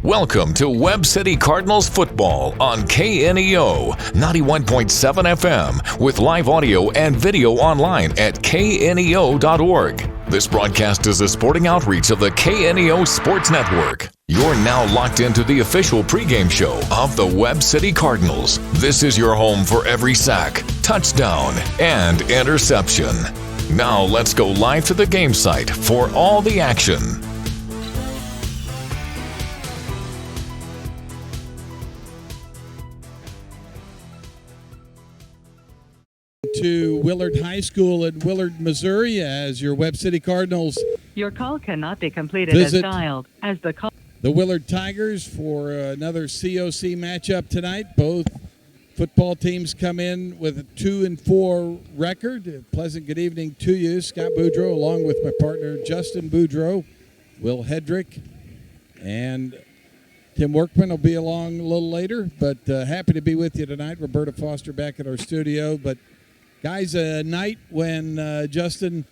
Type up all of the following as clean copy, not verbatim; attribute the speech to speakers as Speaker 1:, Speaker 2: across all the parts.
Speaker 1: Welcome to Webb City Cardinals football on KNEO 91.7 FM with live audio and video online at kneo.org. This broadcast is a sporting outreach of the KNEO Sports Network. You're now locked into the official pregame show of the Webb City Cardinals. This is your home for every sack, touchdown, and interception. Now let's go live to the game site for all the action.
Speaker 2: To Willard High School in Willard, Missouri, as your Webb City Cardinals.
Speaker 3: Your call cannot be completed as dialed. As the call.
Speaker 2: The Willard Tigers for another COC matchup tonight. Both football teams come in with a 2-4 record. A pleasant good evening to you, Scott Boudreau, along with my partner Justin Boudreau, Will Hedrick, and Tim Workman will be along a little later. But happy to be with you tonight. Roberta Foster back at our studio, but. Guys, a night when, Justin,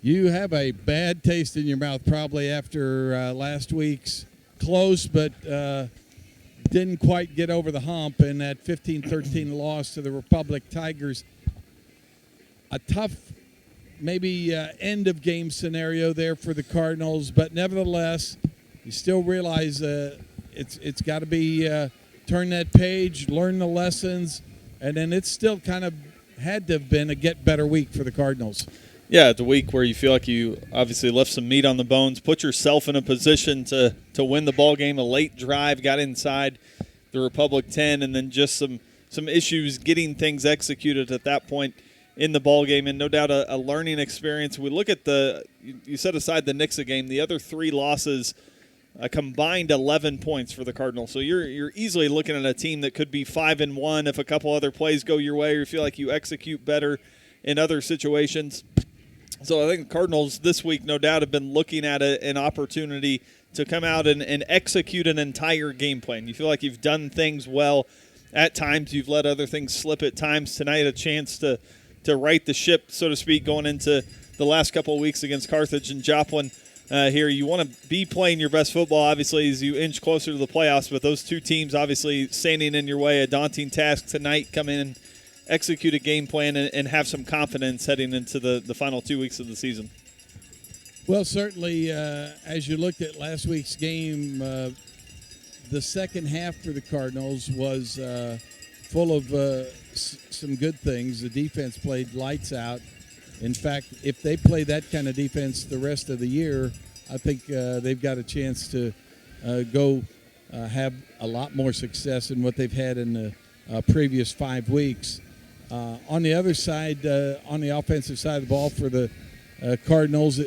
Speaker 2: you have a bad taste in your mouth probably after last week's close, but didn't quite get over the hump in that 15-13 loss to the Republic Tigers. A tough, maybe end-of-game scenario there for the Cardinals, but nevertheless, you still realize it's got to be turn that page, learn the lessons, and then it's still kind of had to have been a get-better week for the Cardinals.
Speaker 4: Yeah, it's a week where you feel like you obviously left some meat on the bones, put yourself in a position to win the ball game. A late drive, got inside the Republic 10, and then just some issues getting things executed at that point in the ball game, and no doubt a learning experience. We look at you set aside the Nixa game, the other three losses, a combined 11 points for the Cardinals. So you're easily looking at a team that could be 5-1 if a couple other plays go your way, or you feel like you execute better in other situations. So I think the Cardinals this week, no doubt, have been looking at an opportunity to come out and execute an entire game plan. You feel like you've done things well at times. You've let other things slip at times. Tonight, a chance to right the ship, so to speak, going into the last couple of weeks against Carthage and Joplin. Here, you want to be playing your best football, obviously, as you inch closer to the playoffs. But those two teams, obviously, standing in your way, a daunting task tonight. Come in, execute a game plan, and have some confidence heading into the final 2 weeks of the season.
Speaker 2: Well, certainly, as you looked at last week's game, the second half for the Cardinals was full of some good things. The defense played lights out. In fact, if they play that kind of defense the rest of the year, I think they've got a chance to go have a lot more success than what they've had in the previous 5 weeks. On the other side, on the offensive side of the ball for the Cardinals,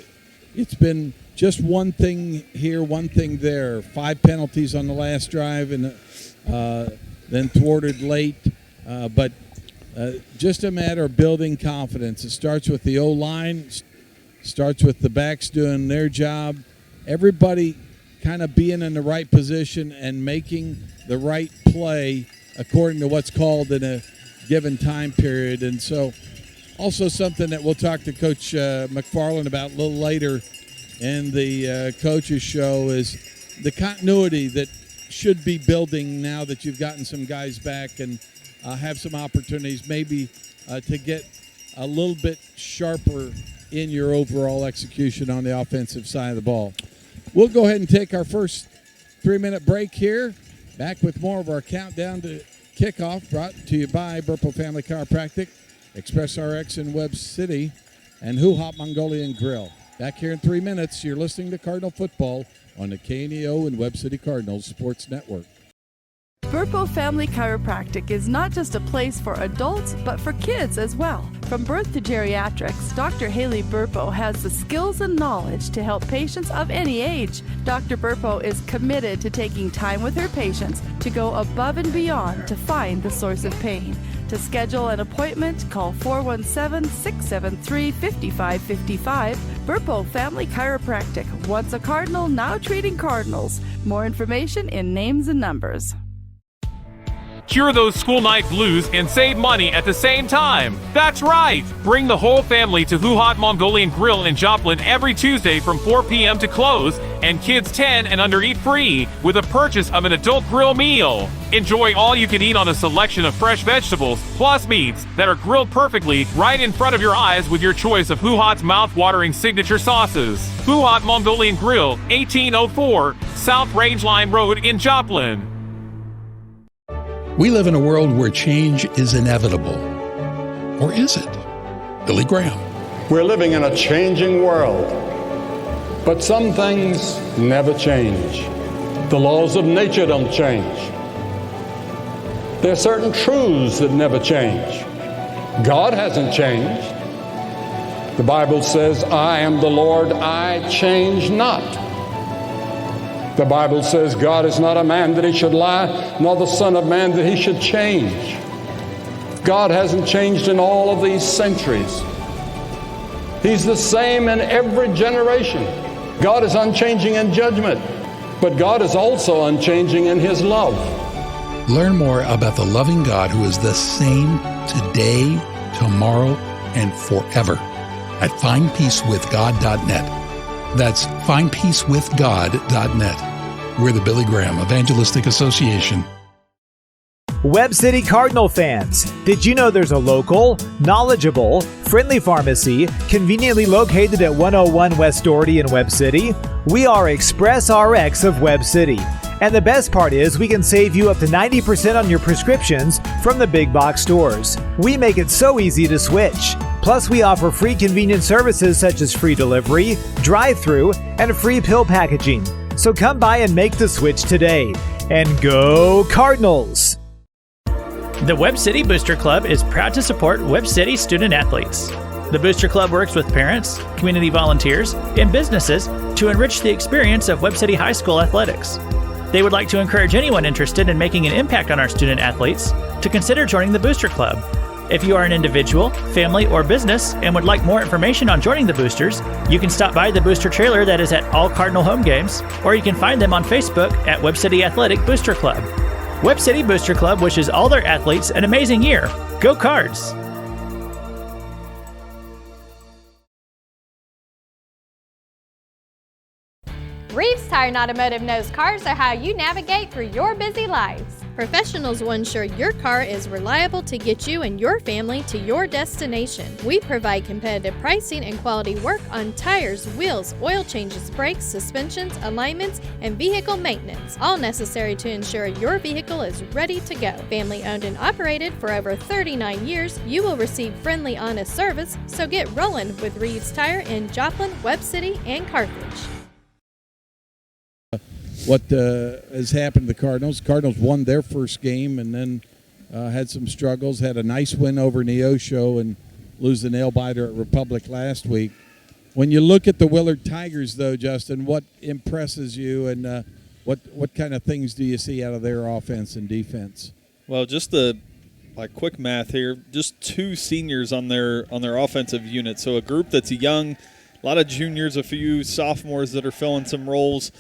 Speaker 2: it's been just one thing here, one thing there. 5 penalties on the last drive and then thwarted late. But just a matter of building confidence. It starts with the O-line, starts with the backs doing their job. Everybody kind of being in the right position and making the right play according to what's called in a given time period. And so also something that we'll talk to Coach McFarland about a little later in the coaches show is the continuity that should be building now that you've gotten some guys back and have some opportunities maybe to get a little bit sharper in your overall execution on the offensive side of the ball. We'll go ahead and take our first 3-minute break here. Back with more of our countdown to kickoff, brought to you by Burpo Family Chiropractic, Express RX in Webb City, and Hoo Hop Mongolian Grill. Back here in 3 minutes. You're listening to Cardinal Football on the KNEO and Webb City Cardinals Sports Network.
Speaker 5: Burpo Family Chiropractic is not just a place for adults, but for kids as well. From birth to geriatrics, Dr. Haley Burpo has the skills and knowledge to help patients of any age. Dr. Burpo is committed to taking time with her patients to go above and beyond to find the source of pain. To schedule an appointment, call 417-673-5555. Burpo Family Chiropractic. Once a Cardinal, now treating Cardinals. More information in names and numbers.
Speaker 6: Cure those school night blues and save money at the same time. That's right! Bring the whole family to Who Hot Mongolian Grill in Joplin every Tuesday from 4 p.m. to close, and kids 10 and under eat free with a purchase of an adult grill meal. Enjoy all you can eat on a selection of fresh vegetables plus meats that are grilled perfectly right in front of your eyes with your choice of Who Hot's mouth-watering signature sauces. Who Hot Mongolian Grill, 1804 South Rangeline Road in Joplin.
Speaker 7: We live in a world where change is inevitable. Or is it? Billy Graham.
Speaker 8: We're living in a changing world, but some things never change. The laws of nature don't change. There are certain truths that never change. God hasn't changed. The Bible says, I am the Lord, I change not. The Bible says, God is not a man that he should lie, nor the Son of Man that he should change. God hasn't changed in all of these centuries. He's the same in every generation. God is unchanging in judgment, but God is also unchanging in his love.
Speaker 7: Learn more about the loving God who is the same today, tomorrow, and forever at findpeacewithgod.net. That's findpeacewithgod.net. We're the Billy Graham Evangelistic Association.
Speaker 9: Webb City Cardinal fans, did you know there's a local, knowledgeable, friendly pharmacy conveniently located at 101 West Doherty in Webb City? We are Express RX of Webb City. And the best part is we can save you up to 90% on your prescriptions from the big box stores. We make it so easy to switch. Plus, we offer free convenient services such as free delivery, drive-thru, and free pill packaging. So come by and make the switch today. And go Cardinals!
Speaker 10: The Webb City Booster Club is proud to support Webb City student athletes. The Booster Club works with parents, community volunteers, and businesses to enrich the experience of Webb City High School athletics. They would like to encourage anyone interested in making an impact on our student athletes to consider joining the Booster Club. If you are an individual, family, or business and would like more information on joining the Boosters, you can stop by the Booster trailer that is at all Cardinal home games, or you can find them on Facebook at Webb City Athletic Booster Club. Webb City Booster Club wishes all their athletes an amazing year. Go Cards!
Speaker 11: Reeves Tire and Automotive knows cars are how you navigate through your busy lives. Professionals will ensure your car is reliable to get you and your family to your destination. We provide competitive pricing and quality work on tires, wheels, oil changes, brakes, suspensions, alignments, and vehicle maintenance, all necessary to ensure your vehicle is ready to go. Family owned and operated for over 39 years, you will receive friendly, honest service, so get rolling with Reeves Tire in Joplin, Webb City, and Carthage.
Speaker 2: What has happened to the Cardinals? Cardinals won their first game and then had some struggles, had a nice win over Neosho and lose the nail-biter at Republic last week. When you look at the Willard Tigers, though, Justin, what impresses you and what kind of things do you see out of their offense and defense?
Speaker 4: Well, just the quick math here, just 2 seniors on their offensive unit. So a group that's young, a lot of juniors, a few sophomores that are filling some roles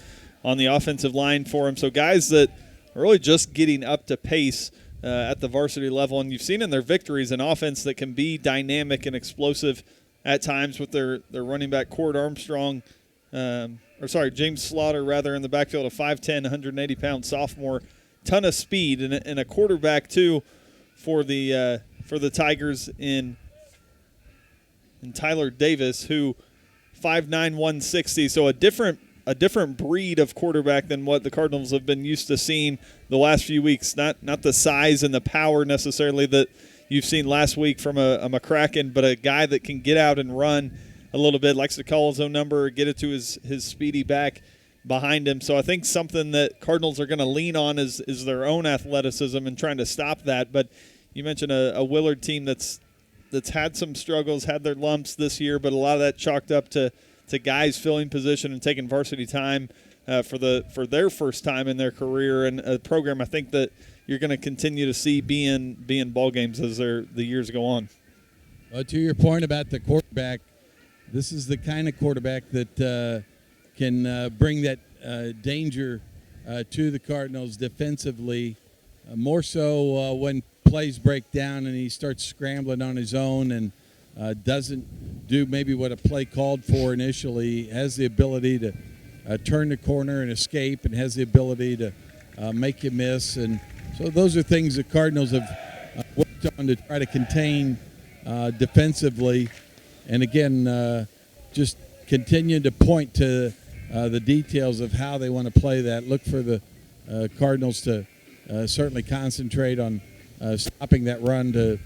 Speaker 4: on the offensive line for him. So guys that are really just getting up to pace at the varsity level. And you've seen in their victories an offense that can be dynamic and explosive at times with their running back, Cord Armstrong, James Slaughter, in the backfield, a 5'10", 180-pound sophomore. Ton of speed and a quarterback, too, for the Tigers in Tyler Davis, who 5'9", 160. So a different breed of quarterback than what the Cardinals have been used to seeing the last few weeks. Not the size and the power necessarily that you've seen last week from a McCracken, but a guy that can get out and run a little bit, likes to call his own number, get it to his speedy back behind him. So I think something that Cardinals are going to lean on is their own athleticism and trying to stop that. But you mentioned a Willard team that's had some struggles, had their lumps this year, but a lot of that chalked up to guys filling position and taking varsity time for their first time in their career, and a program I think that you're going to continue to see be in ball games as the years go on.
Speaker 2: Well, to your point about the quarterback, this is the kind of quarterback that can bring that danger to the Cardinals defensively. more so when plays break down and he starts scrambling on his own and doesn't do maybe what a play called for initially, has the ability to turn the corner and escape, and has the ability to make you miss. And so those are things the Cardinals have worked on to try to contain defensively. And again, just continue to point to the details of how they want to play that. Look for the Cardinals to certainly concentrate on stopping that run to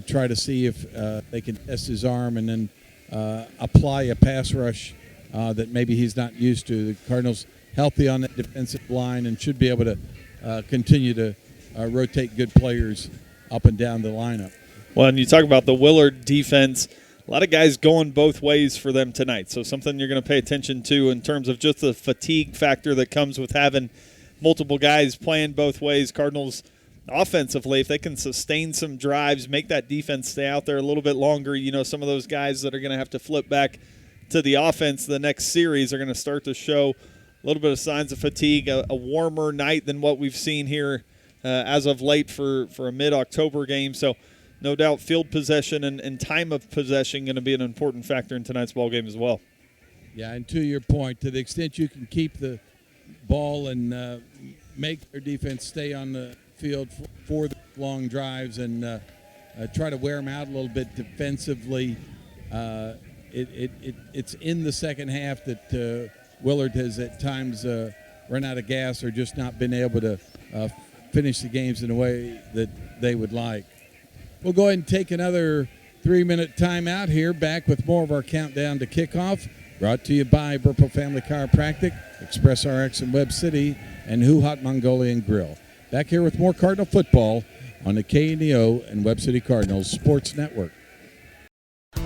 Speaker 2: try to see if they can test his arm, and then apply a pass rush that maybe he's not used to. The Cardinals healthy on that defensive line and should be able to continue to rotate good players up and down the lineup.
Speaker 4: Well, and you talk about the Willard defense, a lot of guys going both ways for them tonight. So something you're going to pay attention to in terms of just the fatigue factor that comes with having multiple guys playing both ways. Cardinals offensively, if they can sustain some drives, make that defense stay out there a little bit longer, some of those guys that are going to have to flip back to the offense the next series are going to start to show a little bit of signs of fatigue, a warmer night than what we've seen here as of late for a mid-October game. So no doubt field possession and time of possession going to be an important factor in tonight's ball game as well.
Speaker 2: Yeah, and to your point, to the extent you can keep the ball and make their defense stay on the field for the long drives and try to wear them out a little bit defensively, it's in the second half that Willard has at times run out of gas or just not been able to finish the games in a way that they would like. We'll go ahead and take another 3-minute timeout here, back with more of our countdown to kickoff, brought to you by Burpo Family Chiropractic, Express RX in Webb City, and Who Hot Mongolian Grill. Back here with more Cardinal football on the KNEO and Webb City Cardinals Sports Network.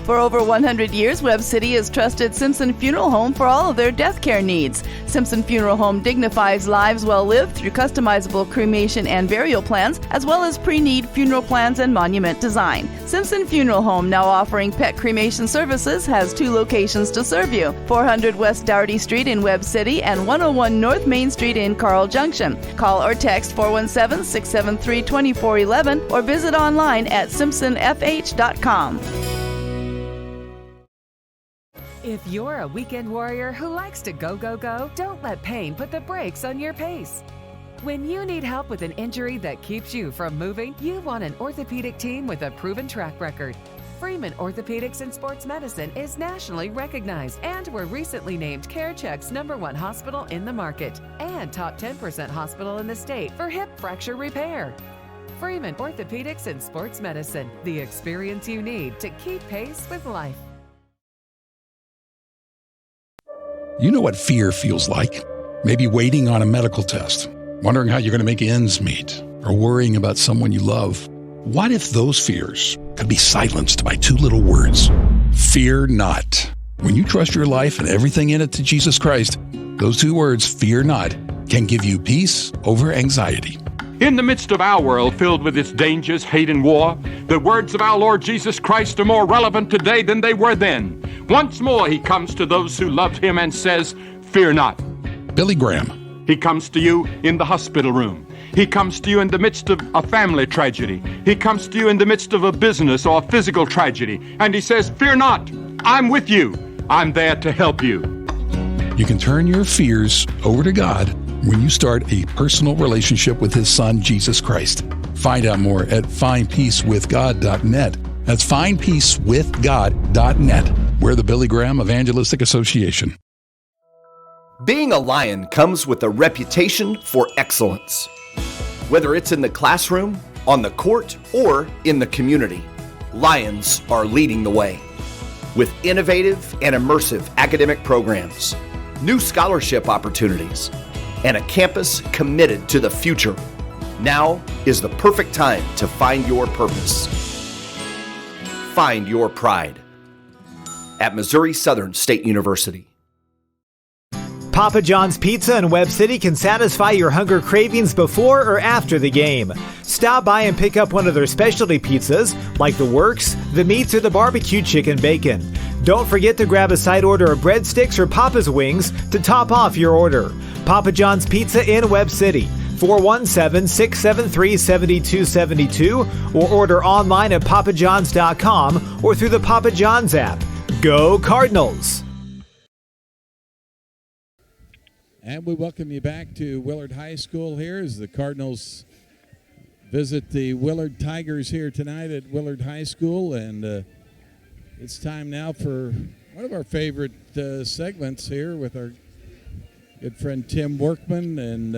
Speaker 5: For over 100 years, Webb City has trusted Simpson Funeral Home for all of their death care needs. Simpson Funeral Home dignifies lives well lived through customizable cremation and burial plans, as well as pre-need funeral plans and monument design. Simpson Funeral Home, now offering pet cremation services, has 2 locations to serve you: 400 West Dougherty Street in Webb City and 101 North Main Street in Carl Junction. Call or text 417-673-2411 or visit online at simpsonfh.com.
Speaker 12: If you're a weekend warrior who likes to go, don't let pain put the brakes on your pace. When you need help with an injury that keeps you from moving, you want an orthopedic team with a proven track record. Freeman Orthopedics and Sports Medicine is nationally recognized, and were recently named CareCheck's #1 hospital in the market and top 10% hospital in the state for hip fracture repair. Freeman Orthopedics and Sports Medicine, the experience you need to keep pace with life.
Speaker 7: You know what fear feels like. Maybe waiting on a medical test, wondering how you're going to make ends meet, or worrying about someone you love. What if those fears could be silenced by 2 little words? Fear not. When you trust your life and everything in it to Jesus Christ, those 2 words, fear not, can give you peace over anxiety.
Speaker 13: In the midst of our world filled with its dangers, hate, and war, the words of our Lord Jesus Christ are more relevant today than they were then. Once more he comes to those who loved him and says, fear not.
Speaker 7: Billy Graham.
Speaker 13: He comes to you in the hospital room. He comes to you in the midst of a family tragedy. He comes to you in the midst of a business or physical tragedy. And he says, fear not. I'm with you. I'm there to help you.
Speaker 7: You can turn your fears over to God when you start a personal relationship with his son, Jesus Christ. Find out more at findpeacewithgod.net. That's findpeacewithgod.net. We're the Billy Graham Evangelistic Association.
Speaker 14: Being a Lion comes with a reputation for excellence. Whether it's in the classroom, on the court, or in the community, Lions are leading the way. With innovative and immersive academic programs, new scholarship opportunities, and a campus committed to the future, now is the perfect time to find your purpose. Find your pride at Missouri Southern State University.
Speaker 9: Papa John's Pizza in Webb City can satisfy your hunger cravings before or after the game. Stop by and pick up one of their specialty pizzas, like the Works, the Meats, or the Barbecue Chicken Bacon. Don't forget to grab a side order of breadsticks or Papa's Wings to top off your order. Papa John's Pizza in Webb City. 417-673-7272, or order online at papajohns.com or through the Papa John's app. Go Cardinals!
Speaker 2: And we welcome you back to Willard High School here as the Cardinals visit the Willard Tigers here tonight at Willard High School. And it's time now for one of our favorite segments here with our good friend Tim Workman. And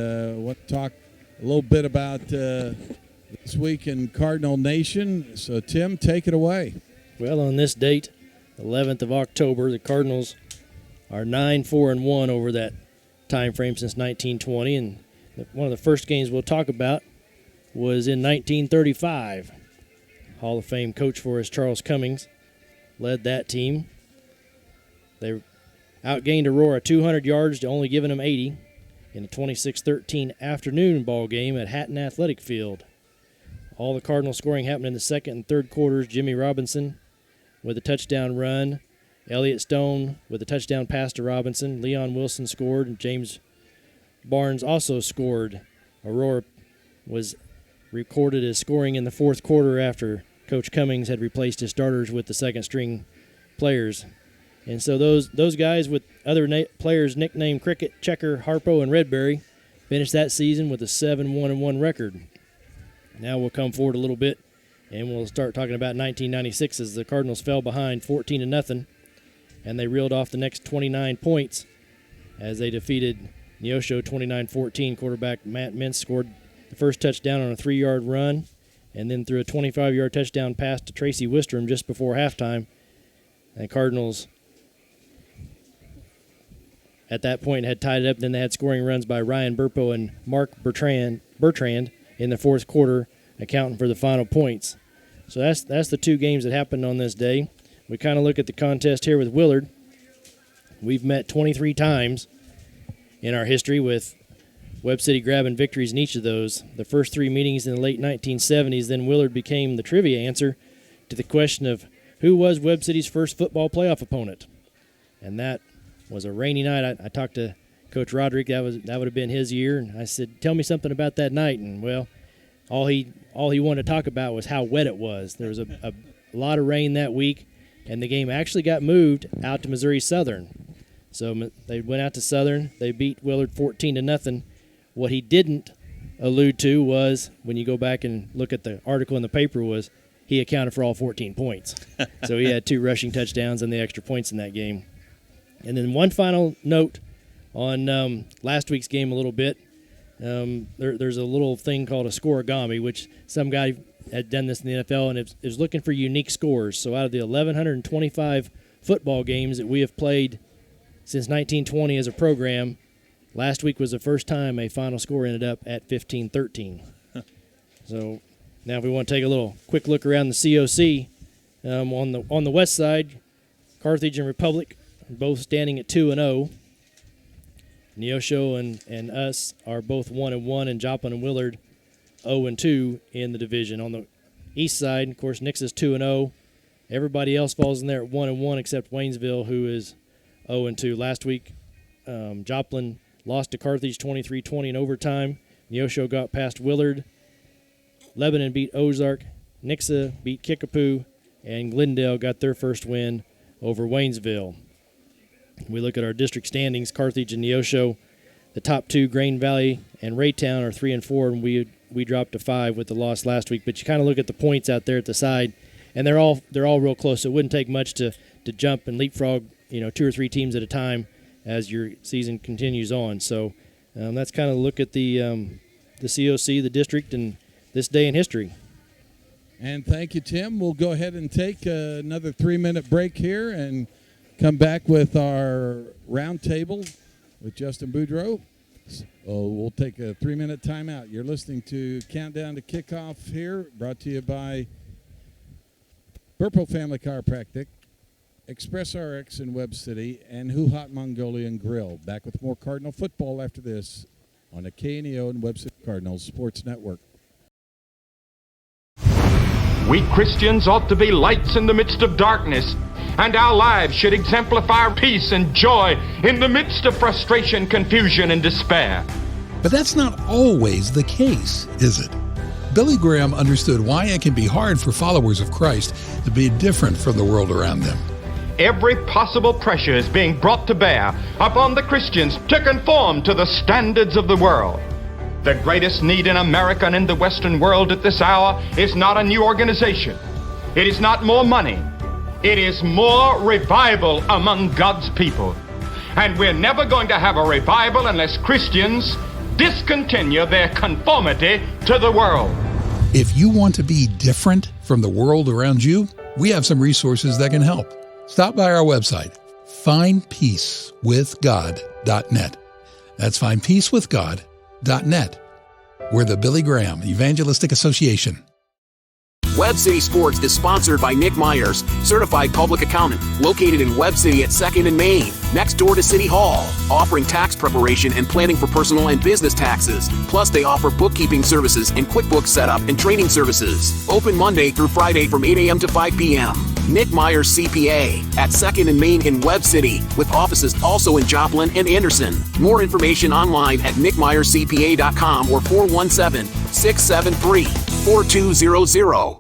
Speaker 2: we'll talk a little bit about this week in Cardinal Nation. So, Tim, take it away.
Speaker 15: Well, on this date, 11th of October, the Cardinals are 9-4-1 over that time frame since 1920, and one of the first games we'll talk about was in 1935. Hall of Fame coach for us, Charles Cummings, led that team. They outgained Aurora 200 yards to only giving them 80 in a 26-13 afternoon ball game at Hatton Athletic Field. All the Cardinal scoring happened in the second and third quarters. Jimmy Robinson with a touchdown run. Elliott Stone with a touchdown pass to Robinson. Leon Wilson scored, and James Barnes also scored. Aurora was recorded as scoring in the fourth quarter after Coach Cummings had replaced his starters with the second-string players. And so those guys with other players nicknamed Cricket, Checker, Harpo, and Redberry finished that season with a 7-1-1 record. Now we'll come forward a little bit, and we'll start talking about 1996 as the Cardinals fell behind 14-0. And they reeled off the next 29 points as they defeated Neosho 29-14. Quarterback Matt Mintz scored the first touchdown on a 3-yard run and then threw a 25-yard touchdown pass to Tracy Wistrom just before halftime. And the Cardinals at that point had tied it up. Then they had scoring runs by Ryan Burpo and Mark Bertrand in the fourth quarter, accounting for the final points. So that's the two games that happened on this day. We kind of look at the contest here with Willard. We've met 23 times in our history, with Webb City grabbing victories in each of those. The first three meetings in the late 1970s, then Willard became the trivia answer to the question of who was Webb City's first football playoff opponent. And that was a rainy night. I talked to Coach Roderick. That would have been his year. And I said, tell me something about that night. And, well, all he wanted to talk about was how wet it was. There was a lot of rain that week. And the game actually got moved out to Missouri Southern. So they went out to Southern. They beat Willard 14-0. What he didn't allude to was, when you go back and look at the article in the paper, was he accounted for all 14 points. So he had 2 rushing touchdowns and the extra points in that game. And then one final note on last week's game a little bit. There's a little thing called a scoregami, which some guy had done this in the NFL, and is looking for unique scores. So out of the 1,125 football games that we have played since 1920 as a program, last week was the first time a final score ended up at 15-13. So now if we want to take a little quick look around the COC, on the west side, Carthage and Republic both standing at 2-0. Neosho and us are both 1-1, and Joplin and Willard 0-2 in the division. On the east side, of course, Nix is 2-0. Everybody else falls in there at 1-1 except Waynesville, who is 0-2. Last week, Joplin lost to Carthage 23-20 in overtime. Neosho got past Willard. Lebanon beat Ozark. Nixa beat Kickapoo. And Glendale got their first win over Waynesville. We look at our district standings. Carthage and Neosho, the top two, Grain Valley and Raytown, are 3-4, and we dropped to 5 with the loss last week. But you kind of look at the points out there at the side, and they're all real close. So it wouldn't take much to jump and leapfrog, 2 or 3 teams at a time as your season continues on. So that's kind of a look at the COC, the district, and this day in history.
Speaker 2: And thank you, Tim. We'll go ahead and take another 3-minute break here and come back with our roundtable with Justin Boudreau. So we'll take a 3-minute timeout. You're listening to Countdown to Kickoff here, brought to you by Burpo Family Chiropractic, Express RX in Webb City, and Who Hot Mongolian Grill. Back with more Cardinal football after this on the KNEO and Webb City Cardinals Sports Network.
Speaker 13: We Christians ought to be lights in the midst of darkness, and our lives should exemplify peace and joy in the midst of frustration, confusion, and despair.
Speaker 7: But that's not always the case, is it? Billy Graham understood why it can be hard for followers of Christ to be different from the world around them.
Speaker 13: Every possible pressure is being brought to bear upon the Christians to conform to the standards of the world. The greatest need in America and in the Western world at this hour is not a new organization. It is not more money. It is more revival among God's people. And we're never going to have a revival unless Christians discontinue their conformity to the world.
Speaker 7: If you want to be different from the world around you, we have some resources that can help. Stop by our website, findpeacewithgod.net. That's findpeacewithgod.net. We're the Billy Graham Evangelistic Association.
Speaker 16: Webb City Sports is sponsored by Nick Myers, certified public accountant, located in Webb City at 2nd and Main, next door to City Hall, offering tax preparation and planning for personal and business taxes. Plus, they offer bookkeeping services and QuickBooks setup and training services. Open Monday through Friday from 8 a.m. to 5 p.m. Nick Myers CPA at 2nd and Main in Webb City, with offices also in Joplin and Anderson. More information online at nickmyerscpa.com or 417-673-4200.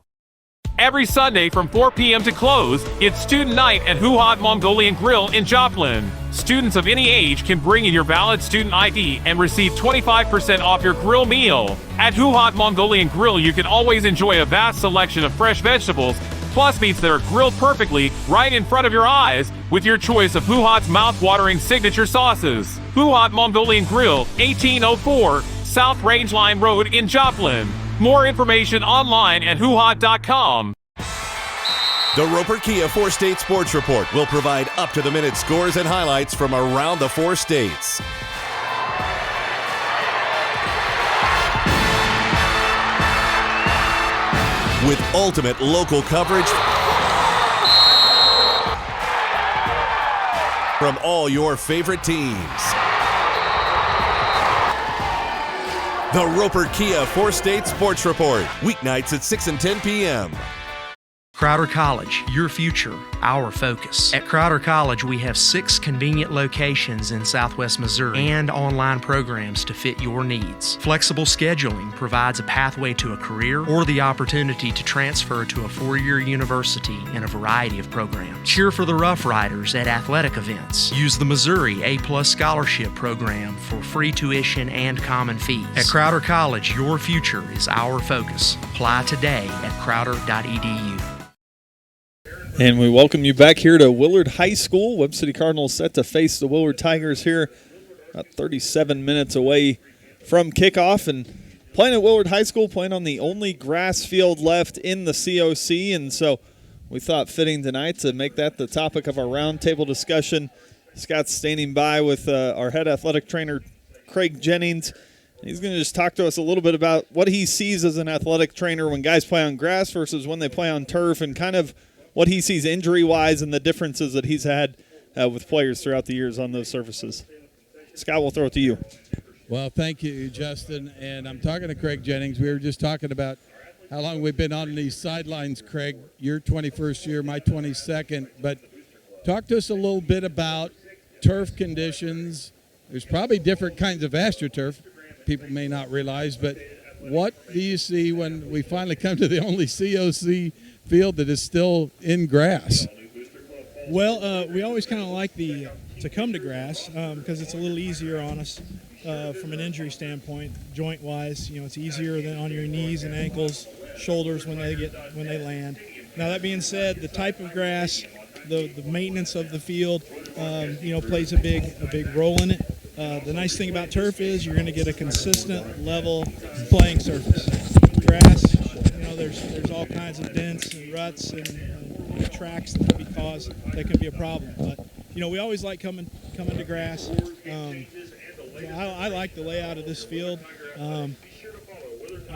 Speaker 6: Every Sunday from 4 p.m. to close, it's Student Night at Huhat Mongolian Grill in Joplin. Students of any age can bring in your valid student ID and receive 25% off your grill meal. At Huhat Mongolian Grill, you can always enjoy a vast selection of fresh vegetables, plus meats that are grilled perfectly right in front of your eyes with your choice of Huhat's mouth-watering signature sauces. Huhat Mongolian Grill, 1804 South Rangeline Road in Joplin. More information online at huhat.com.
Speaker 17: The Roper Kia 4-State Sports Report will provide up-to-the-minute scores and highlights from around the 4 states. With ultimate local coverage from all your favorite teams. The Roper Kia 4-State Sports Report, weeknights at 6 and 10 p.m.
Speaker 18: Crowder College, your future, our focus. At Crowder College, we have 6 convenient locations in Southwest Missouri and online programs to fit your needs. Flexible scheduling provides a pathway to a career or the opportunity to transfer to a 4-year university in a variety of programs. Cheer for the Rough Riders at athletic events. Use the Missouri A+ Scholarship Program for free tuition and common fees. At Crowder College, your future is our focus. Apply today at crowder.edu.
Speaker 4: And we welcome you back here to Willard High School. Webb City Cardinals set to face the Willard Tigers here about 37 minutes away from kickoff. And playing at Willard High School, playing on the only grass field left in the COC. And so we thought fitting tonight to make that the topic of our roundtable discussion. Scott's standing by with our head athletic trainer, Craig Jennings. He's going to just talk to us a little bit about what he sees as an athletic trainer when guys play on grass versus when they play on turf, and kind of what he sees injury-wise and the differences that he's had with players throughout the years on those surfaces. Scott, we'll throw it to you.
Speaker 2: Well, thank you, Justin. And I'm talking to Craig Jennings. We were just talking about how long we've been on these sidelines, Craig. Your 21st year, my 22nd. But talk to us a little bit about turf conditions. There's probably different kinds of AstroTurf people may not realize, but what do you see when we finally come to the only COC field that is still in grass?
Speaker 19: Well, we always kind of like to come to grass because it's a little easier on us from an injury standpoint, joint-wise. You know, it's easier than on your knees and ankles, shoulders when they land. Now that being said, the type of grass, the maintenance of the field, plays a big role in it. The nice thing about turf is you're going to get a consistent, level playing surface. Grass, there's all kinds of dents and ruts and tracks that can be caused that can be a problem. But we always like coming to grass. I like the layout of this field. I'm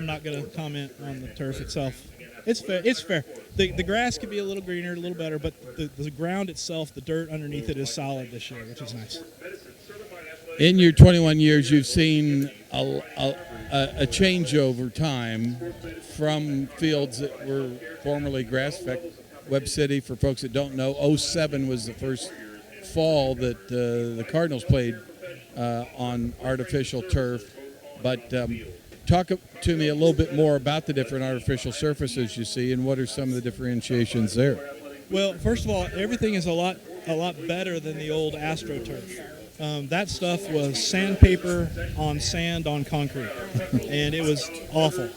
Speaker 19: not going to comment on the turf itself. It's fair. The grass could be a little greener, a little better, but the ground itself, the dirt underneath it, is solid this year, which is nice.
Speaker 2: In your 21 years, you've seen a change over time from fields that were formerly grass. In fact, Webb City, for folks that don't know, 07 was the first fall that the Cardinals played on artificial turf. But talk to me a little bit more about the different artificial surfaces you see, and what are some of the differentiations there?
Speaker 19: Well, first of all, everything is a lot better than the old AstroTurf. That stuff was sandpaper on sand on concrete, and it was awful.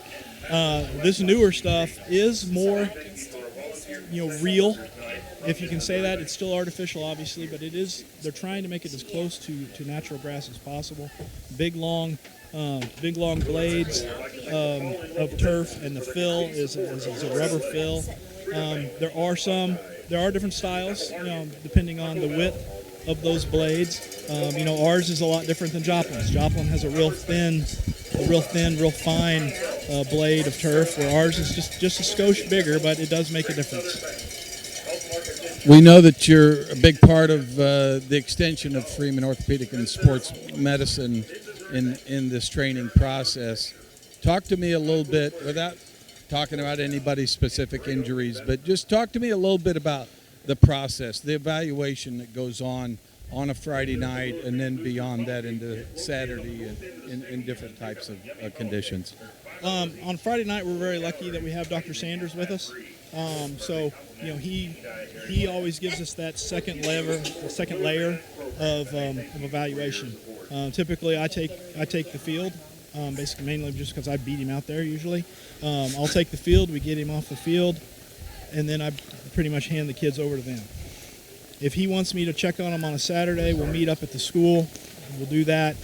Speaker 19: This newer stuff is more, real, if you can say that. It's still artificial, obviously, but they're trying to make it as close to natural grass as possible. Big long blades of turf, and the fill is a rubber fill. There are different styles, depending on the width of those blades. Ours is a lot different than Joplin's. Joplin has a real thin, real fine blade of turf, where ours is just a skosh bigger, but it does make a difference.
Speaker 2: We know that you're a big part of the extension of Freeman Orthopedic and Sports Medicine in this training process. Talk to me a little bit, without talking about anybody's specific injuries, but just talk to me a little bit about the process, the evaluation that goes on a Friday night, and then beyond that into Saturday in different types of conditions.
Speaker 19: On Friday night, we're very lucky that we have Dr. Sanders with us. He always gives us that second layer of evaluation. Typically, I take the field, basically mainly just because I beat him out there usually. I'll take the field, we get him off the field, and then I pretty much hand the kids over to them. If he wants me to check on them on a Saturday, we'll meet up at the school. We'll do that,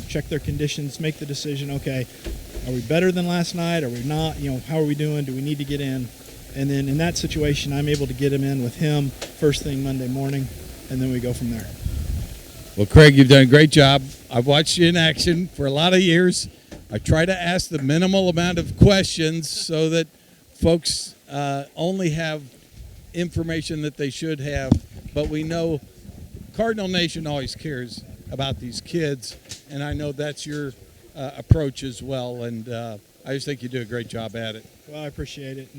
Speaker 19: check their conditions, make the decision, okay, are we better than last night? Are we not? How are we doing? Do we need to get in? And then in that situation, I'm able to get him in with him first thing Monday morning, and then we go from there.
Speaker 2: Well, Craig, you've done a great job. I've watched you in action for a lot of years. I try to ask the minimal amount of questions so that folks only have information that they should have. But we know Cardinal Nation always cares about these kids, and I know that's your approach as well. And I just think you do a great job at it.
Speaker 19: Well, I appreciate it,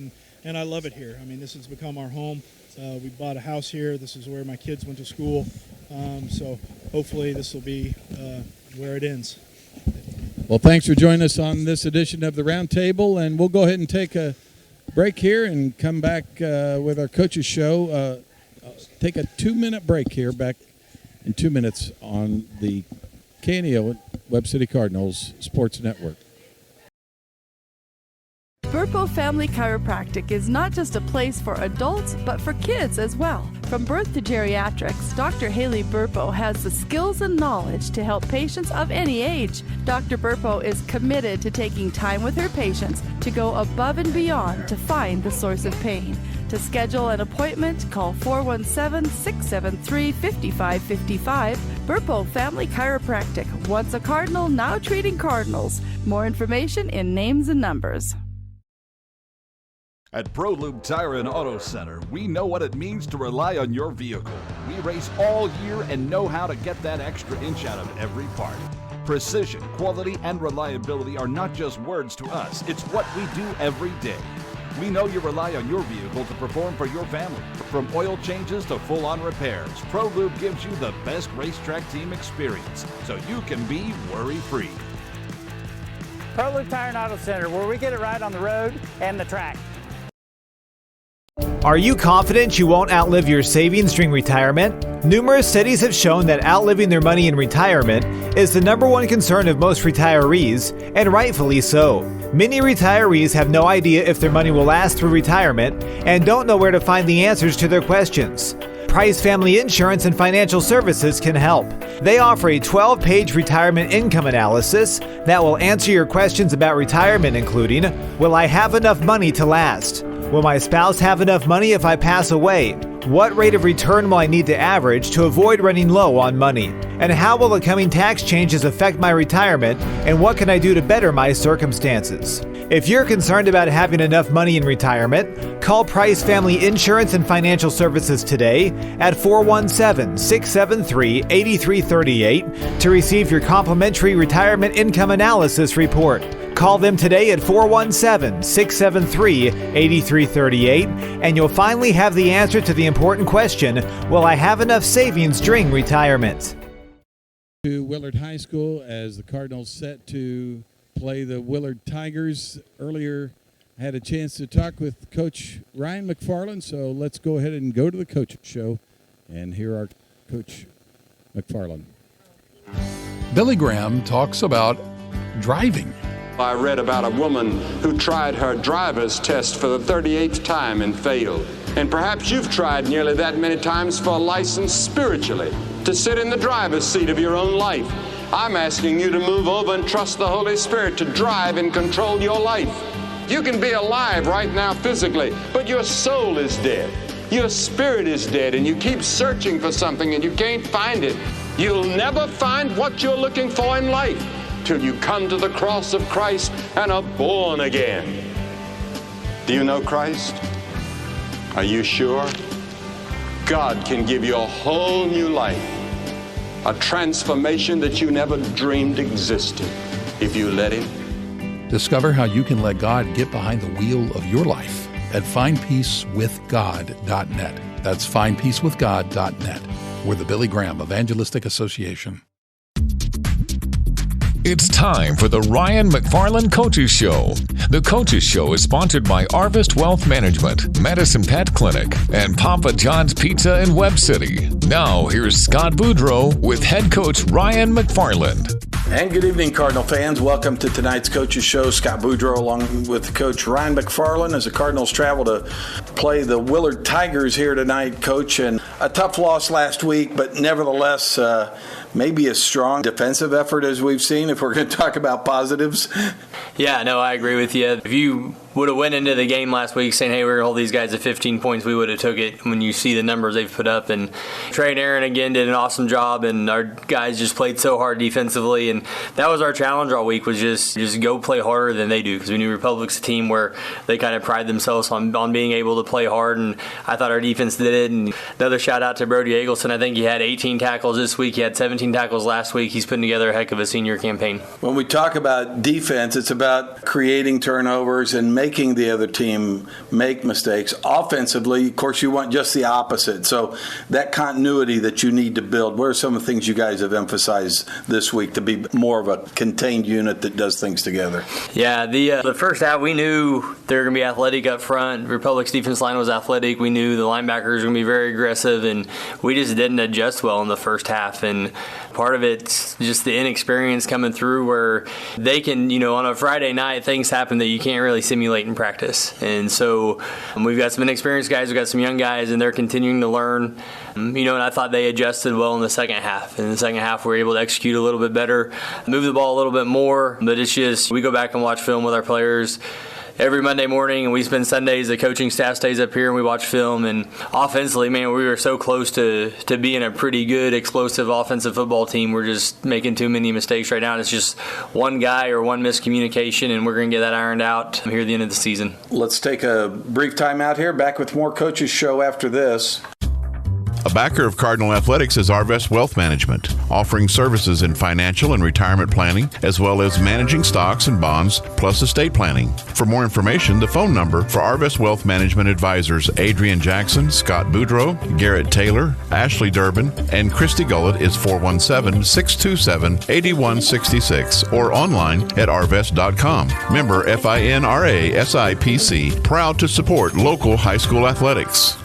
Speaker 19: and I love it here. I mean, this has become our home. We bought a house here. This is where my kids went to school. So hopefully this will be where it ends.
Speaker 2: Well, thanks for joining us on this edition of the Roundtable, and we'll go ahead and take a break here and come back with our coaches show. Take a 2-minute break here, back in 2 minutes on the KNEO Webb City Cardinals Sports Network.
Speaker 5: Burpo Family Chiropractic is not just a place for adults, but for kids as well. From birth to geriatrics, Dr. Haley Burpo has the skills and knowledge to help patients of any age. Dr. Burpo is committed to taking time with her patients to go above and beyond to find the source of pain. To schedule an appointment, call 417-673-5555. Burpo Family Chiropractic, once a Cardinal, now treating Cardinals. More information in names and numbers.
Speaker 20: At ProLube Tire and Auto Center, we know what it means to rely on your vehicle. We race all year and know how to get that extra inch out of every part. Precision, quality, and reliability are not just words to us. It's what we do every day. We know you rely on your vehicle to perform for your family. From oil changes to full-on repairs, ProLube gives you the best racetrack team experience, so you can be worry-free.
Speaker 21: ProLube Tire and Auto Center, where we get it right on the road and the track.
Speaker 9: Are you confident you won't outlive your savings during retirement? Numerous studies have shown that outliving their money in retirement is the #1 concern of most retirees, and rightfully so. Many retirees have no idea if their money will last through retirement and don't know where to find the answers to their questions. Price Family Insurance and Financial Services can help. They offer a 12-page retirement income analysis that will answer your questions about retirement, including, will I have enough money to last? Will my spouse have enough money if I pass away? What rate of return will I need to average to avoid running low on money? And how will the coming tax changes affect my retirement? And what can I do to better my circumstances? If you're concerned about having enough money in retirement, call Price Family Insurance and Financial Services today at 417-673-8338 to receive your complimentary retirement income analysis report. Call them today at 417-673-8338 and you'll finally have the answer to the important question, will I have enough savings during retirement?
Speaker 2: to Willard High School as the Cardinals set to play the Willard Tigers. Earlier, I had a chance to talk with Coach Ryan McFarland, so let's go ahead and go to the coach's show and hear our Coach McFarland.
Speaker 7: Billy Graham talks about driving.
Speaker 8: I read about a woman who tried her driver's test for the 38th time and failed. And perhaps you've tried nearly that many times for a license spiritually, to sit in the driver's seat of your own life. I'm asking you to move over and trust the Holy Spirit to drive and control your life. You can be alive right now physically, but your soul is dead. Your spirit is dead, and you keep searching for something and you can't find it. You'll never find what you're looking for in life till you come to the cross of Christ and are born again. Do you know Christ? Are you sure? God can give you a whole new life, a transformation that you never dreamed existed, if you let Him.
Speaker 7: Discover how you can let God get behind the wheel of your life at findpeacewithgod.net. That's findpeacewithgod.net. We're the Billy Graham Evangelistic Association.
Speaker 1: It's time for the Ryan McFarland Coaches Show. The Coaches Show is sponsored by Arvest Wealth Management, Madison Pet Clinic, and Papa John's Pizza in Webb City. Now, here's Scott Boudreau with head coach Ryan McFarland.
Speaker 22: And good evening, Cardinal fans. Welcome to tonight's Coaches Show. Scott Boudreau along with Coach Ryan McFarland as the Cardinals travel to play the Willard Tigers here tonight, Coach. And a tough loss last week, but nevertheless, maybe a strong defensive effort as we've seen, if we're going to talk about positives.
Speaker 23: Yeah, no, I agree with you. If you would have went into the game last week saying, hey, we're going to hold these guys to 15 points, we would have took it when you see the numbers they've put up. And Trey and Aaron, again, did an awesome job, and our guys just played so hard defensively. And that was our challenge all week, was just go play harder than they do, because we knew Republic's a team where they kind of pride themselves on being able to play hard, and I thought our defense did it. And another shout-out to Brody Eggleston. I think he had 18 tackles this week. He had 17 tackles last week. He's putting together a heck of a senior campaign.
Speaker 22: When we talk about defense, it's about creating turnovers and making the other team make mistakes. Offensively, of course, you want just the opposite. So that continuity that you need to build, what are some of the things you guys have emphasized this week to be more of a contained unit that does things together?
Speaker 23: Yeah, the first half, we knew they were going to be athletic up front. Republic's defense line was athletic. We knew the linebackers were going to be very aggressive, and we just didn't adjust well in the first half. And part of it's just the inexperience coming through, where they can, on a Friday night, things happen that you can't really simulate in practice. And so we've got some inexperienced guys, we've got some young guys, and they're continuing to learn. And I thought they adjusted well in the second half. In the second half, we were able to execute a little bit better, move the ball a little bit more. But it's just, we go back and watch film with our players every Monday morning, and we spend Sundays, the coaching staff stays up here and we watch film. And offensively, man, we were so close to being a pretty good, explosive offensive football team. We're just making too many mistakes right now. And it's just one guy or one miscommunication, and we're going to get that ironed out here at the end of the season.
Speaker 22: Let's take a brief time out here. Back with more Coaches Show after this.
Speaker 24: A backer of Cardinal Athletics is Arvest Wealth Management, offering services in financial and retirement planning, as well as managing stocks and bonds, plus estate planning. For more information, the phone number for Arvest Wealth Management advisors Adrian Jackson, Scott Boudreau, Garrett Taylor, Ashley Durbin, and Christy Gullett is 417-627-8166 or online at arvest.com. Member FINRA SIPC, proud to support local high school athletics.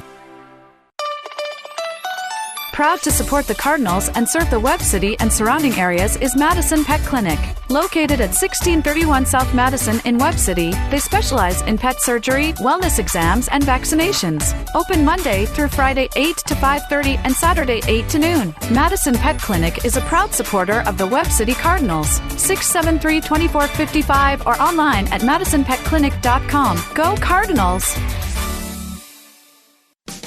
Speaker 25: Proud to support the Cardinals and serve the Webb City and surrounding areas is Madison Pet Clinic. Located at 1631 South Madison in Webb City, they specialize in pet surgery, wellness exams, and vaccinations. Open Monday through Friday 8 to 5:30 and Saturday 8 to noon. Madison Pet Clinic is a proud supporter of the Webb City Cardinals. 673-2455 or online at madisonpetclinic.com. Go Cardinals!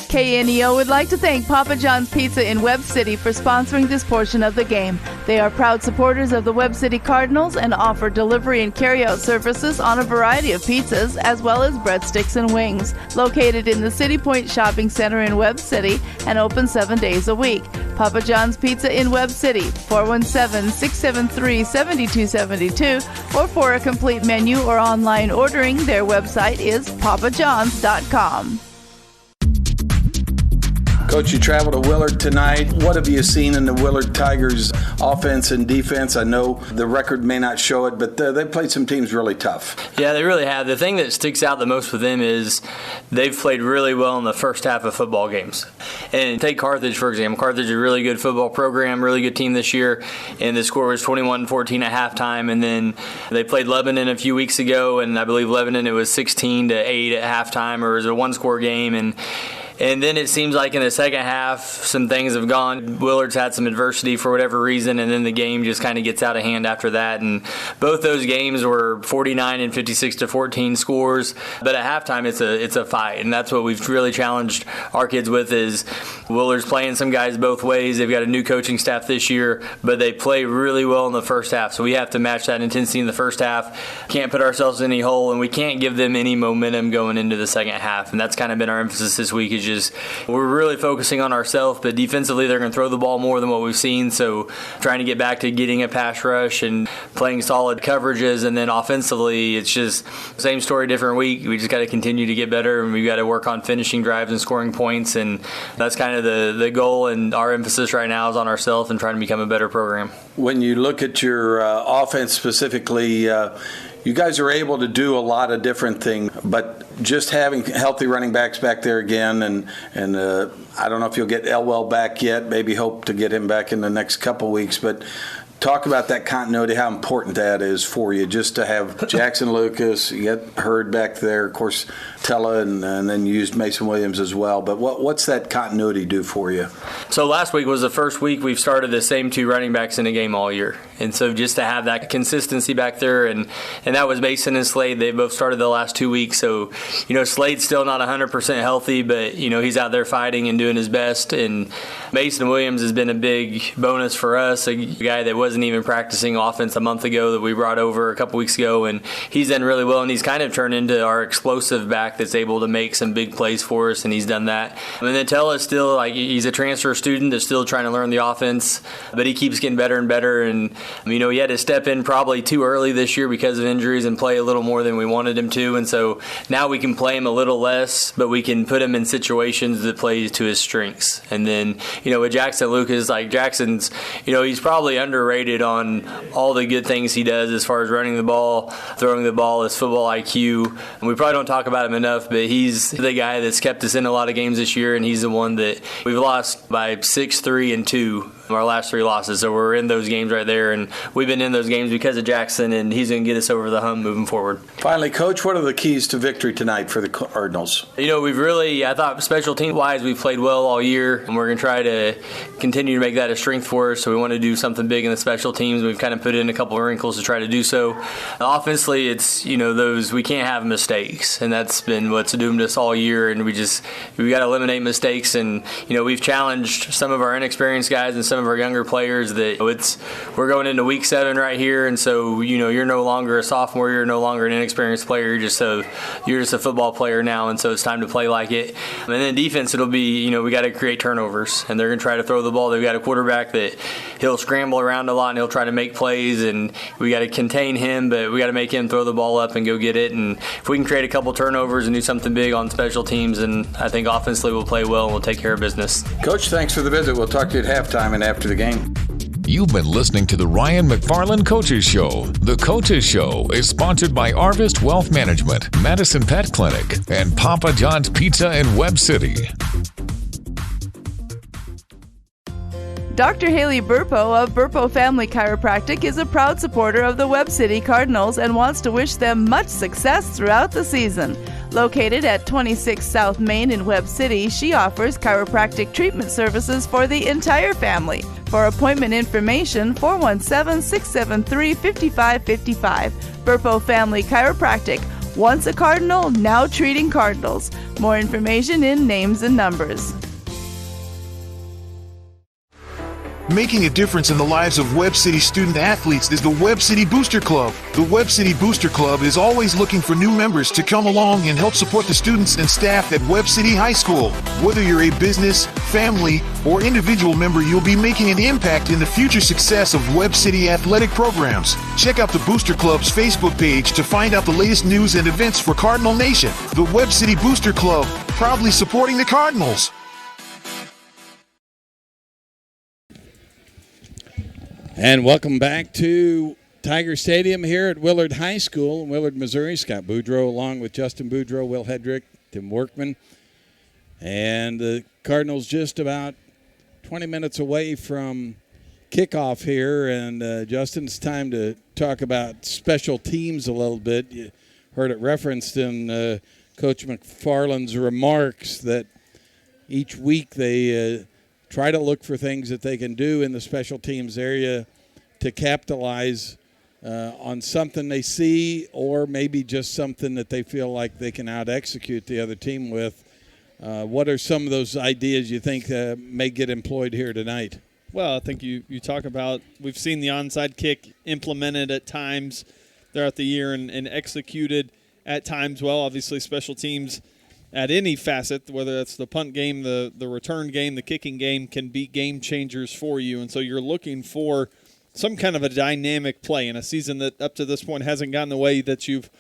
Speaker 5: KNEO would like to thank Papa John's Pizza in Webb City for sponsoring this portion of the game. They are proud supporters of the Webb City Cardinals and offer delivery and carry-out services on a variety of pizzas, as well as breadsticks and wings. Located in the City Point Shopping Center in Webb City and open 7 days a week. Papa John's Pizza in Webb City, 417-673-7272, or for a complete menu or online ordering, their website is papajohns.com.
Speaker 22: Coach, you travel to Willard tonight. What have you seen in the Willard Tigers offense and defense? I know the record may not show it, but they played some teams really tough.
Speaker 23: Yeah, they really have. The thing that sticks out the most with them is they've played really well in the first half of football games. And take Carthage, for example. Carthage is a really good football program, really good team this year, and the score was 21-14 at halftime. And then they played Lebanon a few weeks ago, and I believe Lebanon, it was 16-8 at halftime, or it was a one-score game. And then it seems like in the second half, some things have gone. Willard's had some adversity for whatever reason, and then the game just kind of gets out of hand after that. And both those games were 49 and 56-14 scores. But at halftime, it's a fight, and that's what we've really challenged our kids with. Is Willard's playing some guys both ways. They've got a new coaching staff this year, but they play really well in the first half. So we have to match that intensity in the first half. Can't put ourselves in any hole, and we can't give them any momentum going into the second half. And that's kind of been our emphasis this week. Is just we're really focusing on ourselves, but defensively they're going to throw the ball more than what we've seen, so trying to get back to getting a pass rush and playing solid coverages. And then offensively, it's just same story, different week. We just got to continue to get better, and we've got to work on finishing drives and scoring points, and that's kind of the goal, and our emphasis right now is on ourselves and trying to become a better program.
Speaker 22: When you look at your offense specifically, you guys are able to do a lot of different things, but just having healthy running backs back there again, and I don't know if you'll get Elwell back yet. Maybe hope to get him back in the next couple weeks, but talk about that continuity, how important that is for you, just to have Jackson Lucas, you get Hurd back there, of course, Tella, and then you used Mason Williams as well. But what's that continuity do for you?
Speaker 23: So last week was the first week we've started the same two running backs in a game all year. And so just to have that consistency back there, and that was Mason and Slade. They both started the last 2 weeks. So, Slade's still not 100% healthy, but, he's out there fighting and doing his best. And Mason Williams has been a big bonus for us, a guy that wasn't even practicing offense a month ago that we brought over a couple weeks ago, and he's done really well, and he's kind of turned into our explosive back that's able to make some big plays for us, and he's done that. And then Tella is still, he's a transfer student that's still trying to learn the offense, but he keeps getting better and better, and, he had to step in probably too early this year because of injuries and play a little more than we wanted him to, and so now we can play him a little less, but we can put him in situations that play to his strengths. And then, with Jackson Lucas, Jackson's, he's probably underrated on all the good things he does as far as running the ball, throwing the ball, his football IQ. And we probably don't talk about him enough, but he's the guy that's kept us in a lot of games this year, and he's the one that we've lost by 6-3-2 our last 3 losses. So we're in those games right there, and we've been in those games because of Jackson, and he's going to get us over the hump moving forward.
Speaker 22: Finally, Coach, what are the keys to victory tonight for the Cardinals?
Speaker 23: We've really, I thought special team-wise, we've played well all year, and we're going to try to continue to make that a strength for us. So we want to do something big in the special teams. We've kind of put in a couple of wrinkles to try to do so. Offensively, it's, those, we can't have mistakes, and that's been what's doomed us all year, and we've got to eliminate mistakes. And, we've challenged some of our inexperienced guys and some of our younger players that we're going into week 7 right here, and so you're no longer a sophomore, you're no longer an inexperienced player, you're just a football player now, and so it's time to play like it. And then defense, it'll be we got to create turnovers, and they're going to try to throw the ball. They've got a quarterback that he'll scramble around a lot and he'll try to make plays, and we got to contain him, but we got to make him throw the ball up and go get it. And if we can create a couple turnovers and do something big on special teams, and I think offensively we'll play well and we'll take care of business.
Speaker 22: Coach, thanks for the visit. We'll talk to you at halftime and after the game.
Speaker 1: You've been listening to the Ryan McFarland Coaches Show. The Coaches Show is sponsored by Arvest Wealth Management, Madison Pet Clinic, and Papa John's Pizza in Webb City.
Speaker 5: Dr. Haley Burpo of Burpo Family Chiropractic is a proud supporter of the Webb City Cardinals and wants to wish them much success throughout the season. Located at 26 South Main in Webb City, she offers chiropractic treatment services for the entire family. For appointment information, 417-673-5555. Burpo Family Chiropractic. Once a Cardinal, now treating Cardinals. More information in names and numbers.
Speaker 3: Making a difference in the lives of Webb City student athletes is the Webb City Booster Club. The Webb City Booster Club is always looking for new members to come along and help support the students and staff at Webb City High School. Whether you're a business, family, or individual member, you'll be making an impact in the future success of Webb City athletic programs. Check out the Booster Club's Facebook page to find out the latest news and events for Cardinal Nation. The Webb City Booster Club, proudly supporting the Cardinals.
Speaker 2: And welcome back to Tiger Stadium here at Willard High School in Willard, Missouri. Scott Boudreau along with Justin Boudreau, Will Hedrick, Tim Workman. And the Cardinals just about 20 minutes away from kickoff here. And Justin, it's time to talk about special teams a little bit. You heard it referenced in Coach McFarland's remarks that each week they try to look for things that they can do in the special teams area to capitalize on something they see, or maybe just something that they feel like they can out-execute the other team with. What are some of those ideas you think may get employed here tonight?
Speaker 4: Well, I think you talk about, we've seen the onside kick implemented at times throughout the year and executed at times well. Obviously, special teams at any facet, whether that's the punt game, the return game, the kicking game, can be game changers for you. And so you're looking for some kind of a dynamic play in a season that up to this point hasn't gone the way that you've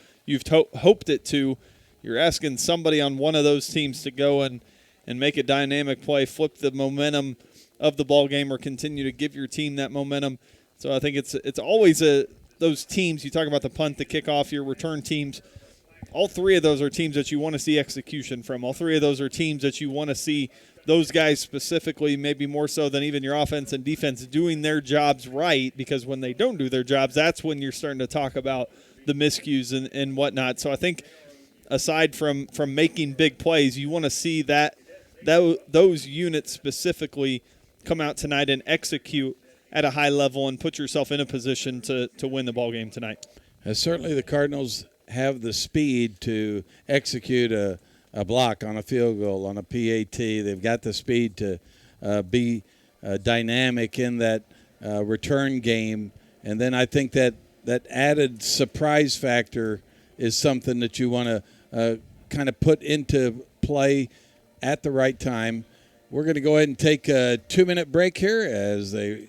Speaker 4: hoped it to. You're asking somebody on one of those teams to go and make a dynamic play, flip the momentum of the ball game, or continue to give your team that momentum. So I think it's always those teams. You talk about the punt, the kickoff, your return teams. All three of those are teams that you want to see execution from. All three of those are teams that you want to see those guys specifically, maybe more so than even your offense and defense, doing their jobs right, because when they don't do their jobs, that's when you're starting to talk about the miscues and whatnot. So I think aside from making big plays, you want to see those units specifically come out tonight and execute at a high level and put yourself in a position to win the ball game tonight.
Speaker 2: Certainly the Cardinals have the speed to execute a block on a field goal, on a PAT. They've got the speed to be dynamic in that return game. And then I think that added surprise factor is something that you want to kind of put into play at the right time. We're going to go ahead and take a 2-minute break here as the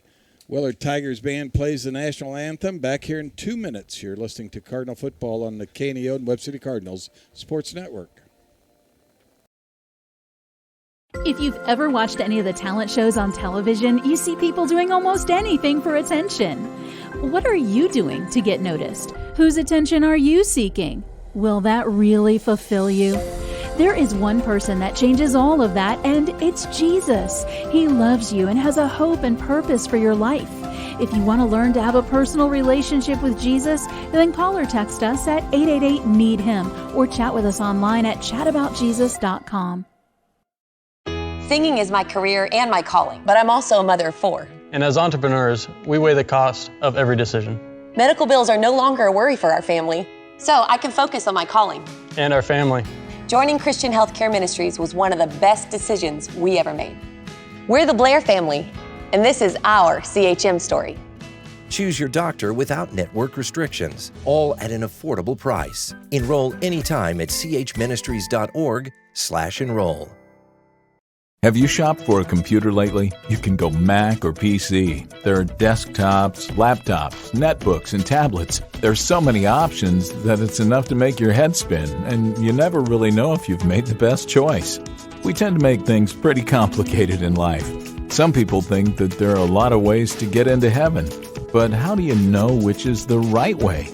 Speaker 2: Willard Tigers band plays the national anthem. Back here in 2 minutes. You're listening to Cardinal Football on the KNEO and Webb City Cardinals Sports Network.
Speaker 10: If you've ever watched any of the talent shows on television, you see people doing almost anything for attention. What are you doing to get noticed? Whose attention are you seeking? Will that really fulfill you? There is one person that changes all of that, and it's Jesus. He loves you and has a hope and purpose for your life. If you want to learn to have a personal relationship with Jesus, then call or text us at 888-NEED-HIM or chat with us online at chataboutjesus.com.
Speaker 11: Singing is my career and my calling, but I'm also a mother of 4.
Speaker 12: And as entrepreneurs, we weigh the cost of every decision.
Speaker 11: Medical bills are no longer a worry for our family, so I can focus on my calling.
Speaker 12: And our family.
Speaker 11: Joining Christian Healthcare Ministries was one of the best decisions we ever made. We're the Blair family, and this is our CHM story.
Speaker 14: Choose your doctor without network restrictions, all at an affordable price. Enroll anytime at chministries.org/enroll.
Speaker 15: Have you shopped for a computer lately? You can go Mac or PC. There are desktops, laptops, netbooks, and tablets. There's so many options that it's enough to make your head spin, and you never really know if you've made the best choice. We tend to make things pretty complicated in life. Some people think that there are a lot of ways to get into heaven, but how do you know which is the right way?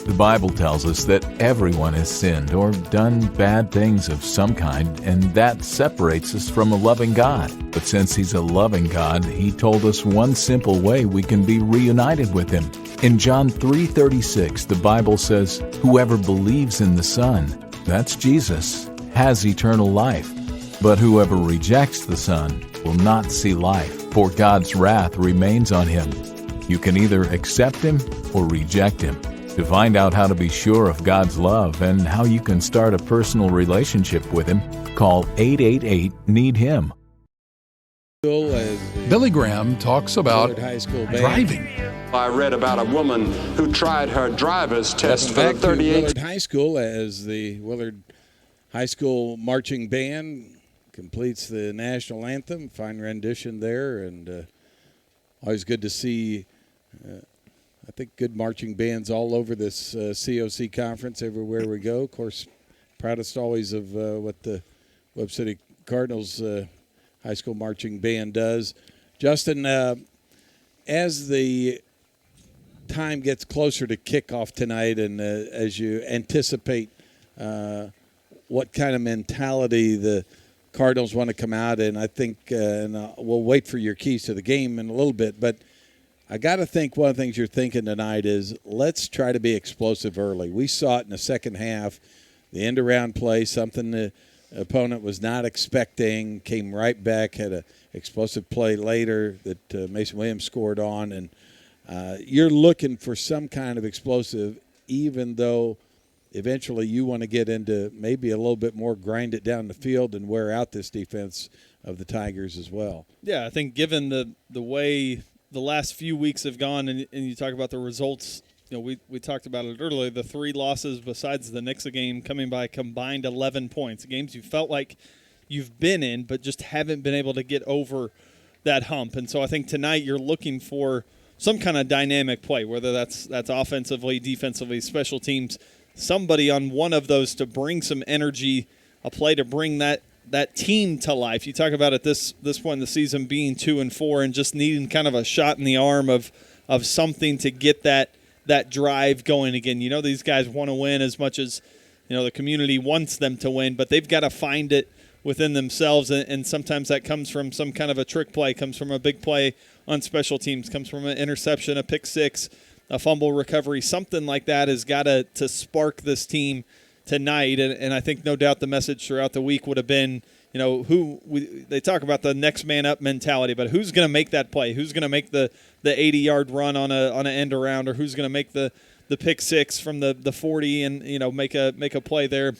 Speaker 15: The Bible tells us that everyone has sinned or done bad things of some kind, and that separates us from a loving God. But since He's a loving God, He told us one simple way we can be reunited with Him. In John 3:36, the Bible says, "Whoever believes in the Son," that's Jesus, "has eternal life. But whoever rejects the Son will not see life, for God's wrath remains on him." You can either accept Him or reject Him. To find out how to be sure of God's love and how you can start a personal relationship with Him, call 888-NEED-HIM.
Speaker 7: Billy Graham talks about driving.
Speaker 8: I read about a woman who tried her driver's test for the 38.
Speaker 2: Willard High School as the Willard High School marching band completes the national anthem. Fine rendition there, and always good to see I think good marching bands all over this COC conference, everywhere we go. Of course, proudest always of what the Webb City Cardinals high school marching band does. Justin, as the time gets closer to kickoff tonight, and as you anticipate what kind of mentality the Cardinals want to come out in, I think, and we'll wait for your keys to the game in a little bit, but I got to think one of the things you're thinking tonight is let's try to be explosive early. We saw it in the second half, the end-around play, something the opponent was not expecting, came right back, had an explosive play later that Mason Williams scored on, and you're looking for some kind of explosive, even though eventually you want to get into maybe a little bit more grind it down the field and wear out this defense of the Tigers as well.
Speaker 4: Yeah, I think given the way the last few weeks have gone, and you talk about the results, we talked about it earlier, the 3 losses besides the Knicks game coming by combined 11 points, games you felt like you've been in but just haven't been able to get over that hump. And so I think tonight you're looking for some kind of dynamic play, whether that's offensively, defensively, special teams, somebody on one of those to bring some energy, a play to bring that team to life. You talk about at this point in the season being 2-4 and just needing kind of a shot in the arm of something to get that drive going again. These guys want to win as much as the community wants them to win, but they've got to find it within themselves, and sometimes that comes from some kind of a trick play, comes from a big play on special teams, comes from an interception, a pick six, a fumble recovery, something like that has got to spark this team tonight. And I think no doubt the message throughout the week would have been, they talk about the next man up mentality, but who's going to make that play? Who's going to make the 80-yard run on an end around, or who's going to make the pick six from the 40 and make a play there?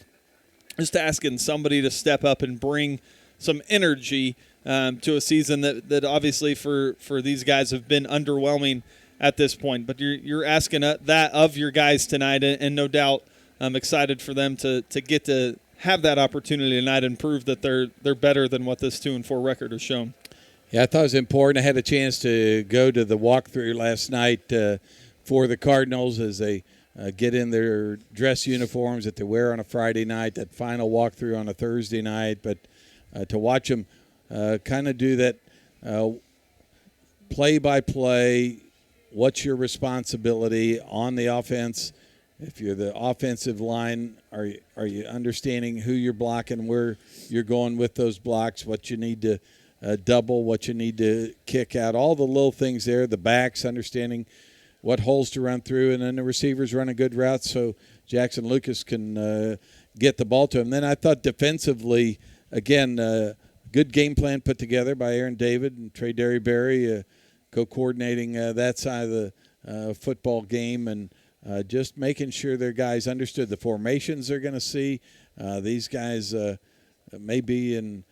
Speaker 4: Just asking somebody to step up and bring some energy to a season that obviously for these guys have been underwhelming at this point. But you're asking that of your guys tonight, and no doubt I'm excited for them to get to have that opportunity tonight and prove that they're better than what this 2-4 record has shown.
Speaker 2: Yeah, I thought it was important. I had a chance to go to the walkthrough last night for the Cardinals as they get in their dress uniforms that they wear on a Friday night, that final walkthrough on a Thursday night. But to watch them kind of do that play-by-play, what's your responsibility on the offense? If you're the offensive line, are you understanding who you're blocking, where you're going with those blocks, what you need to double, what you need to kick out, all the little things there, the backs, understanding what holes to run through, and then the receivers run a good route so Jackson Lucas can get the ball to him. Then I thought defensively, again, good game plan put together by Aaron David and Trey Derryberry, co-coordinating that side of the football game, and just making sure their guys understood the formations they're going to see. These guys may be in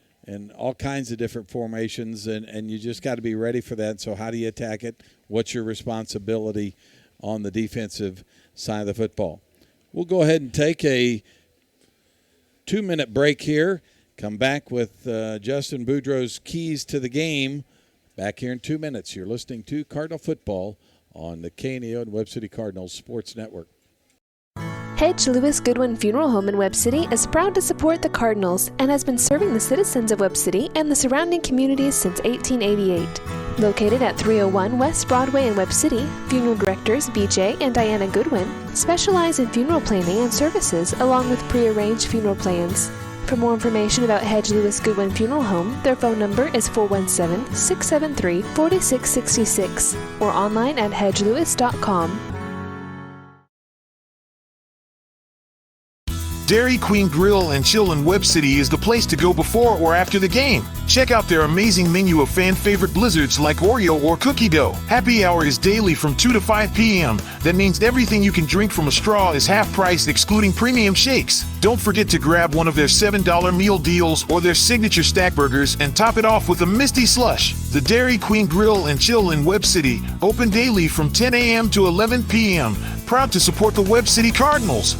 Speaker 2: all kinds of different formations, and you just got to be ready for that. So how do you attack it? What's your responsibility on the defensive side of the football? We'll go ahead and take a 2-minute break here. Come back with Justin Boudreau's keys to the game. Back here in 2 minutes. You're listening to Cardinal Football on the KNEO and Webb City Cardinals Sports Network.
Speaker 6: Hedge Lewis Goodwin Funeral Home in Webb City is proud to support the Cardinals and has been serving the citizens of Webb City and the surrounding communities since 1888. Located at 301 West Broadway in Webb City, funeral directors BJ and Diana Goodwin specialize in funeral planning and services along with prearranged funeral plans. For more information about Hedge Lewis Goodwin Funeral Home, their phone number is 417-673-4666 or online at hedgelewis.com.
Speaker 3: Dairy Queen Grill and Chill in Webb City is the place to go before or after the game. Check out their amazing menu of fan-favorite blizzards like Oreo or cookie dough. Happy hour is daily from 2 to 5 p.m. That means everything you can drink from a straw is half price, excluding premium shakes. Don't forget to grab one of their $7 meal deals or their signature stack burgers and top it off with a Misty Slush. The Dairy Queen Grill and Chill in Webb City, open daily from 10 a.m. to 11 p.m. Proud to support the Webb City Cardinals.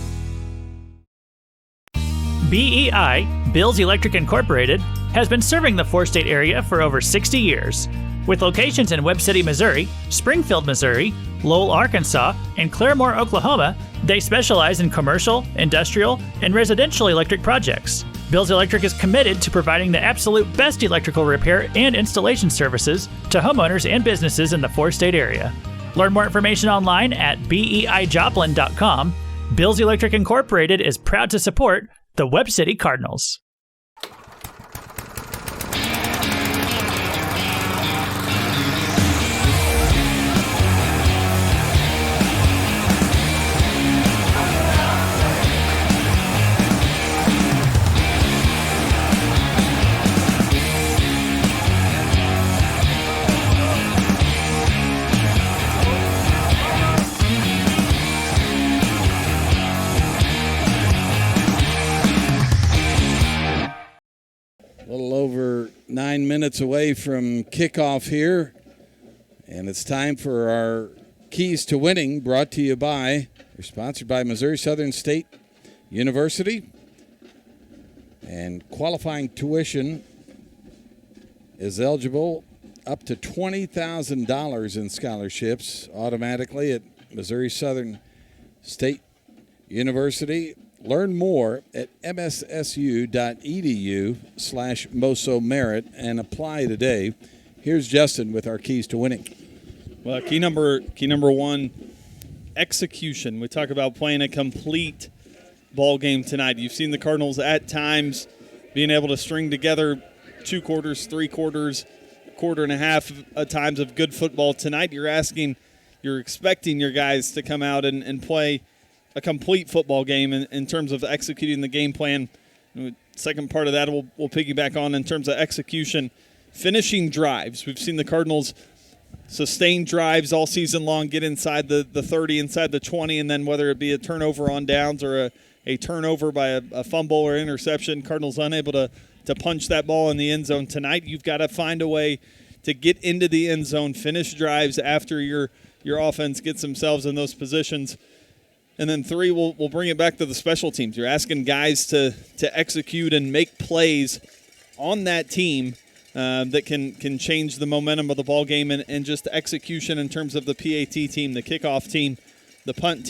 Speaker 13: BEI, Bills Electric Incorporated, has been serving the four-state area for over 60 years. With locations in Webb City, Missouri, Springfield, Missouri, Lowell, Arkansas, and Claremore, Oklahoma, they specialize in commercial, industrial, and residential electric projects. Bills Electric is committed to providing the absolute best electrical repair and installation services to homeowners and businesses in the four-state area. Learn more information online at BEIJoplin.com. Bills Electric Incorporated is proud to support the Webb City Cardinals.
Speaker 2: A little over 9 minutes away from kickoff here, and it's time for our Keys to Winning, brought to you by, or sponsored by Missouri Southern State University. And qualifying tuition is eligible up to $20,000 in scholarships automatically at Missouri Southern State University. Learn more at mssu.edu/MosoMerit and apply today. Here's Justin with our Keys to Winning.
Speaker 4: Well, key number one, execution. We talk about playing a complete ball game tonight. You've seen the Cardinals at times being able to string together 2 quarters, 3 quarters, a quarter and a half at times of good football. Tonight you're expecting your guys to come out and play a complete football game in terms of executing the game plan. Second part of that we'll piggyback on in terms of execution. Finishing drives. We've seen the Cardinals sustain drives all season long, get inside the 30, inside the 20, and then whether it be a turnover on downs or a turnover by a fumble or interception, Cardinals unable to punch that ball in the end zone. Tonight you've got to find a way to get into the end zone, finish drives after your offense gets themselves in those positions. And then 3, we'll bring it back to the special teams. You're asking guys to execute and make plays on that team that can change the momentum of the ball game and just execution in terms of the PAT team, the kickoff team, the punt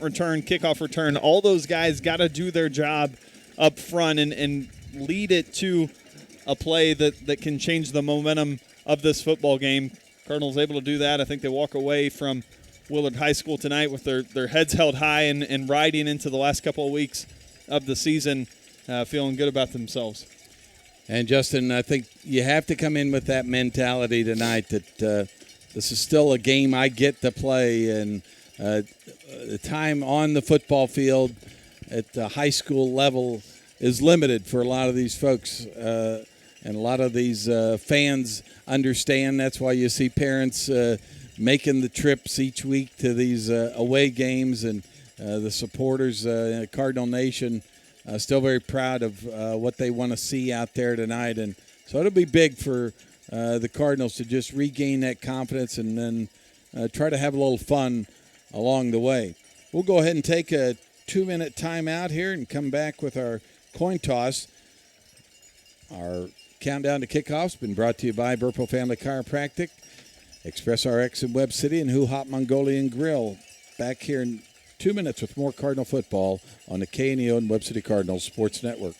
Speaker 4: return, kickoff return. All those guys got to do their job up front and lead it to a play that can change the momentum of this football game. Cardinals able to do that. I think they walk away from Willard High School tonight with their heads held high and riding into the last couple of weeks of the season, feeling good about themselves.
Speaker 2: And, Justin, I think you have to come in with that mentality tonight that this is still a game I get to play, and the time on the football field at the high school level is limited for a lot of these folks, and a lot of these fans understand. That's why you see parents making the trips each week to these away games, and the supporters, Cardinal Nation, still very proud of what they want to see out there tonight. And so it'll be big for the Cardinals to just regain that confidence and then try to have a little fun along the way. We'll go ahead and take a 2-minute timeout here and come back with our coin toss. Our countdown to kickoff's been brought to you by Burpo Family Chiropractic, Express RX in Webb City, and Hoo Hop Mongolian Grill. Back here in 2 minutes with more Cardinal football on the KNEO and Webb City Cardinals Sports Network.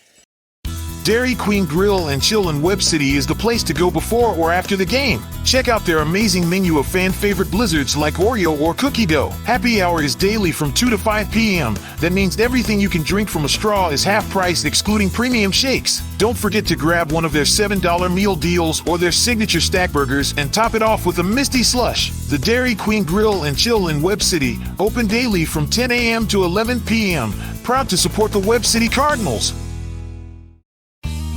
Speaker 3: Dairy Queen Grill and Chill in Webb City is the place to go before or after the game. Check out their amazing menu of fan-favorite blizzards like Oreo or cookie dough. Happy hour is daily from 2 to 5 p.m. That means everything you can drink from a straw is half price, excluding premium shakes. Don't forget to grab one of their $7 meal deals or their signature stack burgers and top it off with a Misty Slush. The Dairy Queen Grill and Chill in Webb City, open daily from 10 a.m. to 11 p.m. Proud to support the Webb City Cardinals.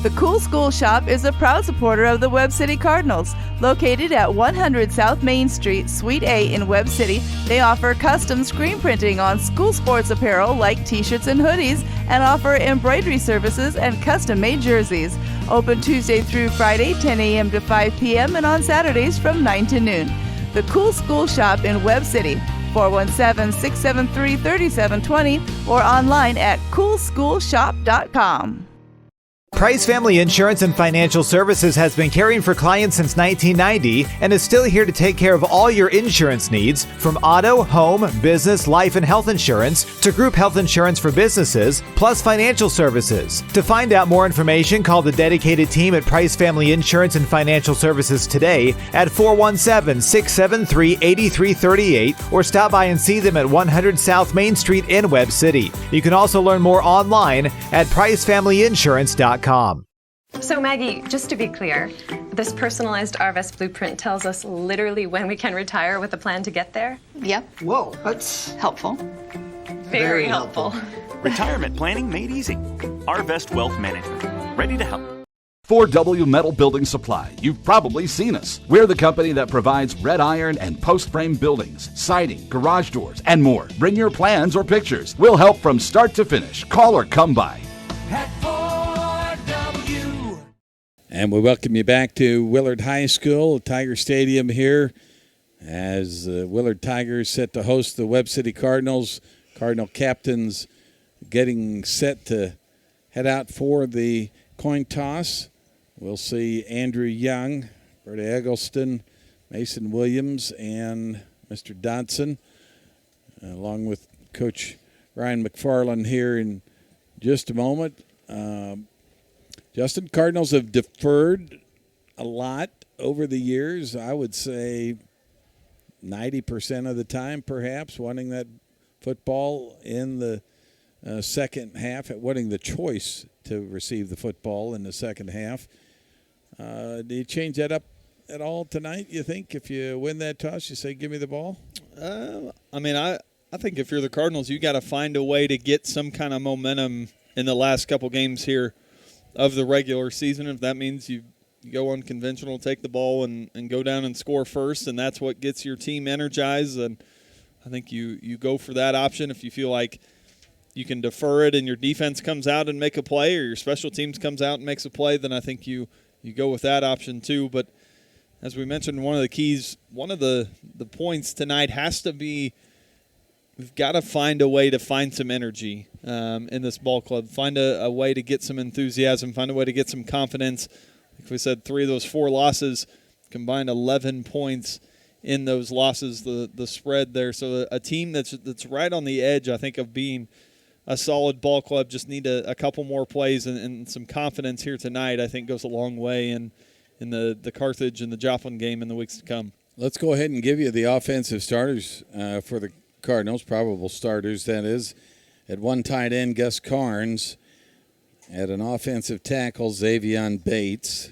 Speaker 5: The Cool School Shop is a proud supporter of the Webb City Cardinals. Located at 100 South Main Street, Suite A in Webb City, they offer custom screen printing on school sports apparel like t-shirts and hoodies, and offer embroidery services and custom-made jerseys. Open Tuesday through Friday, 10 a.m. to 5 p.m. and on Saturdays from 9 to noon. The Cool School Shop in Webb City, 417-673-3720, or online at coolschoolshop.com.
Speaker 9: Price Family Insurance and Financial Services has been caring for clients since 1990 and is still here to take care of all your insurance needs, from auto, home, business, life, and health insurance to group health insurance for businesses, plus financial services. To find out more information, call the dedicated team at Price Family Insurance and Financial Services today at 417-673-8338 or stop by and see them at 100 South Main Street in Webb City. You can also learn more online at pricefamilyinsurance.com.
Speaker 16: So Maggie, just to be clear, this personalized Arvest blueprint tells us literally when we can retire with a plan to get there?
Speaker 17: Yep.
Speaker 16: Whoa, that's helpful. Very helpful.
Speaker 18: Retirement planning made easy. Arvest Wealth Management. Ready to help.
Speaker 19: 4W Metal Building Supply. You've probably seen us. We're the company that provides red iron and post frame buildings, siding, garage doors, and more. Bring your plans or pictures. We'll help from start to finish. Call or come by.
Speaker 2: And we welcome you back to Willard High School, Tiger Stadium here, as the Willard Tigers set to host the Webb City Cardinals. Cardinal captains getting set to head out for the coin toss. We'll see Andrew Young, Berta Eggleston, Mason Williams, and Mr. Dodson, along with Coach Ryan McFarland here in just a moment. Justin, Cardinals have deferred a lot over the years. I would say 90% of the time, perhaps, wanting that football in the second half, wanting the choice to receive the football in the second half. Do you change that up at all tonight, you think? If you win that toss, you say, give me the ball?
Speaker 4: I think if you're the Cardinals, you got to find a way to get some kind of momentum in the last couple games here of the regular season. If that means you go unconventional, take the ball and go down and score first, and that's what gets your team energized, and I think you go for that option. If you feel like you can defer it and your defense comes out and make a play, or your special teams comes out and makes a play, then I think you go with that option too. But as we mentioned, one of the keys, one of the points tonight has to be, we've got to find a way to find some energy in this ball club. Find a way to get some enthusiasm. Find a way to get some confidence. Like we said, 3 of those 4 losses combined 11 points in those losses, the spread there. So a team that's right on the edge, I think, of being a solid ball club. Just need a couple more plays and some confidence here tonight, I think, goes a long way in the Carthage and the Joplin game in the weeks to come.
Speaker 2: Let's go ahead and give you the offensive starters for the Cardinals, probable starters, that is. At one tight end, Gus Carnes. At an offensive tackle, Xavion Bates.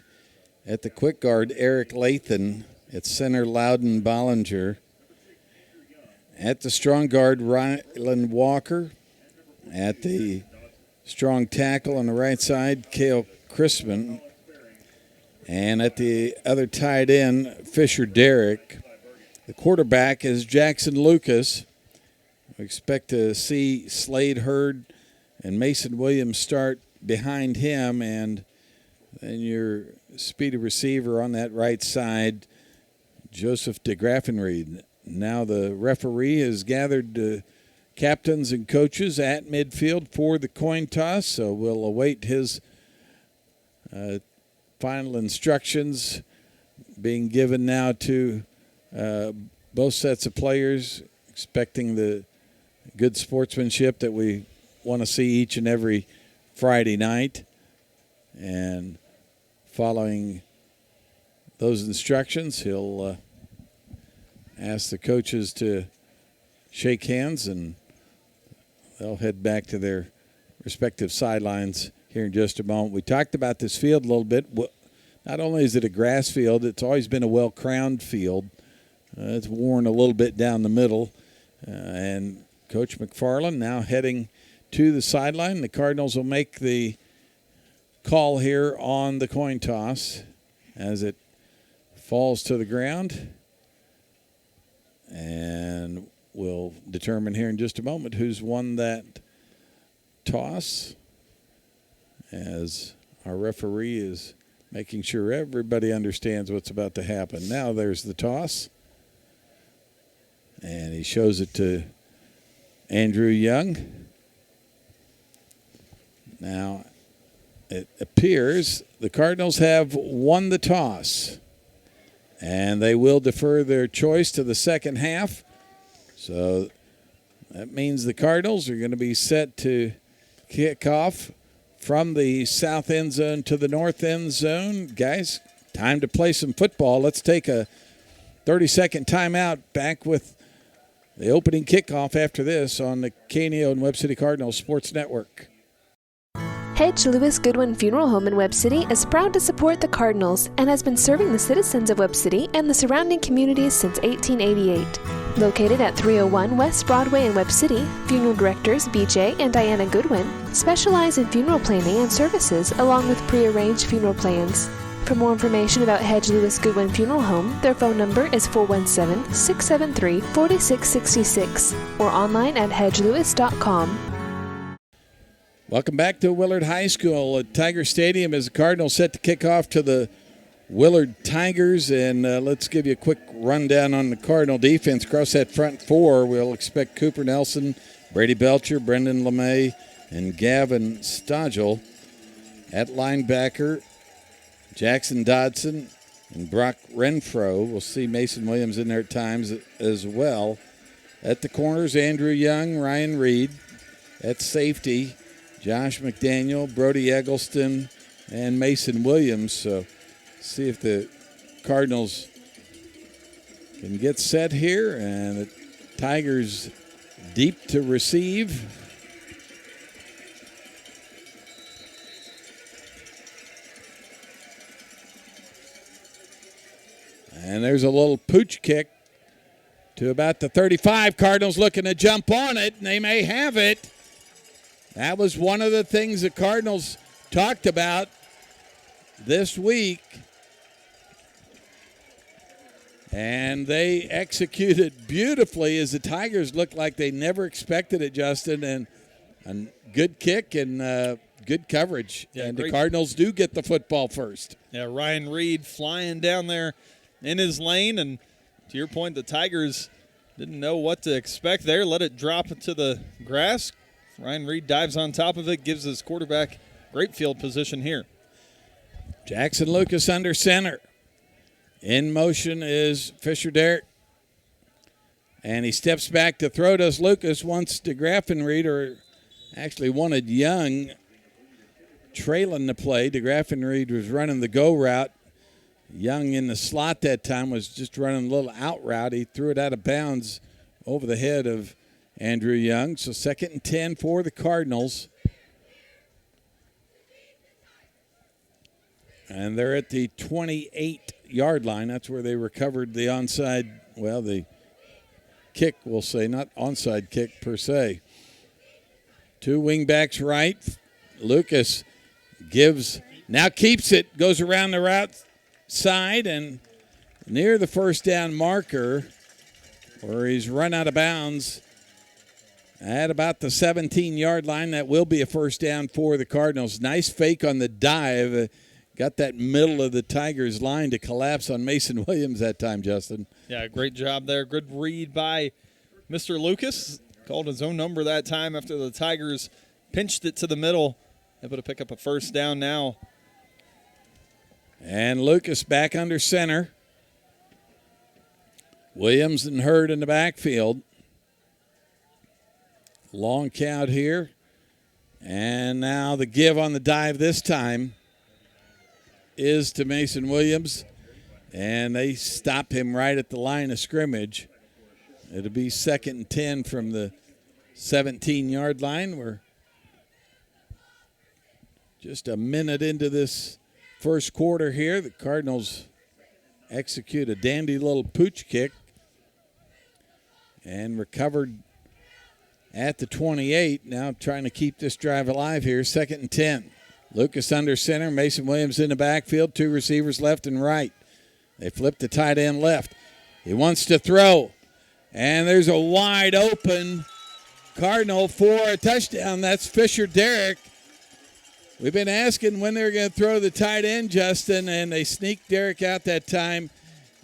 Speaker 2: At the quick guard, Eric Lathan. At center, Loudon Bollinger. At the strong guard, Rylan Walker. At the strong tackle on the right side, Cale Crispin. And at the other tight end, Fisher Derrick. The quarterback is Jackson Lucas. We expect to see Slade Hurd and Mason Williams start behind him, and then your speedy receiver on that right side, Joseph DeGraffenried. Now the referee has gathered captains and coaches at midfield for the coin toss, so we'll await his final instructions being given now to both sets of players, expecting the good sportsmanship that we want to see each and every Friday night. And following those instructions, he'll ask the coaches to shake hands, and they'll head back to their respective sidelines here in just a moment. We talked about this field a little bit. Not only is it a grass field, it's always been a well-crowned field. It's worn a little bit down the middle, and Coach McFarland now heading to the sideline. The Cardinals will make the call here on the coin toss as it falls to the ground. And we'll determine here in just a moment who's won that toss, as our referee is making sure everybody understands what's about to happen. Now there's the toss, and he shows it to Andrew Young. Now, it appears the Cardinals have won the toss, and they will defer their choice to the second half. So that means the Cardinals are going to be set to kick off from the south end zone to the north end zone. Guys, time to play some football. Let's take a 30-second timeout. Back with the opening kickoff after this on the KNEO and Webb City Cardinals Sports Network.
Speaker 6: Hedge Lewis Goodwin Funeral Home in Webb City is proud to support the Cardinals and has been serving the citizens of Webb City and the surrounding communities since 1888. Located at 301 West Broadway in Webb City, funeral directors BJ and Diana Goodwin specialize in funeral planning and services along with prearranged funeral plans. For more information about Hedge Lewis Goodwin Funeral Home, their phone number is 417-673-4666 or online at hedgelewis.com.
Speaker 2: Welcome back to Willard High School at Tiger Stadium as the Cardinals set to kick off to the Willard Tigers. And let's give you a quick rundown on the Cardinal defense. Across that front four, we'll expect Cooper Nelson, Brady Belcher, Brendan LeMay, and Gavin Stodgel. At linebacker, Jackson Dodson and Brock Renfro. We'll see Mason Williams in there at times as well. At the corners, Andrew Young, Ryan Reed. At safety, Josh McDaniel, Brody Eggleston, and Mason Williams. So see if the Cardinals can get set here. And the Tigers deep to receive. And there's a little pooch kick to about the 35. Cardinals looking to jump on it, and they may have it. That was one of the things the Cardinals talked about this week. And they executed beautifully as the Tigers looked like they never expected it, Justin. And a good kick and good coverage. Yeah, and the Cardinals do get the football first.
Speaker 4: Yeah, Ryan Reed flying down there in his lane. And to your point, the Tigers didn't know what to expect there. Let it drop to the grass. Ryan Reed dives on top of it, gives his quarterback great field position here.
Speaker 2: Jackson Lucas under center. In motion is Fisher Derrick. And he steps back to throw. Does Lucas wants DeGraffenried, or actually wanted Young trailing the play. DeGraffenried was running the go route. Young in the slot that time was just running a little out route. He threw it out of bounds over the head of Andrew Young. So 2nd and 10 for the Cardinals. And they're at the 28-yard line. That's where they recovered the onside, well, the kick, we'll say, not onside kick per se. Two wingbacks right. Lucas now keeps it, goes around the route side and near the first down marker where he's run out of bounds at about the 17-yard line. That will be a first down for the Cardinals. Nice fake on the dive. Got that middle of the Tigers line to collapse on Mason Williams that time, Justin.
Speaker 4: Yeah, great job there. Good read by Mr. Lucas. Called his own number that time after the Tigers pinched it to the middle. Able to pick up a first down now.
Speaker 2: And Lucas back under center. Williams and Hurd in the backfield. Long count here. And now the give on the dive this time is to Mason Williams. And they stop him right at the line of scrimmage. It'll be 2nd and 10 from the 17-yard line. We're just a minute into this first quarter here. The Cardinals execute a dandy little pooch kick and recovered at the 28. Now trying to keep this drive alive here. 2nd and 10. Lucas under center. Mason Williams in the backfield. Two receivers left and right. They flip the tight end left. He wants to throw. And there's a wide open Cardinal for a touchdown. That's Fisher Derrick. We've been asking when they're going to throw the tight end, Justin, and they sneaked Derrick out that time.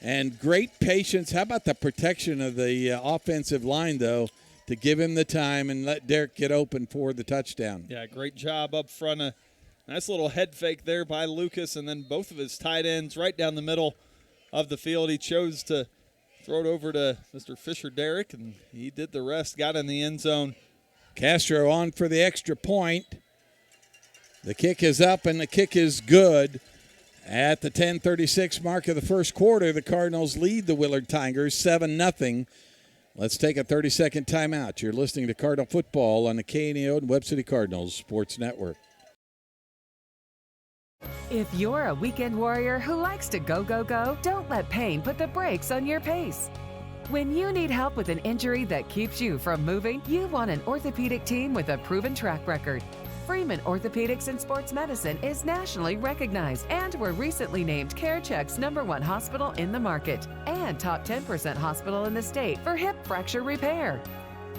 Speaker 2: And great patience. How about the protection of the offensive line, though, to give him the time and let Derrick get open for the touchdown?
Speaker 4: Yeah, great job up front of Nice little head fake there by Lucas, and then both of his tight ends right down the middle of the field. He chose to throw it over to Mr. Fisher Derrick, and he did the rest, got in the end zone.
Speaker 2: Castro on for the extra point. The kick is up, and the kick is good. At the 10:36 mark of the first quarter, the Cardinals lead the Willard Tigers 7-0. Let's take a 30-second timeout. You're listening to Cardinal Football on the KNEO and Webb City Cardinals Sports Network.
Speaker 17: If you're a weekend warrior who likes to go, go, go, don't let pain put the brakes on your pace. When you need help with an injury that keeps you from moving, you want an orthopedic team with a proven track record. Freeman Orthopedics and Sports Medicine is nationally recognized, and were recently named CareCheck's #1 hospital in the market and top 10% hospital in the state for hip fracture repair.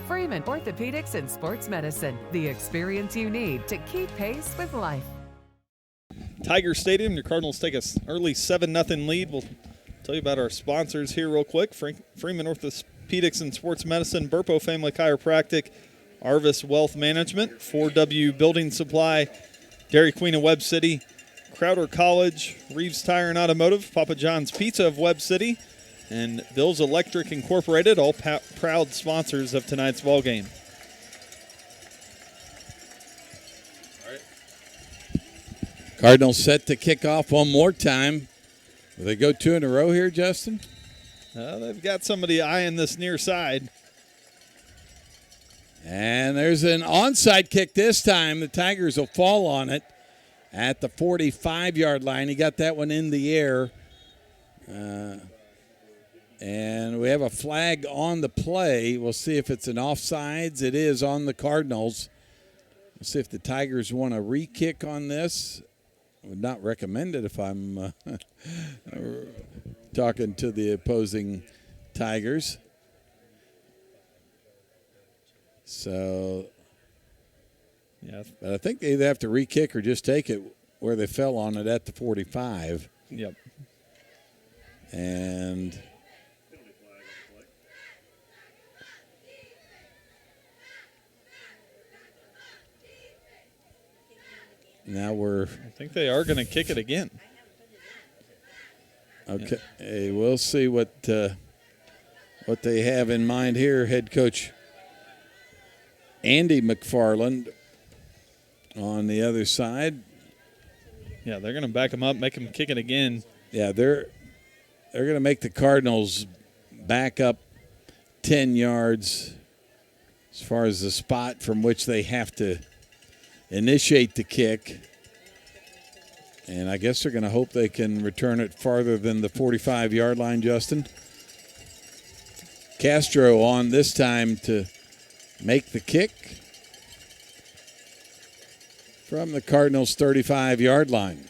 Speaker 17: Freeman Orthopedics and Sports Medicine, the experience you need to keep pace with life.
Speaker 4: Tiger Stadium, your Cardinals take an early 7-0 lead. We'll tell you about our sponsors here real quick. Freeman Orthopedics and Sports Medicine, Burpo Family Chiropractic, Arvis Wealth Management, 4W Building Supply, Dairy Queen of Webb City, Crowder College, Reeves Tire and Automotive, Papa John's Pizza of Webb City, and Bill's Electric Incorporated, all proud sponsors of tonight's ball game.
Speaker 2: Cardinals set to kick off one more time. Will they go 2 in a row here, Justin?
Speaker 4: They've got somebody eyeing this near side.
Speaker 2: And there's an onside kick this time. The Tigers will fall on it at the 45-yard line. He got that one in the air. And we have a flag on the play. We'll see if it's an offsides. It is on the Cardinals. We'll see if the Tigers want a re-kick on this. I would not recommend it if I'm talking to the opposing Tigers. So, yeah, but I think they either have to re-kick or just take it where they fell on it at the 45.
Speaker 4: Yep.
Speaker 2: And now
Speaker 4: I think they are going to kick it again.
Speaker 2: Okay, hey, we'll see what they have in mind here. Head coach Andy McFarland on the other side.
Speaker 4: Yeah, they're going to back him up, make him kick it again.
Speaker 2: Yeah, they're going to make the Cardinals back up 10 yards as far as the spot from which they have to initiate the kick. And I guess they're going to hope they can return it farther than the 45-yard line, Justin. Castro on this time to make the kick from the Cardinals' 35-yard line.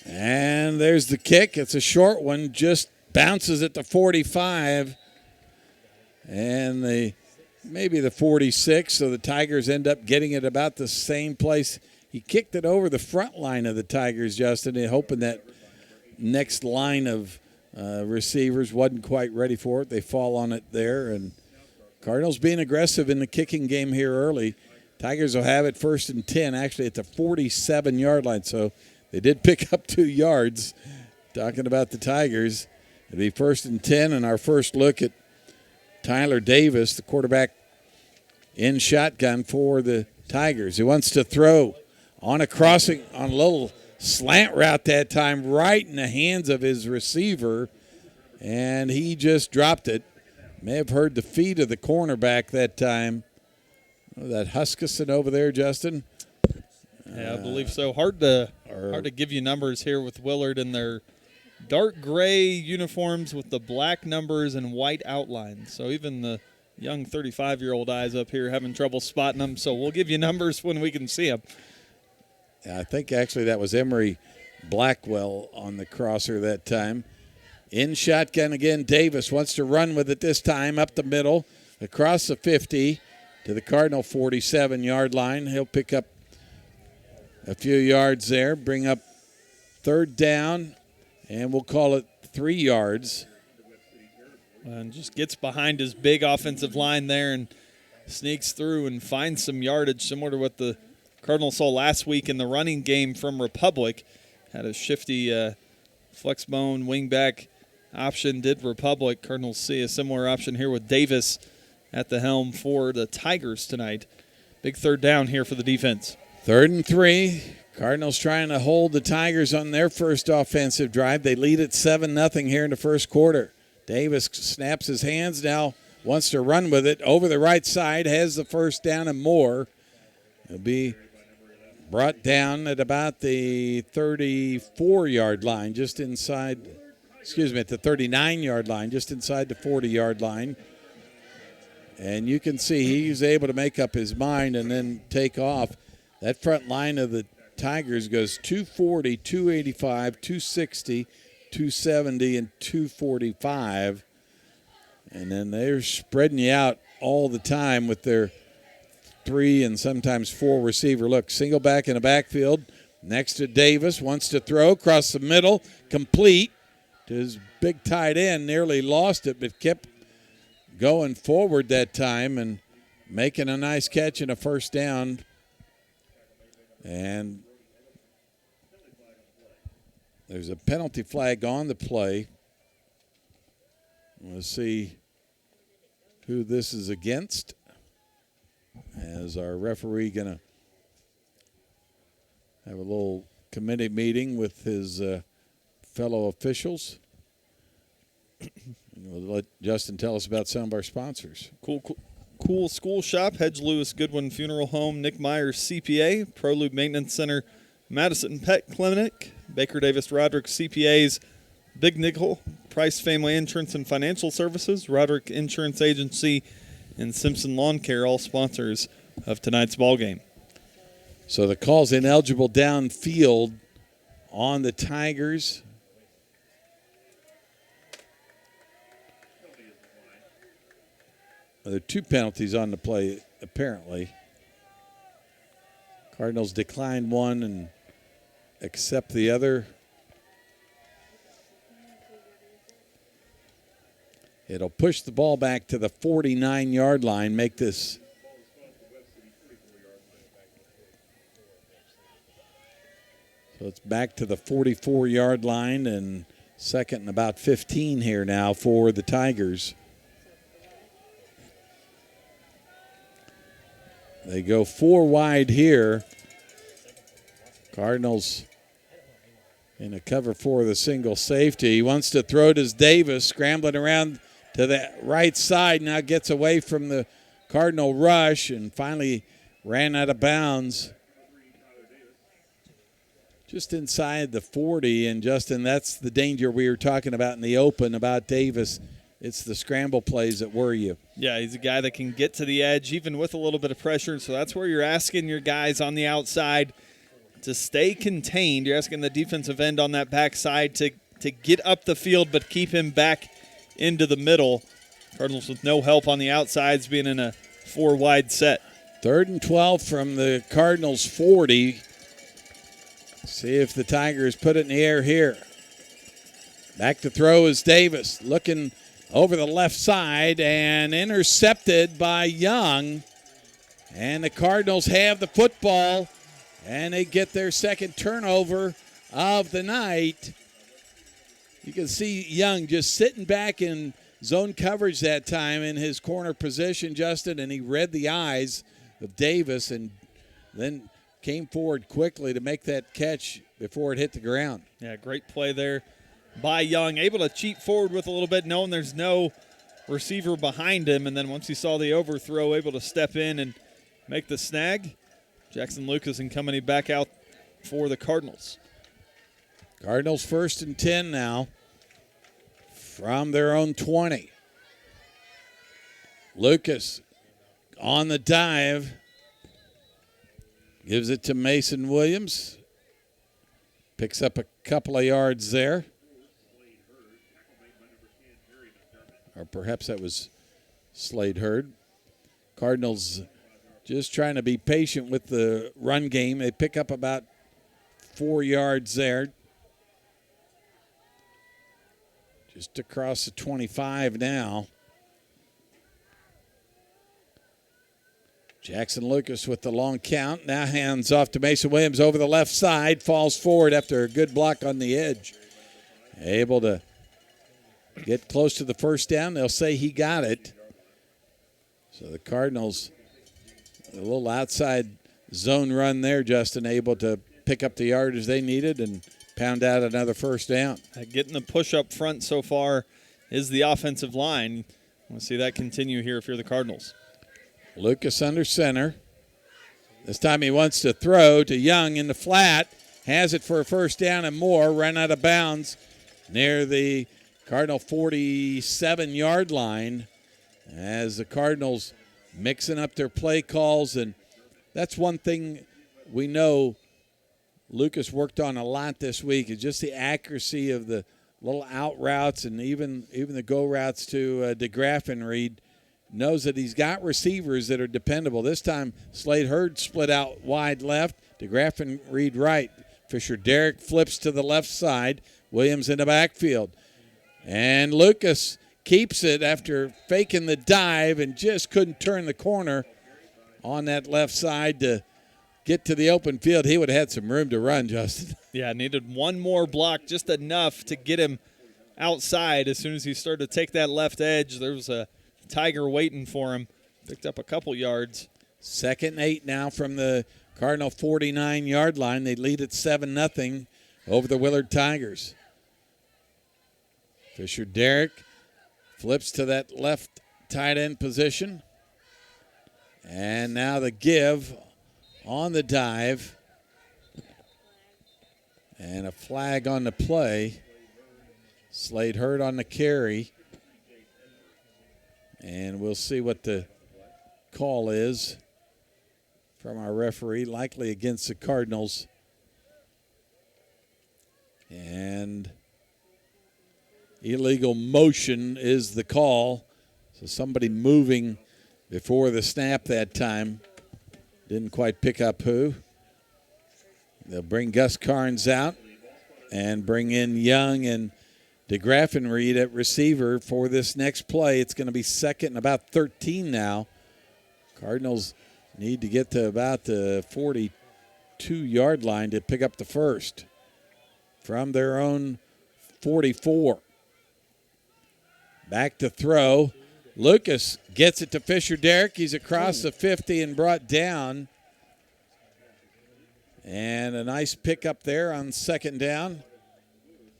Speaker 2: And there's the kick. It's a short one, just bounces at the 45 and maybe the 46, so the Tigers end up getting it about the same place. He kicked it over the front line of the Tigers, Justin, hoping that next line of receivers wasn't quite ready for it. They fall on it there, and Cardinals being aggressive in the kicking game here early. Tigers will have it 1st and 10, actually at the 47-yard line, so they did pick up 2 yards. Talking about the Tigers, it'll be 1st and 10, and our first look at Tyler Davis, the quarterback in shotgun for the Tigers. He wants to throw on a crossing, on a little slant route that time, right in the hands of his receiver, and he just dropped it. May have heard the feet of the cornerback that time. Oh, that Huskisson over there, Justin.
Speaker 4: Yeah, I believe so. Hard to give you numbers here with Willard in their dark gray uniforms with the black numbers and white outlines. So even the young 35-year-old eyes up here having trouble spotting them. So we'll give you numbers when we can see them.
Speaker 2: I think actually that was Emery Blackwell on the crosser that time. In shotgun again, Davis wants to run with it this time up the middle, across the 50 to the Cardinal 47-yard line. He'll pick up a few yards there, bring up 3rd down, and we'll call it 3 yards.
Speaker 4: And just gets behind his big offensive line there and sneaks through and finds some yardage, similar to what the Cardinals saw last week in the running game from Republic. Had a shifty flex bone wingback option, did Republic. Cardinals see a similar option here with Davis at the helm for the Tigers tonight. Big third down here for the defense.
Speaker 2: 3rd and 3. Cardinals trying to hold the Tigers on their first offensive drive. They lead at 7-0 here in the first quarter. Davis snaps his hands now, wants to run with it over the right side, has the first down and more. It'll be brought down at about the 34-yard line, just inside, at the 39-yard line, just inside the 40-yard line. And you can see he's able to make up his mind and then take off. That front line of the Tigers goes 240, 285, 260, 270, and 245. And then they're spreading you out all the time with their 3 and sometimes 4 receiver. Look, single back in the backfield next to Davis. Wants to throw across the middle. Complete to his big tight end. Nearly lost it, but kept going forward that time and making a nice catch and a first down. And there's a penalty flag on the play. We'll see who this is against. As our referee going to have a little committee meeting with his fellow officials. We'll let Justin tell us about some of our sponsors.
Speaker 4: Cool School Shop, Hedge Lewis Goodwin Funeral Home, Nick Myers CPA, ProLube Maintenance Center, Madison Pet Clinic, Baker Davis Roderick CPAs, Big Nickel, Price Family Insurance and Financial Services, Roderick Insurance Agency, and Simpson Lawn Care, all sponsors of tonight's ball game.
Speaker 2: So the call's ineligible downfield on the Tigers. There are 2 penalties on the play, apparently. Cardinals decline one and accept the other. It'll push the ball back to the 49-yard line, make this. So it's back to the 44-yard line and second and about 15 here now for the Tigers. They go 4 wide here. Cardinals in a cover for the single safety. He wants to throw to Davis, scrambling around to the right side. Now gets away from the Cardinal rush and finally ran out of bounds. Just inside the 40. And, Justin, that's the danger we were talking about in the open about Davis. It's the scramble plays that worry you.
Speaker 4: Yeah, he's a guy that can get to the edge even with a little bit of pressure. So that's where you're asking your guys on the outside to stay contained. You're asking the defensive end on that backside to get up the field but keep him back into the middle. Cardinals with no help on the outsides, being in a 4 wide set.
Speaker 2: 3rd and 12 from the Cardinals 40. See if the Tigers put it in the air here. Back to throw is Davis, looking over the left side and intercepted by Young. And the Cardinals have the football, and they get their second turnover of the night. You can see Young just sitting back in zone coverage that time in his corner position, Justin, and he read the eyes of Davis and then came forward quickly to make that catch before it hit the ground.
Speaker 4: Yeah, great play there by Young, able to cheat forward with a little bit, knowing there's no receiver behind him, and then once he saw the overthrow, able to step in and make the snag. Jackson Lucas and company back out for the Cardinals.
Speaker 2: Cardinals 1st and 10 now from their own 20. Lucas on the dive. Gives it to Mason Williams. Picks up a couple of yards there. Or perhaps that was Slade Hurd. Cardinals just trying to be patient with the run game. They pick up about 4 yards there. Just across the 25 now. Jackson Lucas with the long count. Now hands off to Mason Williams over the left side. Falls forward after a good block on the edge. Able to get close to the first down. They'll say he got it. So the Cardinals, a little outside zone run there, Justin, able to pick up the yardage they needed and pound out another first down.
Speaker 4: Getting the push up front so far is the offensive line. I want to see that continue here if you're the Cardinals.
Speaker 2: Lucas under center. This time he wants to throw to Young in the flat. Has it for a first down and more. Run out of bounds near the Cardinal 47-yard line as the Cardinals mixing up their play calls. And that's one thing we know Lucas worked on a lot this week is just the accuracy of the little out routes and even the go routes to DeGraff and Reed. Knows that he's got receivers that are dependable. This time, Slade Hurd split out wide left, DeGraff and Reed right. Fisher Derrick flips to the left side. Williams in the backfield. And Lucas keeps it after faking the dive and just couldn't turn the corner on that left side to get to the open field. He would have had some room to run, Justin.
Speaker 4: Yeah, needed one more block, just enough to get him outside. As soon as he started to take that left edge, there was a Tiger waiting for him. Picked up a couple yards.
Speaker 2: 2nd and 8 now from the Cardinal 49-yard line. They lead at 7-0 over the Willard Tigers. Fisher Derrick flips to that left tight end position. And now the give on the dive. And a flag on the play. Slade Hurd on the carry. And we'll see what the call is from our referee, likely against the Cardinals. And illegal motion is the call. So somebody moving before the snap that time. Didn't quite pick up who. They'll bring Gus Carnes out and bring in Young and DeGraff and Reed at receiver for this next play. It's going to be 2nd and about 13 now. Cardinals need to get to about the 42-yard line to pick up the first from their own 44. Back to throw. Lucas gets it to Fisher Derrick. He's across the 50 and brought down. And a nice pickup there on 2nd down.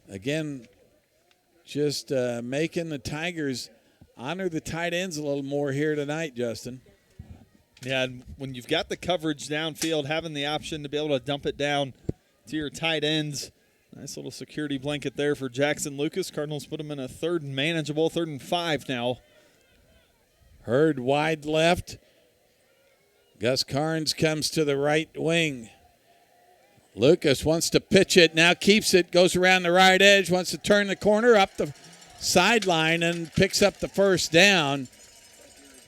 Speaker 2: Again, just making the Tigers honor the tight ends a little more here tonight, Justin.
Speaker 4: Yeah, and when you've got the coverage downfield, having the option to be able to dump it down to your tight ends. Nice little security blanket there for Jackson Lucas. Cardinals put him in a 3rd and manageable, 3rd and 5 now.
Speaker 2: Hurd wide left. Gus Carnes comes to the right wing. Lucas wants to pitch it, now keeps it, goes around the right edge, wants to turn the corner up the sideline and picks up the first down.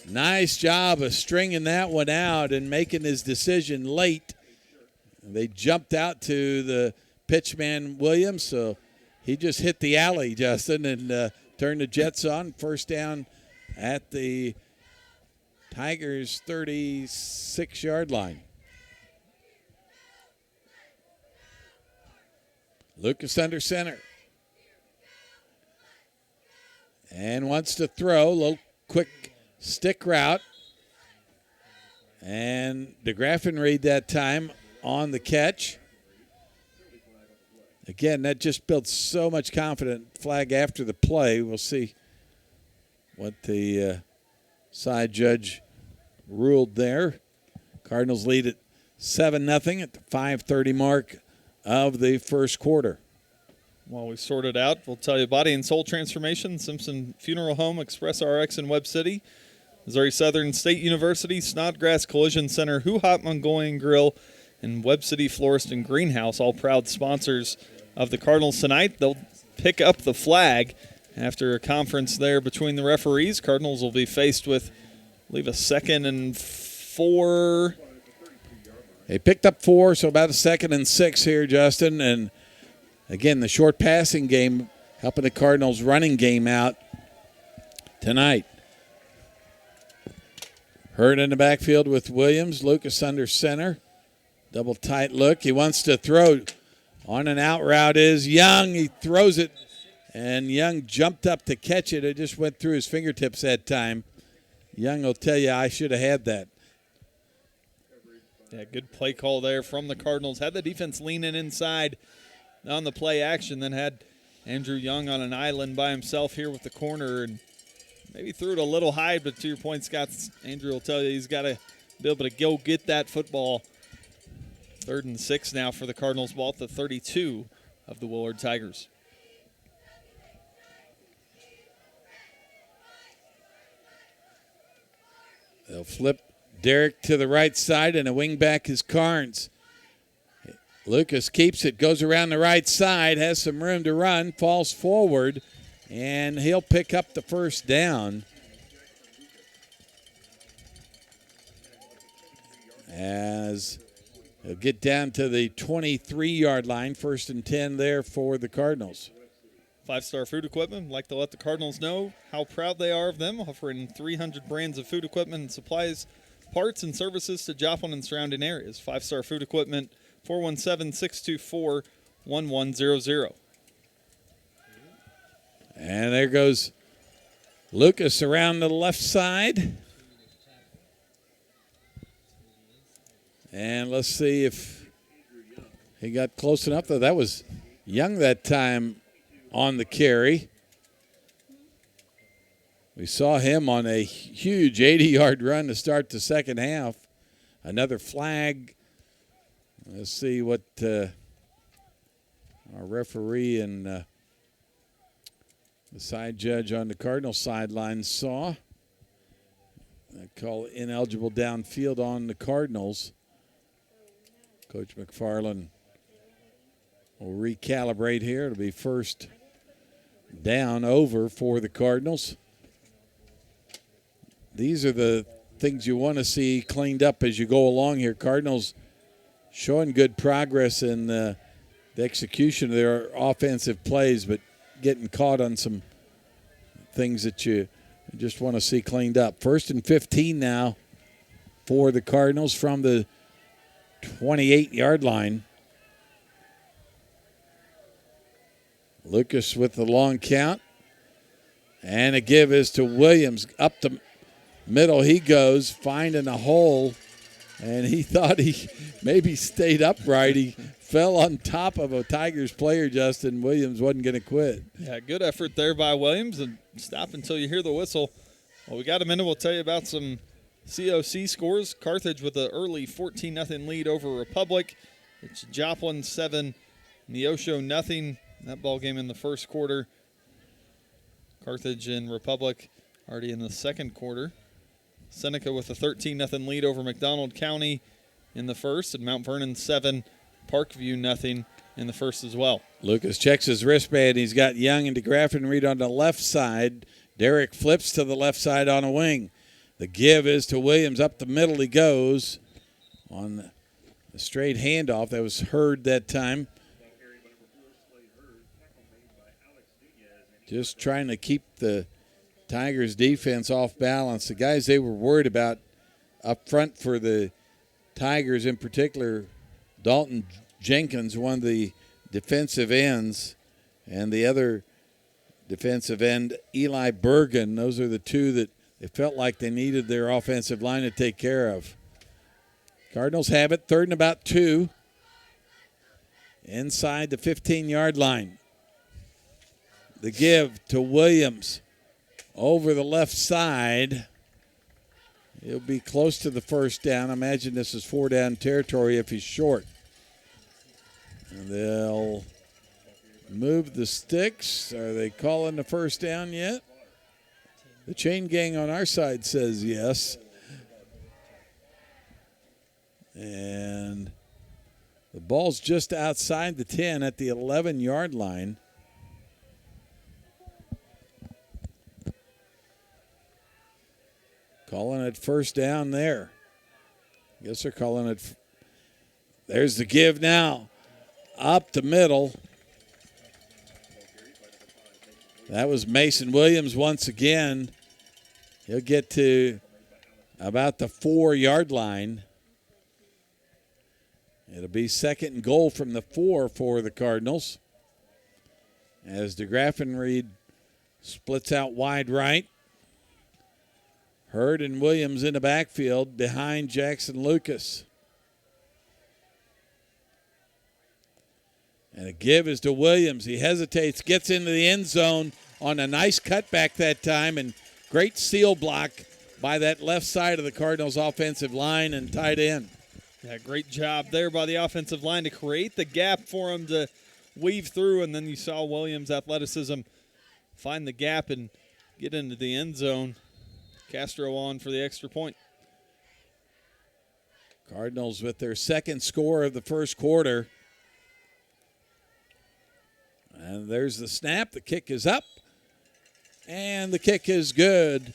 Speaker 2: Nice job of stringing that one out and making his decision late. They jumped out to the pitchman Williams, so he just hit the alley, Justin, and turned the Jets on. First down at the Tigers' 36-yard line. Lucas under center. And wants to throw. A little quick stick route. And DeGraff and Reed that time on the catch. Again, that just builds so much confidence. Flag after the play. We'll see what the side judge ruled there. Cardinals lead at 7-0 at the 5:30 mark of the first quarter.
Speaker 4: While we sort it out, we'll tell you Body and Soul Transformation, Simpson Funeral Home, Express RX in Webb City, Missouri Southern State University, Snodgrass Collision Center, Who Hot Mongolian Grill, and Webb City Florist and Greenhouse, all proud sponsors of the Cardinals tonight. They'll pick up the flag after a conference there between the referees. Cardinals will be faced with, I believe, a 2nd and 4.
Speaker 2: They picked up 4, so about a 2nd and 6 here, Justin. And, again, the short passing game helping the Cardinals' running game out tonight. Hurd in the backfield with Williams. Lucas under center. Double tight look. He wants to throw. On an out route is Young. He throws it, and Young jumped up to catch it. It just went through his fingertips that time. Young will tell you, I should have had that.
Speaker 4: Yeah, good play call there from the Cardinals. Had the defense leaning inside on the play action, then had Andrew Young on an island by himself here with the corner, and maybe threw it a little high, but to your point, Scott, Andrew will tell you he's got to be able to go get that football. 3rd and 6 now for the Cardinals, ball at the 32 of the Willard Tigers.
Speaker 2: They'll flip Derek to the right side, and a wing back is Carnes. Lucas keeps it, goes around the right side, has some room to run, falls forward, and he'll pick up the first down. As he'll get down to the 23-yard line, 1st and 10 there for the Cardinals.
Speaker 4: 5-Star Food Equipment, like to let the Cardinals know how proud they are of them, offering 300 brands of food equipment and supplies, parts, and services to Joplin and surrounding areas. 5-Star Food Equipment, 417-624-1100.
Speaker 2: And there goes Lucas around the left side. And let's see if he got close enough. Though that was Young that time on the carry. We saw him on a huge 80-yard run to start the second half. Another flag. Let's see what our referee and the side judge on the Cardinals sideline saw. They call ineligible downfield on the Cardinals. Coach McFarland will recalibrate here. It'll be first down over for the Cardinals. These are the things you want to see cleaned up as you go along here. Cardinals showing good progress in the execution of their offensive plays, but getting caught on some things that you just want to see cleaned up. 1st and 15 now for the Cardinals from the 28-yard line. Lucas with the long count. And a give is to Williams. Up the middle he goes, finding a hole. And he thought he maybe stayed upright. He fell on top of a Tigers player, Justin. Williams wasn't going to quit.
Speaker 4: Yeah, good effort there by Williams. And stop until you hear the whistle. Well, we got a minute. We'll tell you about some COC scores. Carthage with an early 14-0 lead over Republic. It's Joplin 7, Neosho nothing. That ball game in the first quarter. Carthage and Republic already in the second quarter. Seneca with a 13-0 lead over McDonald County in the first, and Mount Vernon 7, Parkview nothing in the first as well.
Speaker 2: Lucas checks his wristband. He's got Young and DeGraff and Reed on the left side. Derek flips to the left side on a wing. The give is to Williams. Up the middle he goes on a straight handoff. That was Hurd that time. Just trying to keep the Tigers defense off balance. The guys they were worried about up front for the Tigers in particular, Dalton Jenkins, one of the defensive ends, and the other defensive end, Eli Bergen. Those are the two that they felt like they needed their offensive line to take care of. Cardinals have it, 3rd and about 2. Inside the 15-yard line. The give to Williams over the left side. He'll be close to the first down. I imagine this is 4-down territory if he's short. And they'll move the sticks. Are they calling the first down yet? The chain gang on our side says yes. And the ball's just outside the 10 at the 11-yard line. Calling it first down there. I guess they're calling it. There's the give now. Up the middle. That was Mason Williams once again. He'll get to about the 4-yard line. It'll be 2nd and goal from the 4 for the Cardinals. As DeGraffenried splits out wide right. Hurd and Williams in the backfield behind Jackson Lucas. And a give is to Williams. He hesitates, gets into the end zone on a nice cutback that time, and great seal block by that left side of the Cardinals' offensive line and tight end.
Speaker 4: Yeah, great job there by the offensive line to create the gap for him to weave through, and then you saw Williams' athleticism find the gap and get into the end zone. Castro on for the extra point.
Speaker 2: Cardinals with their 2nd score of the first quarter. And there's the snap. The kick is up. And the kick is good.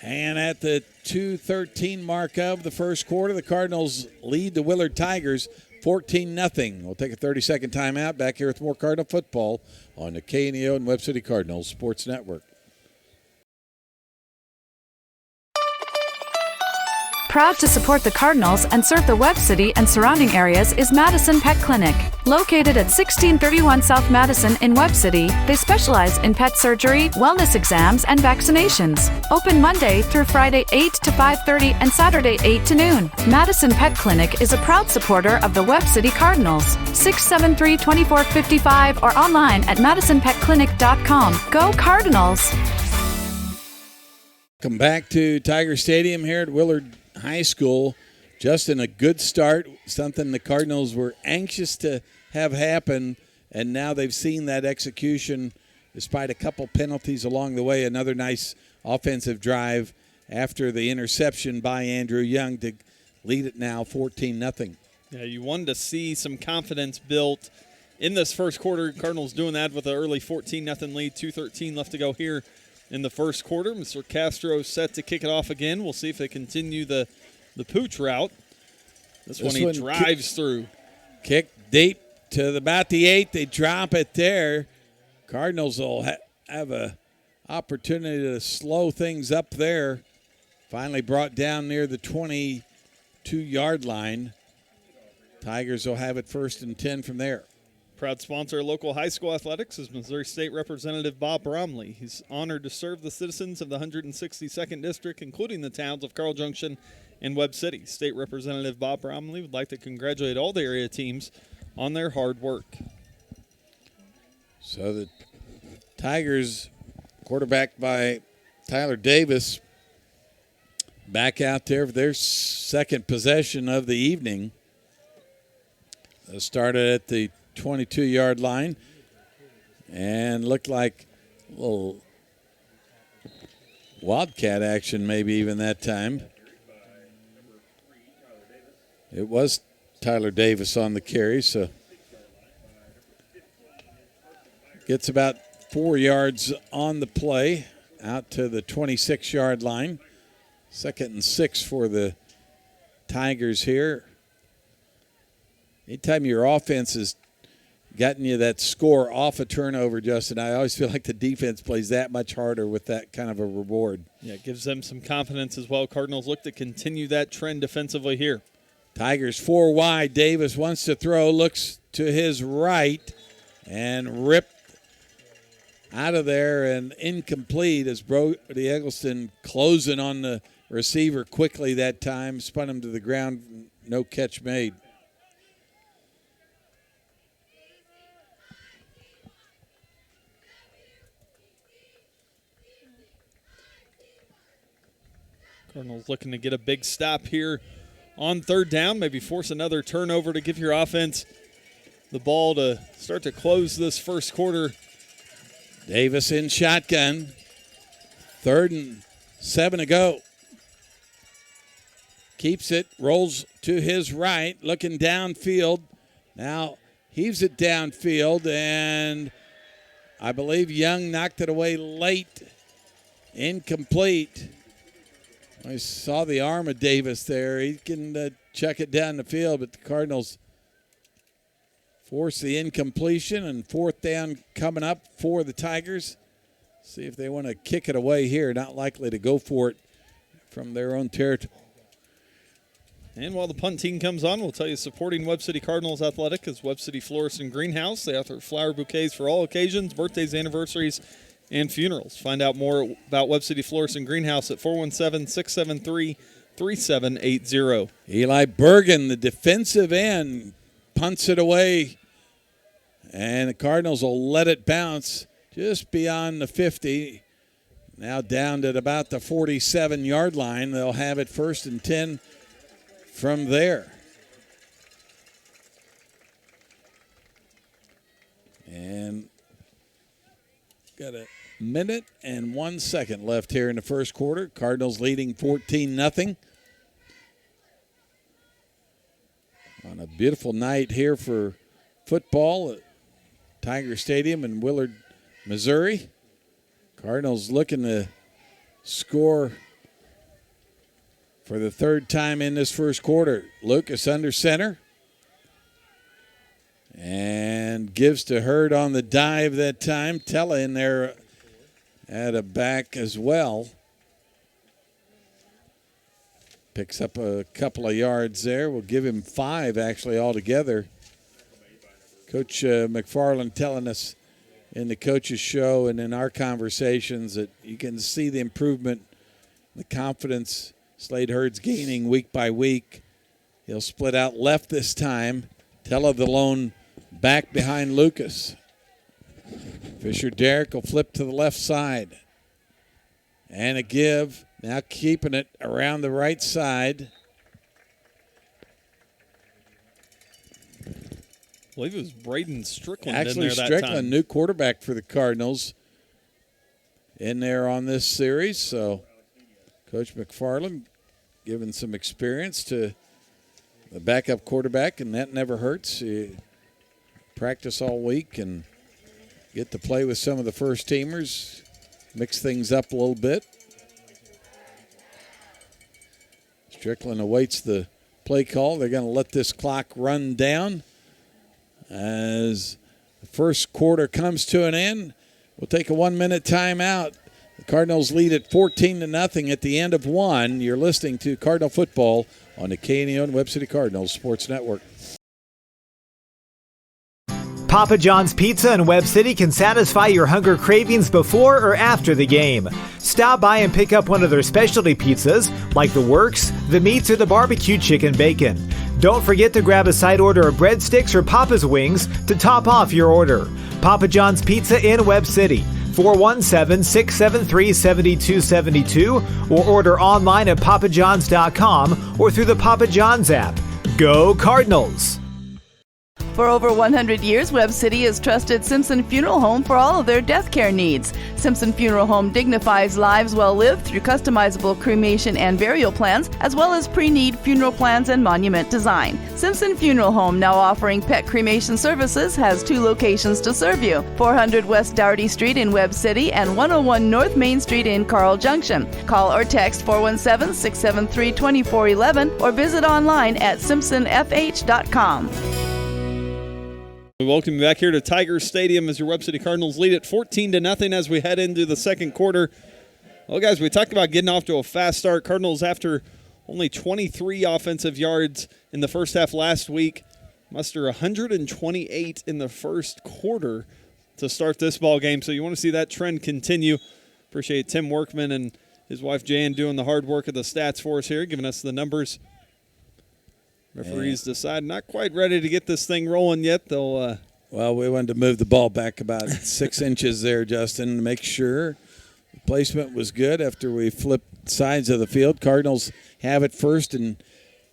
Speaker 2: And at the 2:13 mark of the first quarter, the Cardinals lead the Willard Tigers 14-0. We'll take a 30-second timeout. Back here with more Cardinal football on the KNEO and Webb City Cardinals Sports Network.
Speaker 5: Proud to support the Cardinals and serve the Webb City and surrounding areas is Madison Pet Clinic. Located at 1631 South Madison in Webb City, they specialize in pet surgery, wellness exams, and vaccinations. Open Monday through Friday 8 to 5:30 and Saturday 8 to noon. Madison Pet Clinic is a proud supporter of the Webb City Cardinals. 673-2455 or online at madisonpetclinic.com. Go Cardinals!
Speaker 2: Come back to Tiger Stadium here at Willard High School. Just in a good start, something the Cardinals were anxious to have happen, and now they've seen that execution despite a couple penalties along the way. Another nice offensive drive after the interception by Andrew Young to lead it now 14-0.
Speaker 4: Yeah, you wanted to see some confidence built in this first quarter. Cardinals doing that with an early 14-0 lead, 2:13 left to go here in the first quarter. Mr. Castro set to kick it off again. We'll see if they continue the pooch route. This one he drives through.
Speaker 2: Kick deep to about the 8. They drop it there. Cardinals will have a opportunity to slow things up there. Finally brought down near the 22-yard line. Tigers will have it 1st and 10 from there.
Speaker 4: Proud sponsor of local high school athletics is Missouri State Representative Bob Bromley. He's honored to serve the citizens of the 162nd District, including the towns of Carl Junction and Webb City. State Representative Bob Bromley would like to congratulate all the area teams on their hard work.
Speaker 2: So the Tigers, quarterbacked by Tyler Davis, back out there for their second possession of the evening. They started at the 22-yard line and looked like a little wildcat action maybe even that time. It was Tyler Davis on the carry, so gets about 4 yards on the play out to the 26-yard line. 2nd and 6 for the Tigers here. Anytime your offense has gotten you that score off a turnover, Justin, I always feel like the defense plays that much harder with that kind of a reward.
Speaker 4: Yeah, it gives them some confidence as well. Cardinals look to continue that trend defensively here.
Speaker 2: Tigers 4 wide. Davis wants to throw, looks to his right, and ripped out of there and incomplete as Brody Eggleston closing on the receiver quickly that time, spun him to the ground, no catch made.
Speaker 4: Cardinals looking to get a big stop here on 3rd down, maybe force another turnover to give your offense the ball to start to close this first quarter.
Speaker 2: Davis in shotgun. 3rd and 7 to go. Keeps it, rolls to his right, looking downfield. Now heaves it downfield, and I believe Young knocked it away late. Incomplete. I saw the arm of Davis there. He can check it down the field, but the Cardinals force the incompletion, and fourth down coming up for the Tigers. See if they want to kick it away here. Not likely to go for it from their own territory.
Speaker 4: And while the punt team comes on, we'll tell you supporting Webb City Cardinals Athletic is Webb City Florist and Greenhouse. They offer flower bouquets for all occasions, birthdays, anniversaries, and funerals. Find out more about Webb City Florist and Greenhouse at 417-673-3780.
Speaker 2: Eli Bergen, the defensive end, punts it away, and the Cardinals will let it bounce just beyond the 50. Now down at about the 47-yard line. They'll have it 1st and 10 from there. And got a minute and 1 second left here in the first quarter. Cardinals leading 14-0. On a beautiful night here for football at Tiger Stadium in Willard, Missouri. Cardinals looking to score for the third time in this first quarter. Lucas under center. And gives to Hurd on the dive that time. Tella in there at a back as well. Picks up a couple of yards there. We'll give him 5 actually altogether. Coach McFarland telling us in the coaches show and in our conversations that you can see the improvement, the confidence Slade Hurd's gaining week by week. He'll split out left this time. Tella the lone back behind Lucas. Fisher Derrick will flip to the left side. And a give. Now keeping it around the right side.
Speaker 4: I believe it was Braden Strickland
Speaker 2: Actually,
Speaker 4: in there that
Speaker 2: Strickland,
Speaker 4: time.
Speaker 2: new quarterback for the Cardinals, in there on this series. So Coach McFarland giving some experience to the backup quarterback, and that never hurts. You practice all week and get to play with some of the first-teamers, mix things up a little bit. Strickland awaits the play call. They're going to let this clock run down as the first quarter comes to an end. We'll take a 1-minute timeout. The Cardinals lead at 14-0 at the end of 1. You're listening to Cardinal Football on the KNO and Webb City Cardinals Sports Network.
Speaker 9: Papa John's Pizza in Webb City can satisfy your hunger cravings before or after the game. Stop by and pick up one of their specialty pizzas, like the Works, the Meats, or the Barbecue Chicken Bacon. Don't forget to grab a side order of breadsticks or Papa's Wings to top off your order. Papa John's Pizza in Webb City. 417-673-7272 or order online at papajohns.com or through the Papa John's app. Go Cardinals!
Speaker 5: For over 100 years, Webb City has trusted Simpson Funeral Home for all of their death care needs. Simpson Funeral Home dignifies lives well lived through customizable cremation and burial plans, as well as pre-need funeral plans and monument design. Simpson Funeral Home, now offering pet cremation services, has 2 locations to serve you: 400 West Dougherty Street in Webb City and 101 North Main Street in Carl Junction. Call or text 417-673-2411 or visit online at simpsonfh.com.
Speaker 4: We welcome you back here to Tiger Stadium as your Webb City Cardinals lead at 14-0 as we head into the second quarter. Well, guys, we talked about getting off to a fast start. Cardinals, after only 23 offensive yards in the first half last week, muster 128 in the first quarter to start this ball game. So you want to see that trend continue. Appreciate Tim Workman and his wife Jan doing the hard work of the stats for us here, giving us the numbers. Referees decide not quite ready to get this thing rolling yet. They'll.
Speaker 2: Well, we wanted to move the ball back about 6 inches there, Justin, to make sure the placement was good after we flipped sides of the field. Cardinals have it 1st and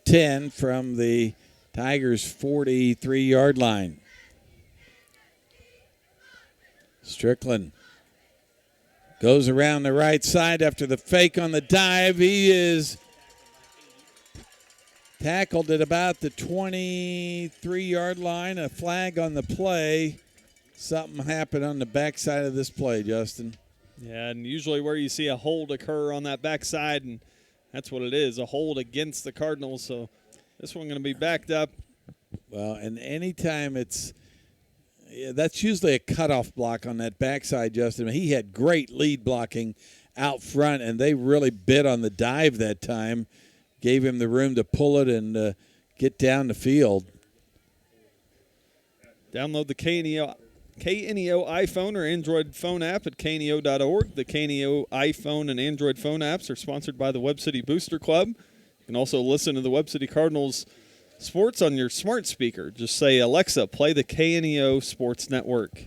Speaker 2: 10 from the Tigers' 43-yard line. Strickland goes around the right side after the fake on the dive. He is tackled at about the 23-yard line. A flag on the play. Something happened on the backside of this play, Justin.
Speaker 4: Yeah, and usually where you see a hold occur on that backside, and that's what it is, a hold against the Cardinals. So this one going to be backed up.
Speaker 2: Well, and anytime it's Yeah, that's usually a cutoff block on that backside, Justin. He had great lead blocking out front, and they really bit on the dive that time, gave him the room to pull it and get down the field.
Speaker 4: Download the KNEO iPhone or Android phone app at kneo.org. The KNEO iPhone and Android phone apps are sponsored by the Webb City Booster Club. You can also listen to the Webb City Cardinals sports on your smart speaker. Just say, Alexa, play the KNEO Sports Network.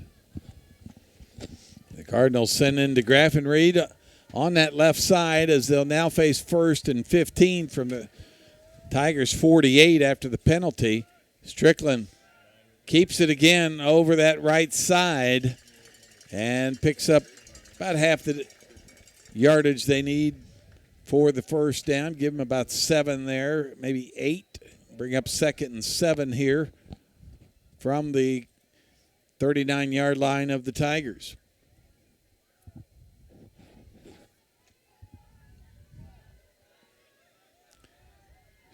Speaker 2: The Cardinals send in to Graffenried on that left side as they'll now face 1st and 15 from the Tigers' 48 after the penalty. Strickland keeps it again over that right side and picks up about half the yardage they need for the first down. Give them about 7 there, maybe 8. Bring up 2nd and 7 here from the 39-yard line of the Tigers.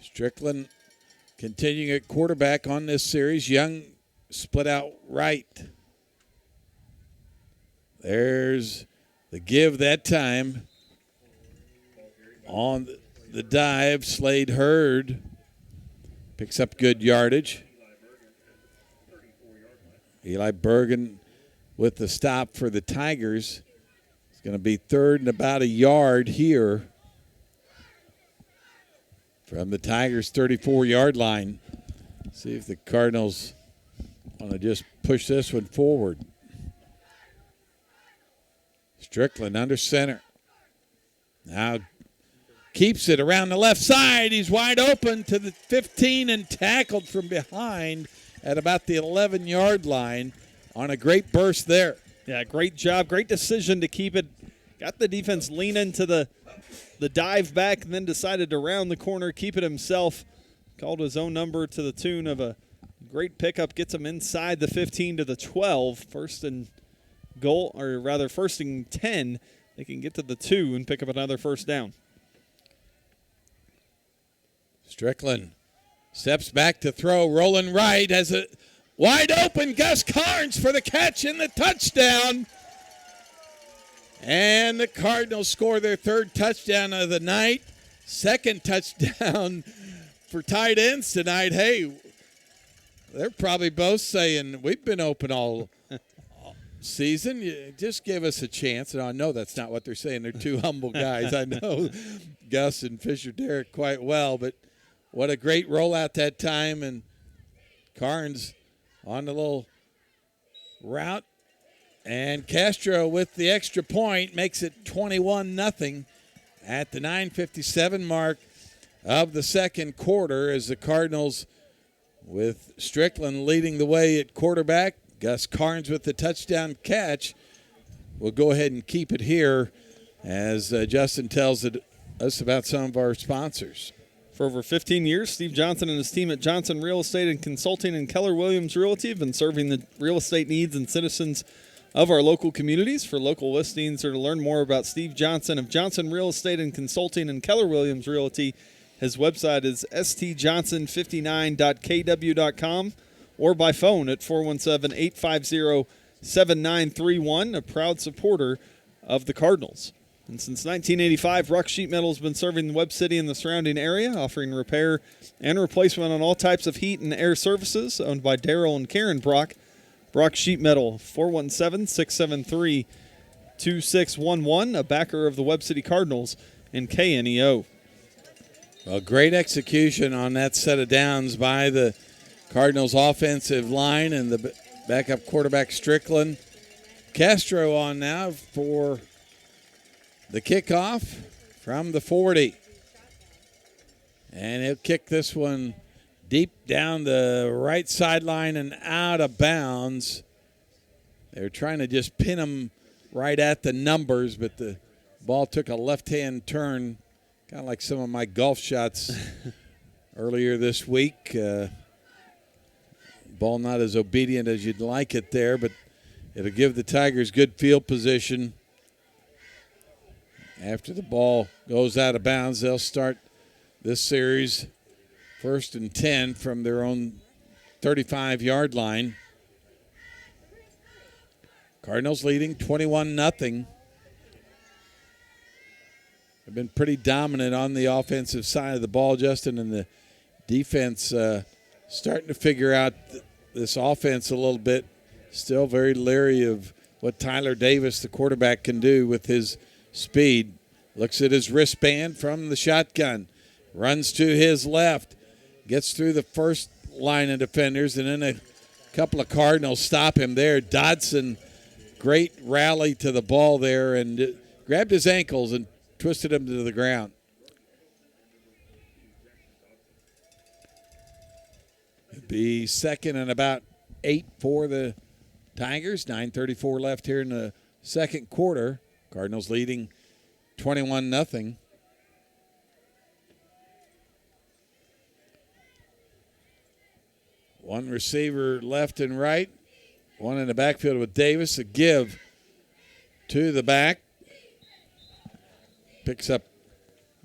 Speaker 2: Strickland continuing at quarterback on this series. Young split out right. There's the give that time. On the dive, Slade Hurd picks up good yardage. Eli Bergen with the stop for the Tigers. It's going to be 3rd and about a yard here from the Tigers' 34-yard line. See if the Cardinals want to just push this one forward. Strickland under center. Now keeps it around the left side. He's wide open to the 15 and tackled from behind at about the 11-yard line on a great burst there.
Speaker 4: Yeah, great job. Great decision to keep it. Got the defense leaning to the dive back and then decided to round the corner, keep it himself. Called his own number to the tune of a great pickup. Gets him inside the 15 to the 12. 1st and 10. They can get to the 2 and pick up another first down.
Speaker 2: Strickland steps back to throw, rolling right, has a wide open Gus Carnes for the catch and the touchdown. And the Cardinals score their 3rd touchdown of the night. 2nd touchdown for tight ends tonight. Hey, they're probably both saying, we've been open all season. You just give us a chance. And I know that's not what they're saying. They're two humble guys. I know Gus and Fisher Derrick quite well, but what a great rollout that time. And Carnes on the little route. And Castro with the extra point makes it 21-0 at the 9:57 mark of the second quarter as the Cardinals, with Strickland leading the way at quarterback, Gus Carnes with the touchdown catch, will go ahead and keep it here as Justin tells us about some of our sponsors.
Speaker 4: For over 15 years, Steve Johnson and his team at Johnson Real Estate and Consulting and Keller Williams Realty have been serving the real estate needs and citizens of our local communities. For local listings or to learn more about Steve Johnson of Johnson Real Estate and Consulting and Keller Williams Realty, his website is stjohnson59.kw.com or by phone at 417-850-7931, a proud supporter of the Cardinals. And since 1985, Ruck Sheet Metal has been serving Webb City and the surrounding area, offering repair and replacement on all types of heat and air services, owned by Daryl and Karen Brock. Brock Sheet Metal, 417-673-2611, a backer of the Webb City Cardinals and KNEO.
Speaker 2: Well, great execution on that set of downs by the Cardinals offensive line and the backup quarterback Strickland. Castro on now for the kickoff from the 40. And he'll kick this one deep down the right sideline and out of bounds. They're trying to just pin him right at the numbers, but the ball took a left-hand turn, kind of like some of my golf shots earlier this week. Ball not as obedient as you'd like it there, but it'll give the Tigers good field position. After the ball goes out of bounds, they'll start this series 1st and 10 from their own 35-yard line. Cardinals leading 21-0. They've been pretty dominant on the offensive side of the ball, Justin, and the defense starting to figure out this offense a little bit. Still very leery of what Tyler Davis, the quarterback, can do with his speed. Looks at his wristband from the shotgun. Runs to his left. Gets through the first line of defenders, and then a couple of Cardinals stop him there. Dodson, great rally to the ball there, and grabbed his ankles and twisted him to the ground. It'd be second and about 8 for the Tigers. 9:34 left here in the second quarter. Cardinals leading 21-0. One receiver left and right. One in the backfield with Davis. A give to the back. Picks up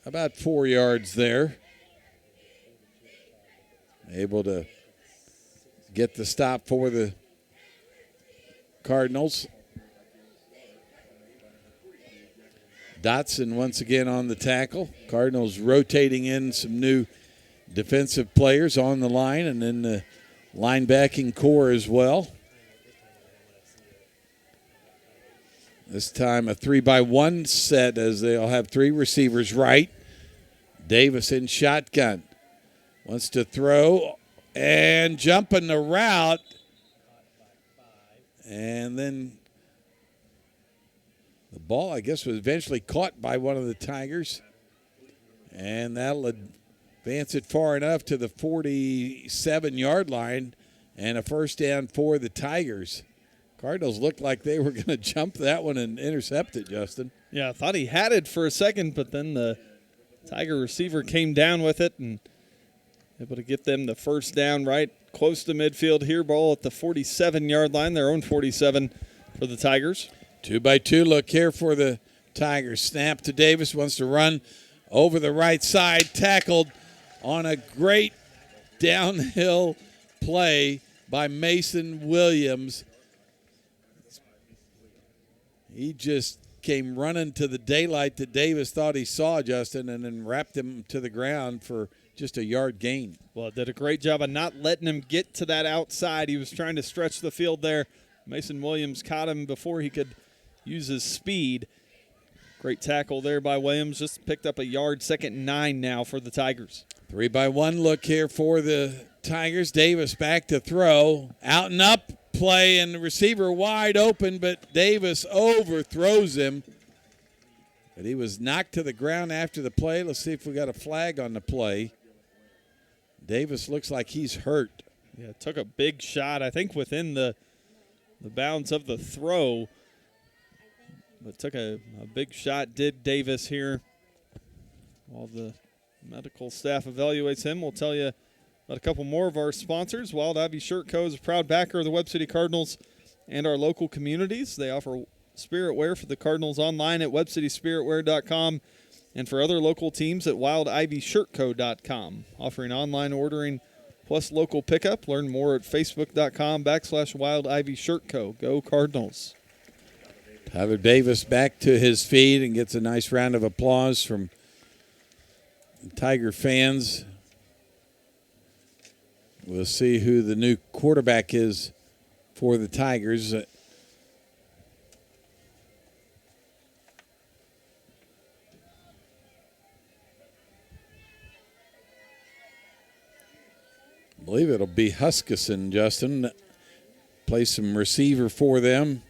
Speaker 2: about 4 yards there. Able to get the stop for the Cardinals. Dotson once again on the tackle. Cardinals rotating in some new defensive players on the line, and then the linebacking core as well. This time a 3-by-1 set as they'll have 3 receivers right. Davis in shotgun. Wants to throw and jumping the route. And then the ball, I guess, was eventually caught by one of the Tigers. And that'll advance it far enough to the 47-yard line and a first down for the Tigers. Cardinals looked like they were going to jump that one and intercept it, Justin.
Speaker 4: Yeah, I thought he had it for a second, but then the Tiger receiver came down with it and able to get them the first down right close to midfield here. Ball at the 47-yard line, their own 47 for the Tigers.
Speaker 2: 2-by-2 look here for the Tigers. Snap to Davis, wants to run over the right side, tackled on a great downhill play by Mason Williams. He just came running to the daylight that Davis thought he saw, Justin, and then wrapped him to the ground for just a yard gain.
Speaker 4: Well, did a great job of not letting him get to that outside. He was trying to stretch the field there. Mason Williams caught him before he could use his speed. Great tackle there by Williams. Just picked up a yard. 2nd and 9 now for the Tigers.
Speaker 2: 3-by-1 look here for the Tigers. Davis back to throw. Out and up play, and the receiver wide open, but Davis overthrows him. But he was knocked to the ground after the play. Let's see if we got a flag on the play. Davis looks like he's hurt.
Speaker 4: Yeah, took a big shot, I think, within the bounds of the throw. But took a big shot, did Davis here. While the medical staff evaluates him, we'll tell you about a couple more of our sponsors. Wild Ivy Shirt Co. is a proud backer of the Webb City Cardinals and our local communities. They offer spirit wear for the Cardinals online at webcityspiritwear.com and for other local teams at wildivyshirtco.com. Offering online ordering plus local pickup. Learn more at facebook.com/wildivysshirtco. Go Cardinals.
Speaker 2: Tyler Davis back to his feet and gets a nice round of applause from Tiger fans. We'll see who the new quarterback is for the Tigers. I believe it'll be Huskisson, Justin. Play some receiver for them.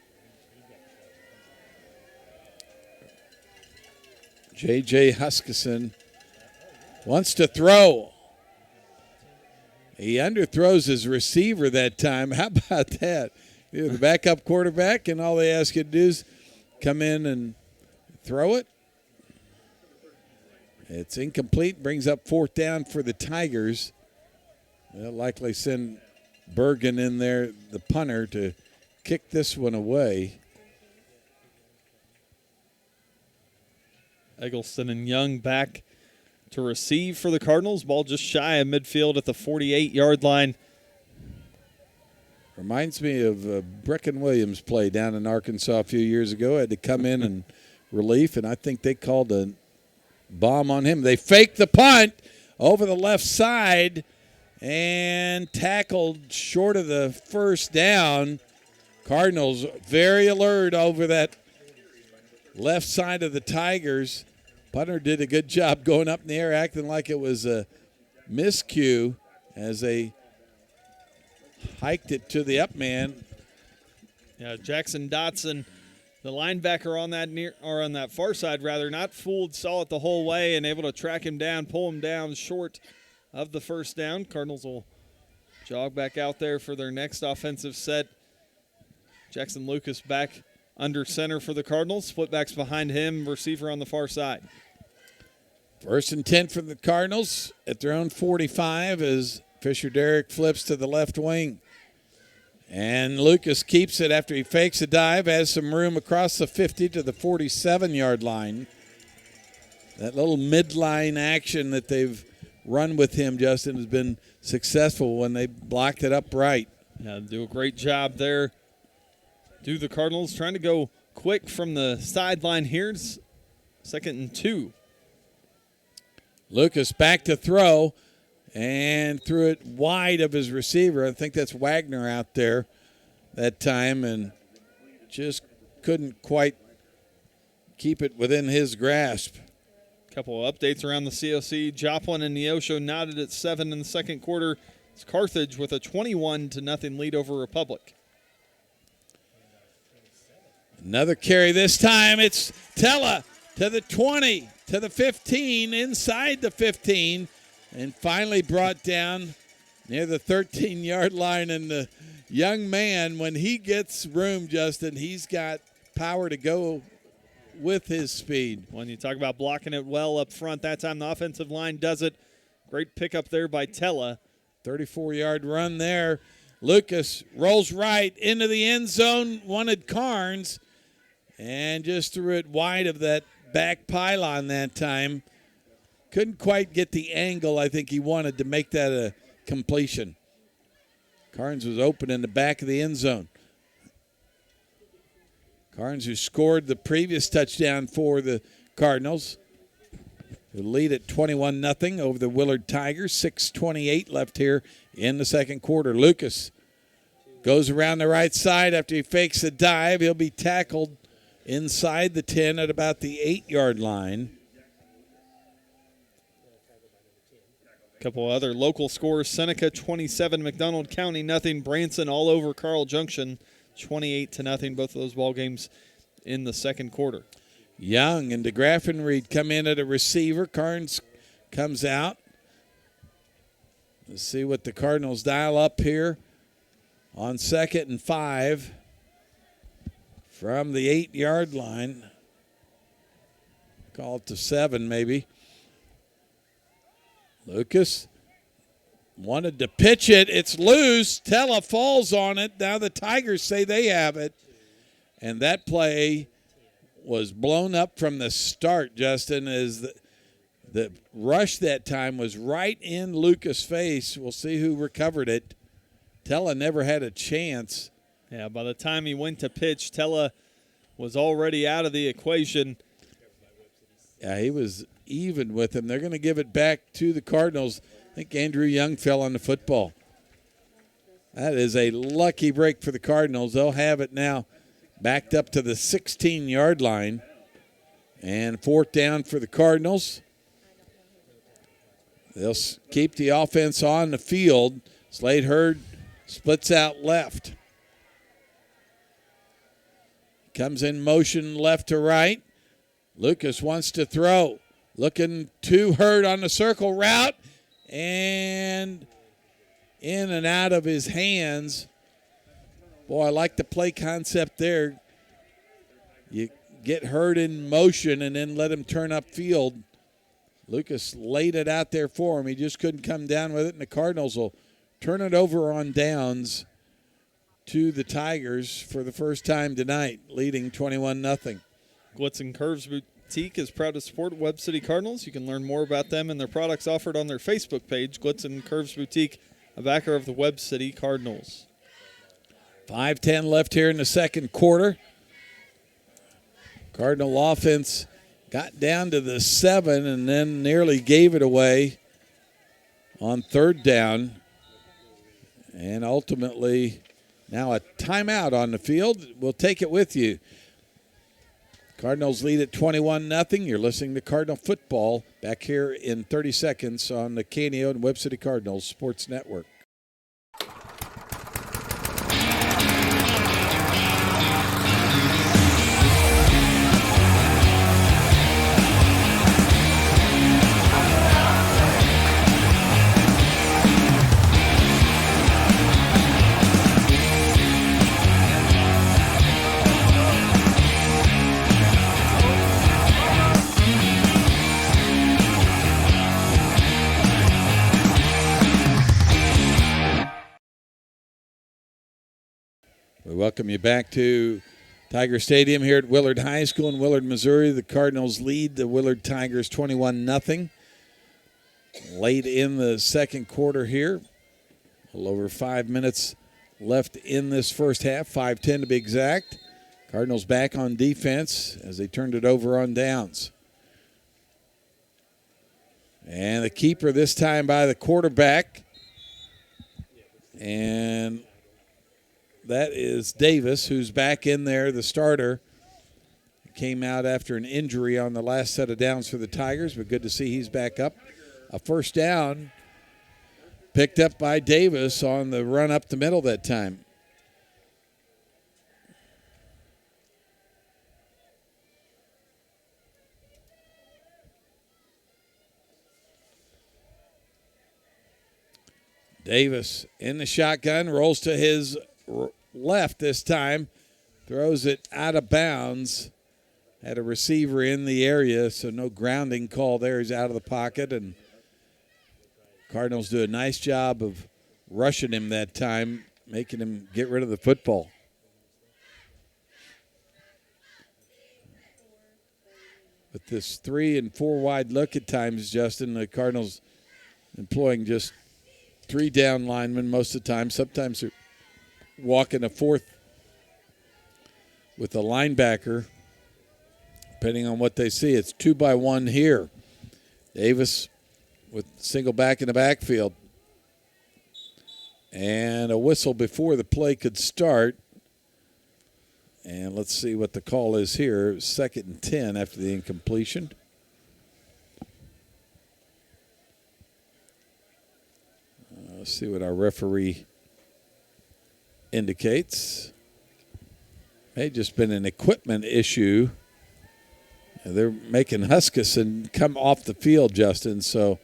Speaker 2: J.J. Huskisson wants to throw. He underthrows his receiver that time. How about that? You're the backup quarterback, and all they ask you to do is come in and throw it. It's incomplete. Brings up 4th down for the Tigers. They'll likely send Bergen in there, the punter, to kick this one away.
Speaker 4: Eggleston and Young back to receive for the Cardinals. Ball just shy of midfield at the 48-yard line.
Speaker 2: From Reminds me of Brecken Williams' play down in Arkansas a few years ago. Had to come in and relief, and I think they called a bomb on him. They faked the punt over the left side and tackled short of the first down. Cardinals very alert over that left side of the Tigers. Punter did a good job going up in the air, acting like it was a miscue as they hiked it to the up man.
Speaker 4: Yeah, Jackson Dotson, the linebacker on that far side, not fooled, saw it the whole way and able to track him down, pull him down short of the first down. Cardinals will jog back out there for their next offensive set. Jackson Lucas back under center for the Cardinals. Split backs behind him, receiver on the far side.
Speaker 2: 1st and 10 for the Cardinals at their own 45 as Fisher Derrick flips to the left wing. And Lucas keeps it after he fakes a dive, has some room across the 50 to the 47-yard line. That little midline action that they've run with him, Justin, has been successful when they blocked it up right.
Speaker 4: Yeah, do a great job there. Do the Cardinals trying to go quick from the sideline here. It's 2nd and 2.
Speaker 2: Lucas back to throw and threw it wide of his receiver. I think that's Wagner out there that time and just couldn't quite keep it within his grasp.
Speaker 4: Couple of updates around the COC. Joplin and Neosho knotted at 7 in the second quarter. It's Carthage with a 21-0 lead over Republic.
Speaker 2: Another carry this time. It's Tella to the 20, to the 15, inside the 15, and finally brought down near the 13-yard line. And the young man, when he gets room, Justin, he's got power to go with his speed.
Speaker 4: When you talk about blocking it well up front, that time the offensive line does it. Great pickup there by Tella.
Speaker 2: 34-yard run there. Lucas rolls right into the end zone, wanted Carnes, and just threw it wide of that back pylon that time. Couldn't quite get the angle I think he wanted to make that a completion. Carnes was open in the back of the end zone. Carnes, who scored the previous touchdown for the Cardinals, who lead at 21-0 over the Willard Tigers. 6:28 left here in the second quarter. Lucas goes around the right side after he fakes a dive. He'll be tackled inside the 10 at about the 8-yard line.
Speaker 4: A couple other local scores. Seneca 27, McDonald County nothing. Branson all over Carl Junction 28-0. Both of those ball games in the second quarter.
Speaker 2: Young and DeGraff and Reed come in at a receiver. Carnes comes out. Let's see what the Cardinals dial up here on 2nd and 5 from the 8-yard line. Call it to 7 maybe. Lucas wanted to pitch it. It's loose. Tella falls on it. Now the Tigers say they have it. And that play was blown up from the start, Justin, as the rush that time was right in Lucas' face. We'll see who recovered it. Tella never had a chance.
Speaker 4: Yeah, by the time he went to pitch, Tella was already out of the equation.
Speaker 2: Yeah, he was even with him. They're going to give it back to the Cardinals. I think Andrew Young fell on the football. That is a lucky break for the Cardinals. They'll have it now backed up to the 16-yard line. And 4th down for the Cardinals. They'll keep the offense on the field. Slade Hurd splits out left. Comes in motion left to right. Lucas wants to throw. Looking to Hurd on the circle route. And in and out of his hands. Boy, I like the play concept there. You get Hurd in motion and then let him turn upfield. Lucas laid it out there for him. He just couldn't come down with it, and the Cardinals will turn it over on downs to the Tigers for the first time tonight, leading 21-0.
Speaker 4: Glitz and Curves Boutique is proud to support Webb City Cardinals. You can learn more about them and their products offered on their Facebook page, Glitz and Curves Boutique, a backer of the Webb City Cardinals.
Speaker 2: 5:10 left here in the second quarter. Cardinal offense got down to the 7 and then nearly gave it away on third down. And ultimately, now a timeout on the field. We'll take it with you. Cardinals lead at 21-0. You're listening to Cardinal Football back here in 30 seconds on the Canio and Webb City Cardinals Sports Network. We welcome you back to Tiger Stadium here at Willard High School in Willard, Missouri. The Cardinals lead the Willard Tigers 21-0. Late in the second quarter here. A little over 5 minutes left in this first half, 5:10 to be exact. Cardinals back on defense as they turned it over on downs. And the keeper this time by the quarterback. And that is Davis, who's back in there, the starter. Came out after an injury on the last set of downs for the Tigers, but good to see he's back up. A first down picked up by Davis on the run up the middle that time. Davis in the shotgun, rolls to his left this time, throws it out of bounds. Had a receiver in the area, so no grounding call there. He's out of the pocket, and Cardinals do a nice job of rushing him that time, making him get rid of the football. With this 3 and 4 wide look at times, Justin, the Cardinals employing just 3 down linemen most of the time. Sometimes they're walking a 4th with a linebacker, depending on what they see. It's 2-by-1 here. Davis with single back in the backfield. And a whistle before the play could start. And let's see what the call is here. 2nd and 10 after the incompletion. Let's see what our referee indicates. May have just been an equipment issue. They're making Huskisson come off the field, Justin, so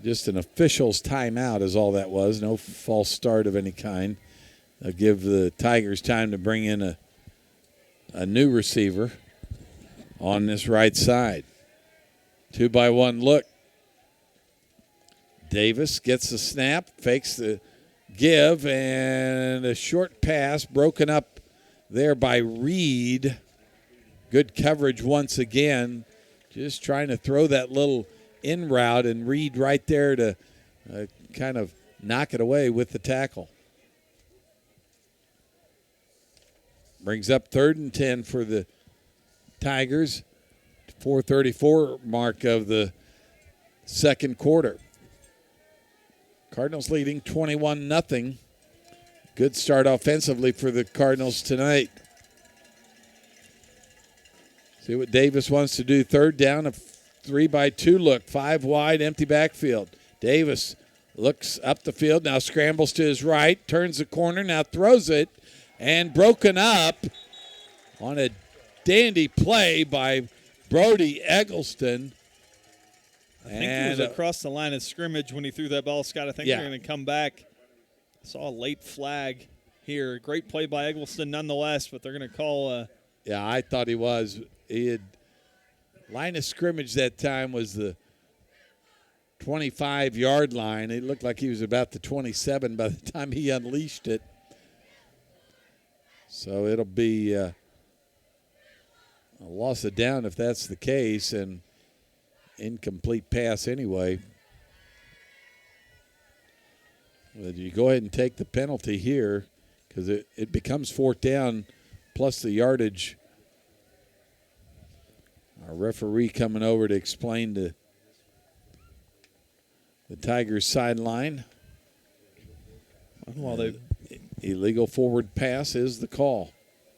Speaker 2: just an official's timeout is all that was. No false start of any kind. They'll give the Tigers time to bring in a new receiver on this right side. 2-by-1 look. Davis gets the snap, fakes the give, and a short pass broken up there by Reed. Good coverage once again. Just trying to throw that little in route, and Reed right there to kind of knock it away with the tackle. Brings up 3rd and 10 for the Tigers. 4:34 mark of the second quarter. Cardinals leading 21-0. Good start offensively for the Cardinals tonight. See what Davis wants to do. 3rd down, a 3-by-2 look. 5 wide, empty backfield. Davis looks up the field, now scrambles to his right, turns the corner, now throws it, and broken up on a dandy play by Brody Eggleston.
Speaker 4: I think he was across the line of scrimmage when he threw that ball, Scott. I think they're going to come back. I saw a late flag here. Great play by Eggleston nonetheless, but they're going to call
Speaker 2: yeah, I thought he was. He had line of scrimmage that time was the 25-yard line. It looked like he was about the 27 by the time he unleashed it. So it'll be a loss of down if that's the case, and incomplete pass anyway. But you go ahead and take the penalty here. because it becomes fourth down plus the yardage. Our referee coming over to explain to the Tigers sideline.
Speaker 4: Well,
Speaker 2: illegal forward pass is the call.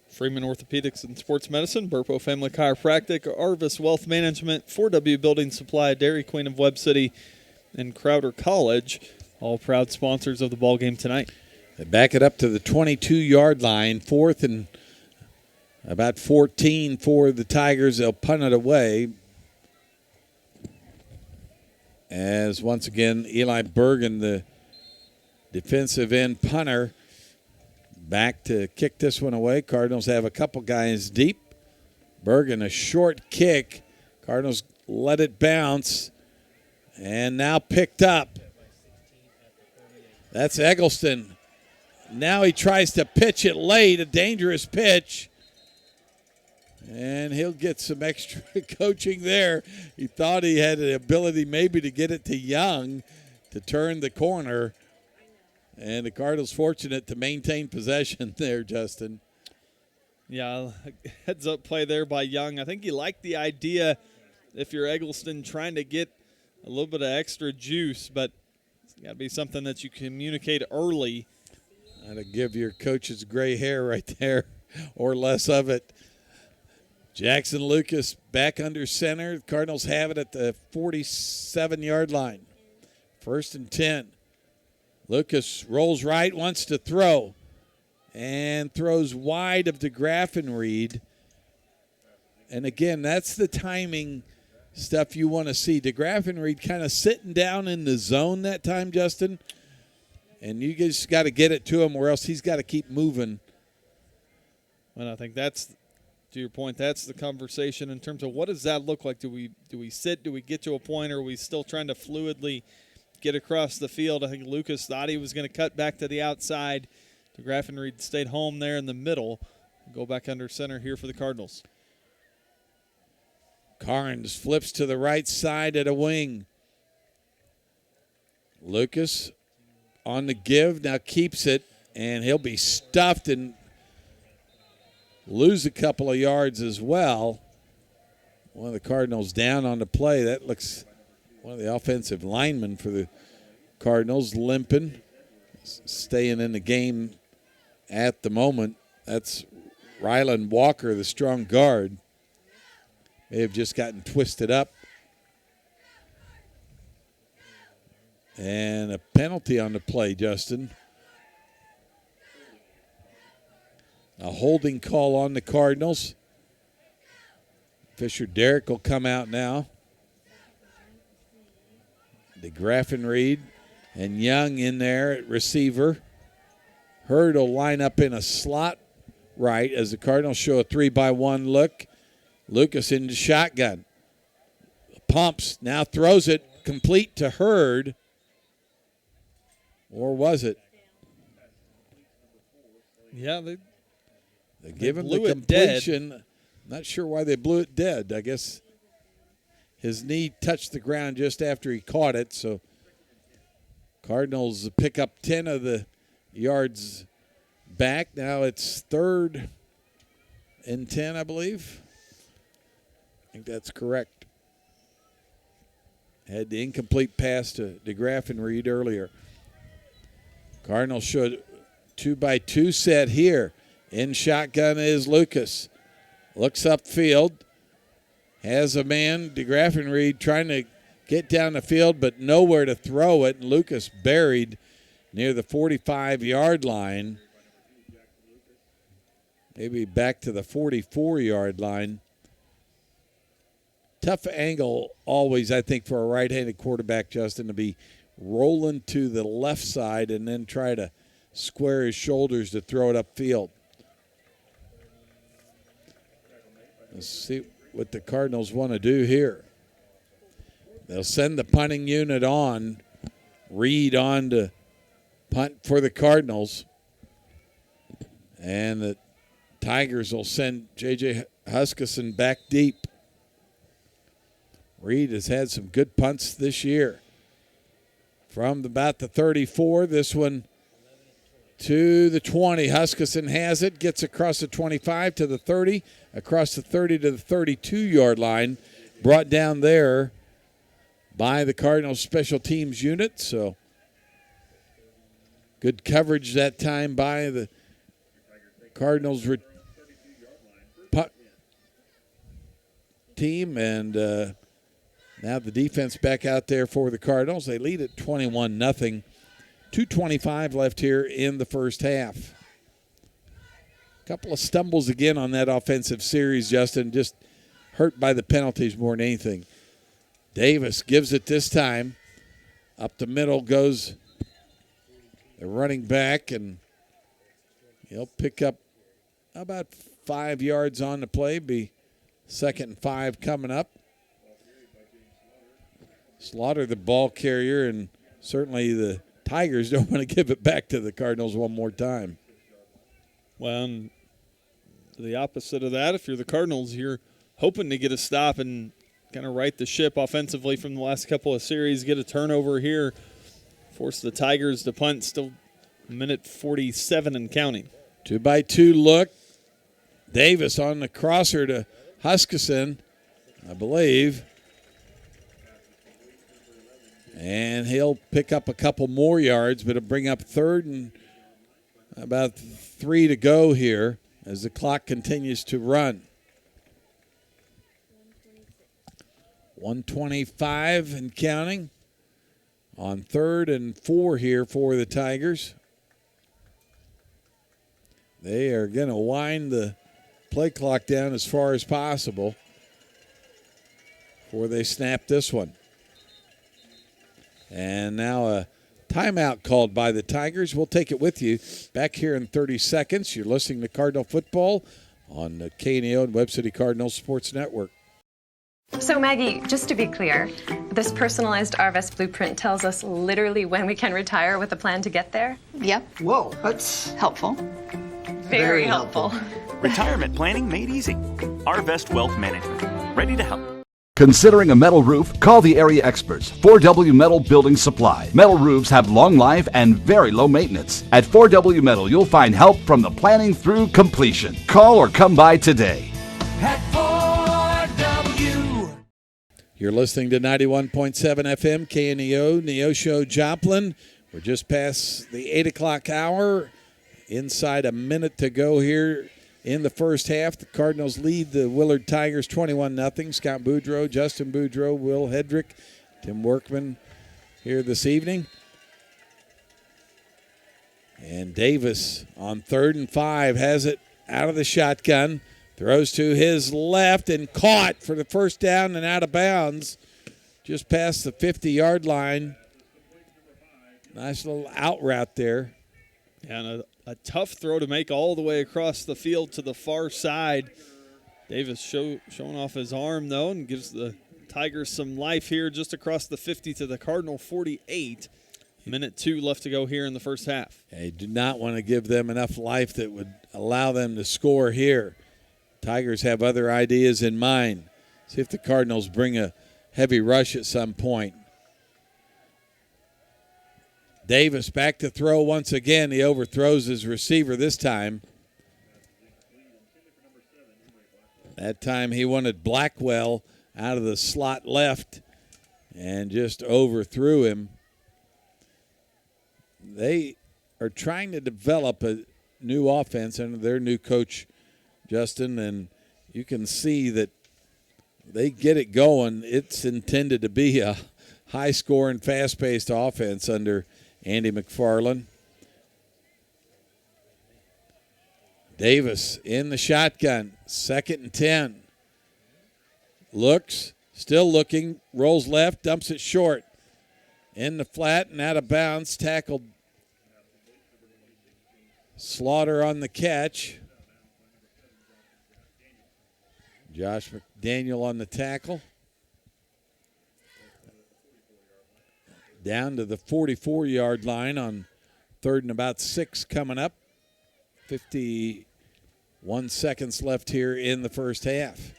Speaker 4: Freeman Orthopedics and Sports Medicine, Burpo Family Chiropractic, Arvis Wealth Management, 4W Building Supply, Dairy Queen of Webb City, and Crowder College, all proud sponsors of the ball game tonight.
Speaker 2: They back it up to the 22-yard line, fourth and about 14 for the Tigers. They'll punt it away. As once again, Eli Bergen, the defensive end punter, back to kick this one away. Cardinals have a couple guys deep. Bergen, a short kick. Cardinals let it bounce. And now picked up. That's Eggleston. Now he tries to pitch it late, a dangerous pitch. And he'll get some extra coaching there. He thought he had the ability maybe to get it to Young to turn the corner. And the Cardinals fortunate to maintain possession there, Justin.
Speaker 4: Yeah, heads-up play there by Young. I think he liked the idea if you're Eggleston trying to get a little bit of extra juice, but it's got to be something that you communicate early.
Speaker 2: That'll give your coach's gray hair right there or less of it. Jackson Lucas back under center. The Cardinals have it at the 47-yard line. 1st and 10. Lucas rolls right, wants to throw, and throws wide of DeGraffenried. And again, that's the timing stuff you want to see. DeGraffenried kind of sitting down in the zone that time, Justin. And you just got to get it to him or else he's got to keep moving.
Speaker 4: And I think that's, to your point, that's the conversation in terms of what does that look like? Do we sit? Do we get to a point, or are we still trying to fluidly get across the field? I think Lucas thought he was going to cut back to the outside. DeGraffenried stayed home there in the middle. Go back under center here for the Cardinals.
Speaker 2: Carnes flips to the right side at a wing. Lucas on the give, now keeps it, and he'll be stuffed and lose a couple of yards as well. One of the Cardinals down on the play. That looks one of the offensive linemen for the Cardinals limping, staying in the game at the moment. That's Ryland Walker, the strong guard. May have just gotten twisted up. And a penalty on the play, Justin. A holding call on the Cardinals. Fisher Derrick will come out now. DeGraffenried and Young in there at receiver. Hurd will line up in a slot right as the Cardinals show a 3-by-1 look. Lucas into shotgun. Pumps, now throws it complete to Hurd. Or was it?
Speaker 4: Yeah,
Speaker 2: they give him the completion. Not sure why they blew it dead. I guess his knee touched the ground just after he caught it. So Cardinals pick up 10 of the yards back. Now it's 3rd and 10, I believe. I think that's correct. Had the incomplete pass to DeGraffenried earlier. Cardinals should 2-by-2 set here. In shotgun is Lucas. Looks upfield. Has a man, DeGraffenried, trying to get down the field, but nowhere to throw it. And Lucas buried near the 45-yard line. Maybe back to the 44-yard line. Tough angle always, I think, for a right-handed quarterback, Justin, to be rolling to the left side and then try to square his shoulders to throw it upfield. Let's see what the Cardinals want to do here. They'll send the punting unit on. Reed on to punt for the Cardinals. And the Tigers will send J.J. Huskisson back deep. Reed has had some good punts this year. From about the 34, this one to the 20. Huskisson has it, gets across the 25 to the 30, across the 30 to the 32-yard line. Brought down there by the Cardinals special teams unit. So good coverage that time by the Cardinals punt team. And now the defense back out there for the Cardinals. They lead at 21-0. 2:25 left here in the first half. A couple of stumbles again on that offensive series, Justin. Just hurt by the penalties more than anything. Davis gives it this time. Up the middle goes the running back, and he'll pick up about 5 yards on the play. Be 2nd and 5 coming up. Slaughter the ball carrier, and certainly the Tigers don't want to give it back to the Cardinals one more time.
Speaker 4: Well, and the opposite of that, if you're the Cardinals, you're hoping to get a stop and kind of right the ship offensively from the last couple of series, get a turnover here, force the Tigers to punt. Still minute 47 and counting.
Speaker 2: 2-by-2 look. Davis on the crosser to Huskisson, I believe. And he'll pick up a couple more yards, but it'll bring up 3rd and about 3 to go here as the clock continues to run. 1:25 and counting on 3rd and 4 here for the Tigers. They are going to wind the play clock down as far as possible before they snap this one. And now a timeout called by the Tigers. We'll take it with you back here in 30 seconds. You're listening to Cardinal Football on the KNEO and Webb City Cardinals Sports Network.
Speaker 16: So Maggie, just to be clear, this personalized RVest blueprint tells us literally when we can retire with a plan to get there?
Speaker 20: Yep. Whoa, that's helpful.
Speaker 16: Very helpful.
Speaker 18: Retirement planning made easy. Arvest Wealth Management. Ready to help.
Speaker 19: Considering a metal roof? Call the area experts, 4W Metal Building Supply. Metal roofs have long life and very low maintenance. At 4W Metal, you'll find help from the planning through completion. Call or come by today.
Speaker 21: At 4W.
Speaker 2: You're listening to 91.7 FM, KNEO, Neo Show Joplin. We're just past the 8 o'clock hour. Inside a minute to go here in the first half. The Cardinals lead the Willard Tigers 21-0. Scott Boudreau, Justin Boudreau, Will Hedrick, Tim Workman here this evening. And Davis on 3rd and 5 has it out of the shotgun. Throws to his left and caught for the first down and out of bounds. Just past the 50-yard line. Nice little out route there.
Speaker 4: And a tough throw to make all the way across the field to the far side. Davis showing off his arm, though, and gives the Tigers some life here just across the 50 to the Cardinal 48. Minute 2 left to go here in the first half.
Speaker 2: They do not want to give them enough life that would allow them to score here. Tigers have other ideas in mind. See if the Cardinals bring a heavy rush at some point. Davis back to throw once again. He overthrows his receiver this time. That time he wanted Blackwell out of the slot left and just overthrew him. They are trying to develop a new offense under their new coach, Justin, and you can see that they get it going. It's intended to be a high-scoring, fast-paced offense under Andy McFarland. Davis in the shotgun, 2nd and 10. Looks, still looking, rolls left, dumps it short. In the flat and out of bounds, tackled. Slaughter on the catch. Josh McDaniel on the tackle. Down to the 44-yard line on 3rd and about 6 coming up. 51 seconds left here in the first half.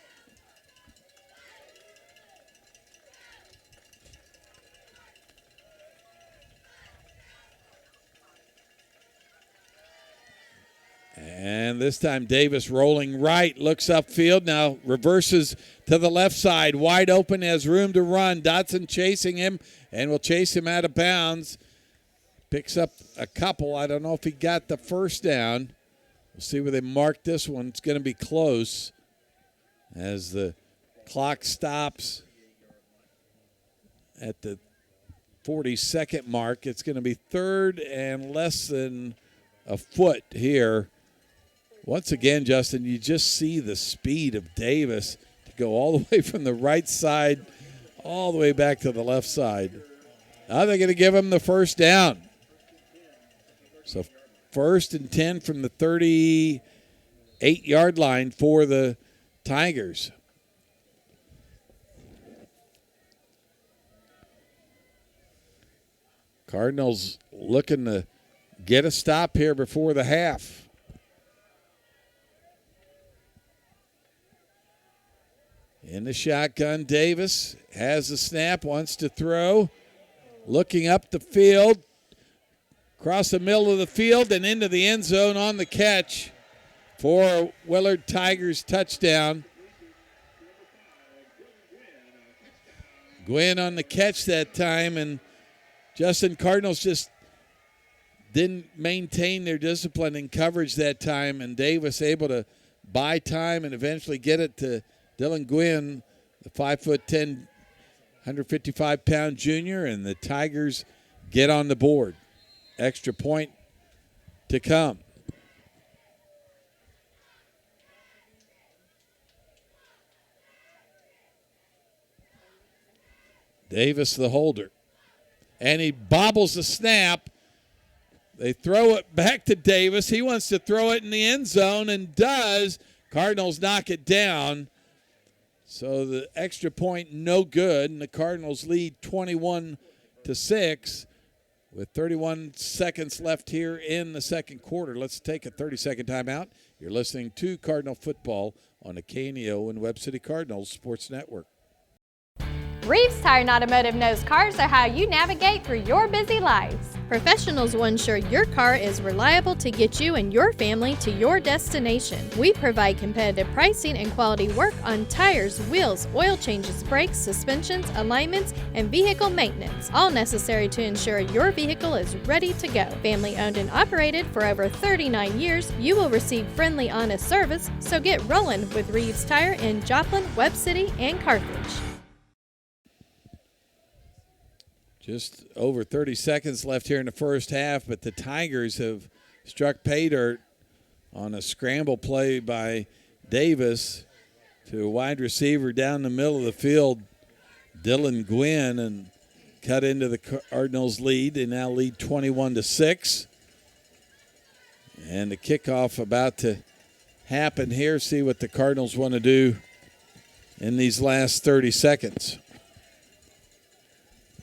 Speaker 2: And this time Davis rolling right, looks upfield, now reverses to the left side. Wide open, has room to run. Dotson chasing him and will chase him out of bounds. Picks up a couple. I don't know if he got the first down. We'll see where they mark this one. It's going to be close as the clock stops at the 42nd mark. It's going to be 3rd and less than a foot here. Once again, Justin, you just see the speed of Davis to go all the way from the right side all the way back to the left side. Now they're going to give him the first down. So 1st and 10 from the 38-yard line for the Tigers. Cardinals looking to get a stop here before the half. In the shotgun, Davis has the snap, wants to throw. Looking up the field, across the middle of the field and into the end zone on the catch for Willard Tigers touchdown. Gwynn on the catch that time, and Justin, Cardinals just didn't maintain their discipline in coverage that time, and Davis able to buy time and eventually get it to Dylan Gwynn, the 5'10", 155-pound junior, and the Tigers get on the board. Extra point to come. Davis, the holder. And he bobbles the snap. They throw it back to Davis. He wants to throw it in the end zone and does. Cardinals knock it down. So the extra point no good, and the Cardinals lead 21-6 with 31 seconds left here in the second quarter. Let's take a 30-second timeout. You're listening to Cardinal Football on the KNEO and Webb City Cardinals Sports Network.
Speaker 21: Reeves Tire and Automotive knows cars are how you navigate through your busy lives.
Speaker 22: Professionals will ensure your car is reliable to get you and your family to your destination. We provide competitive pricing and quality work on tires, wheels, oil changes, brakes, suspensions, alignments, and vehicle maintenance, all necessary to ensure your vehicle is ready to go. Family owned and operated for over 39 years, you will receive friendly, honest service, so get rolling with Reeves Tire in Joplin, Webb City, and Carthage.
Speaker 2: Just over 30 seconds left here in the first half, but the Tigers have struck pay dirt on a scramble play by Davis to a wide receiver down the middle of the field, Dylan Gwynn, and cut into the Cardinals' lead. They now lead 21-6. And the kickoff about to happen here. See what the Cardinals want to do in these last 30 seconds.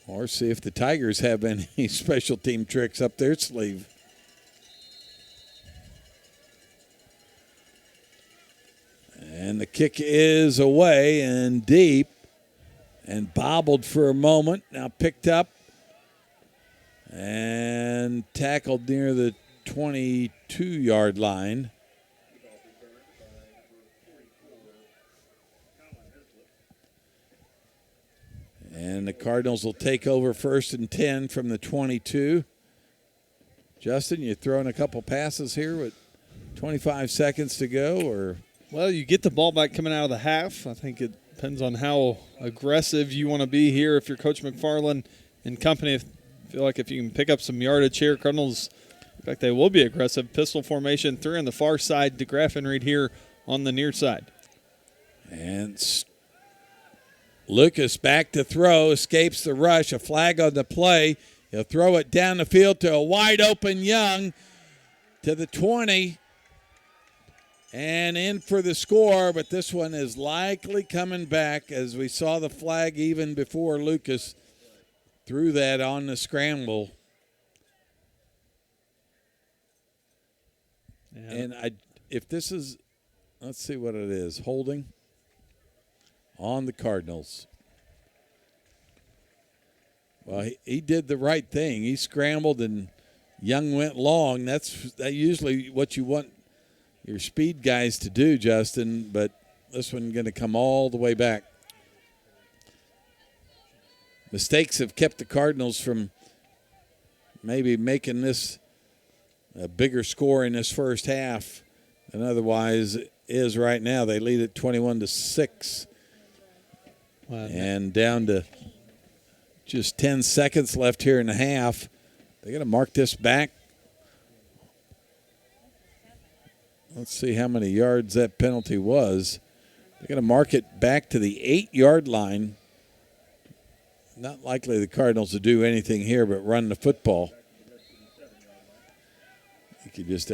Speaker 2: Or see if the Tigers have any special team tricks up their sleeve. And the kick is away and deep and bobbled for a moment. Now picked up and tackled near the 22-yard line. And the Cardinals will take over 1st and 10 from the 22. Justin, you throwing a couple passes here with 25 seconds to go, or?
Speaker 4: Well, you get the ball back coming out of the half. I think it depends on how aggressive you want to be here. If you're Coach McFarland and company, feel like if you can pick up some yardage here, Cardinals, in fact, they will be aggressive. Pistol formation, 3 on the far side, DeGraff and Reed here on the near side.
Speaker 2: And Lucas back to throw, escapes the rush, a flag on the play. He'll throw it down the field to a wide open Young to the 20 and in for the score, but this one is likely coming back as we saw the flag even before Lucas threw that on the scramble. Yeah. And if this is, let's see what it is, holding on the Cardinals. Well, he did the right thing. He scrambled and Young went long. That's usually what you want your speed guys to do, Justin, but this one going to come all the way back. Mistakes have kept the Cardinals from maybe making this a bigger score in this first half than otherwise is right now. They lead at 21-6. Wow. And down to just 10 seconds left here in the half. They're going to mark this back. Let's see how many yards that penalty was. They're going to mark it back to the 8-yard line. Not likely the Cardinals to do anything here but run the football. You could just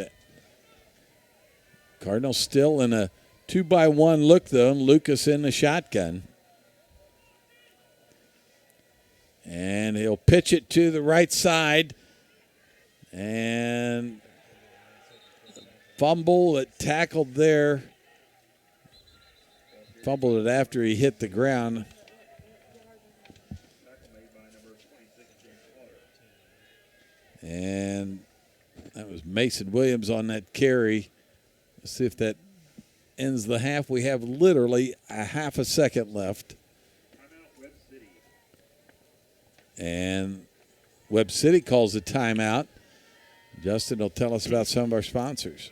Speaker 2: Cardinals still in a 2-by-1 look, though, and Lucas in the shotgun. And he'll pitch it to the right side. And fumble that tackled there. Fumbled it after he hit the ground. And that was Mason Williams on that carry. Let's see if that ends the half. We have literally a half a second left. And Webb City calls a timeout. Justin will tell us about some of our sponsors.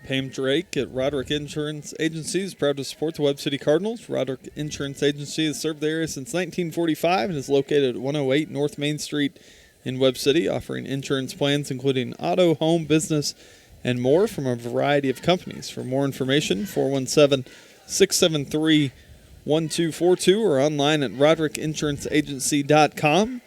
Speaker 4: Pam Drake at Roderick Insurance Agency is proud to support the Webb City Cardinals. Roderick Insurance Agency has served the area since 1945 and is located at 108 North Main Street in Webb City, offering insurance plans including auto, home, business, and more from a variety of companies. For more information, 417-673-1242 or online at RoderickInsuranceAgency.com.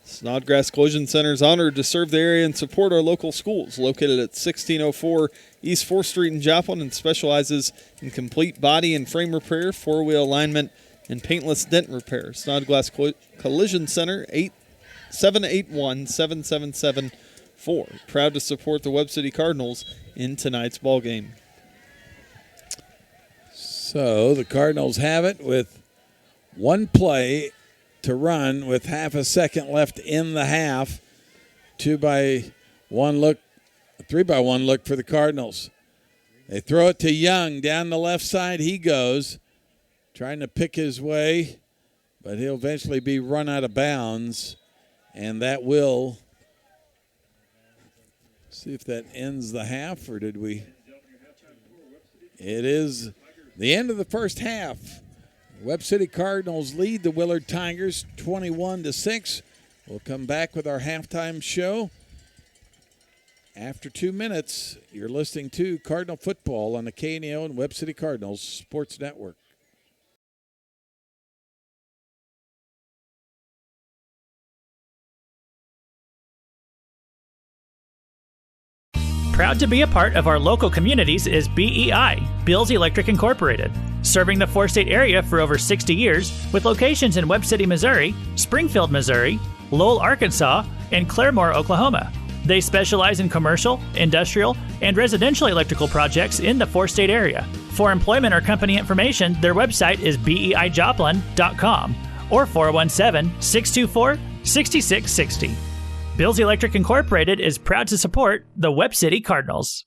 Speaker 4: Snodgrass Collision Center is honored to serve the area and support our local schools. Located at 1604 East 4th Street in Joplin and specializes in complete body and frame repair, four-wheel alignment, and paintless dent repair. Snodgrass Collision Center, 781-7774. Proud to support the Webb City Cardinals in tonight's ball game.
Speaker 2: So the Cardinals have it with one play to run with half a second left in the half. 2-by-1 look, 3-by-1 look for the Cardinals. They throw it to Young. Down the left side he goes, trying to pick his way, but he'll eventually be run out of bounds, and that will see if that ends the half, or did we? It is the end of the first half. Webb City Cardinals lead the Willard Tigers 21-6. We'll come back with our halftime show. After 2 minutes, you're listening to Cardinal Football on the KNEO and Webb City Cardinals Sports Network.
Speaker 13: Proud to be a part of our local communities is BEI, Bills Electric Incorporated, serving the four-state area for over 60 years with locations in Webb City, Missouri, Springfield, Missouri, Lowell, Arkansas, and Claremore, Oklahoma. They specialize in commercial, industrial, and residential electrical projects in the four-state area. For employment or company information, their website is BEIJoplin.com or 417-624-6660. Bills Electric Incorporated is proud to support the Webb City Cardinals.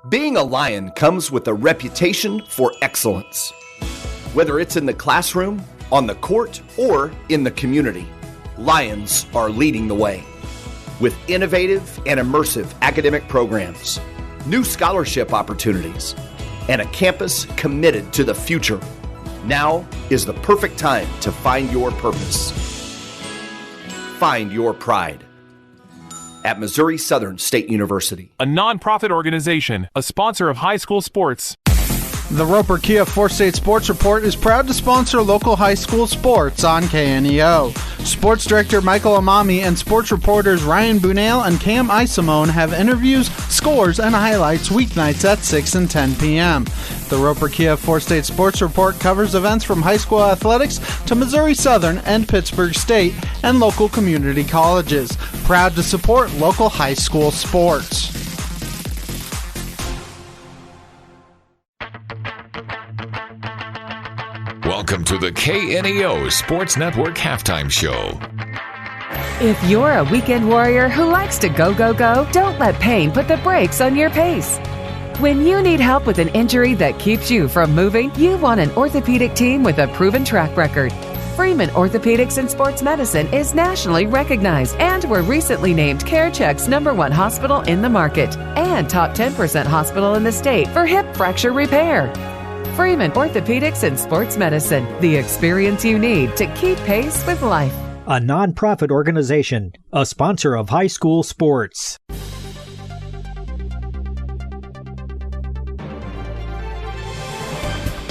Speaker 1: Being a Lion comes with a reputation for excellence. Whether it's in the classroom, on the court, or in the community, Lions are leading the way. With innovative and immersive academic programs, new scholarship opportunities, and a campus committed to the future, now is the perfect time to find your purpose. Find your pride. At Missouri Southern State University.
Speaker 10: A nonprofit organization, a sponsor of high school sports.
Speaker 23: The Roper Kia 4-State Sports Report is proud to sponsor local high school sports on KNEO. Sports Director Michael Amami and sports reporters Ryan Bunale and Cam Isimone have interviews, scores, and highlights weeknights at 6 and 10 p.m. The Roper Kia 4-State Sports Report covers events from high school athletics to Missouri Southern and Pittsburgh State and local community colleges. Proud to support local high school sports.
Speaker 24: Welcome to the KNEO Sports Network Halftime Show.
Speaker 17: If you're a weekend warrior who likes to go, go, go, don't let pain put the brakes on your pace. When you need help with an injury that keeps you from moving, you want an orthopedic team with a proven track record. Freeman Orthopedics and Sports Medicine is nationally recognized and were recently named CareCheck's #1 hospital in the market and top 10% hospital in the state for hip fracture repair. Freeman Orthopedics and Sports Medicine, the experience you need to keep pace with life.
Speaker 9: A nonprofit organization, a sponsor of high school sports.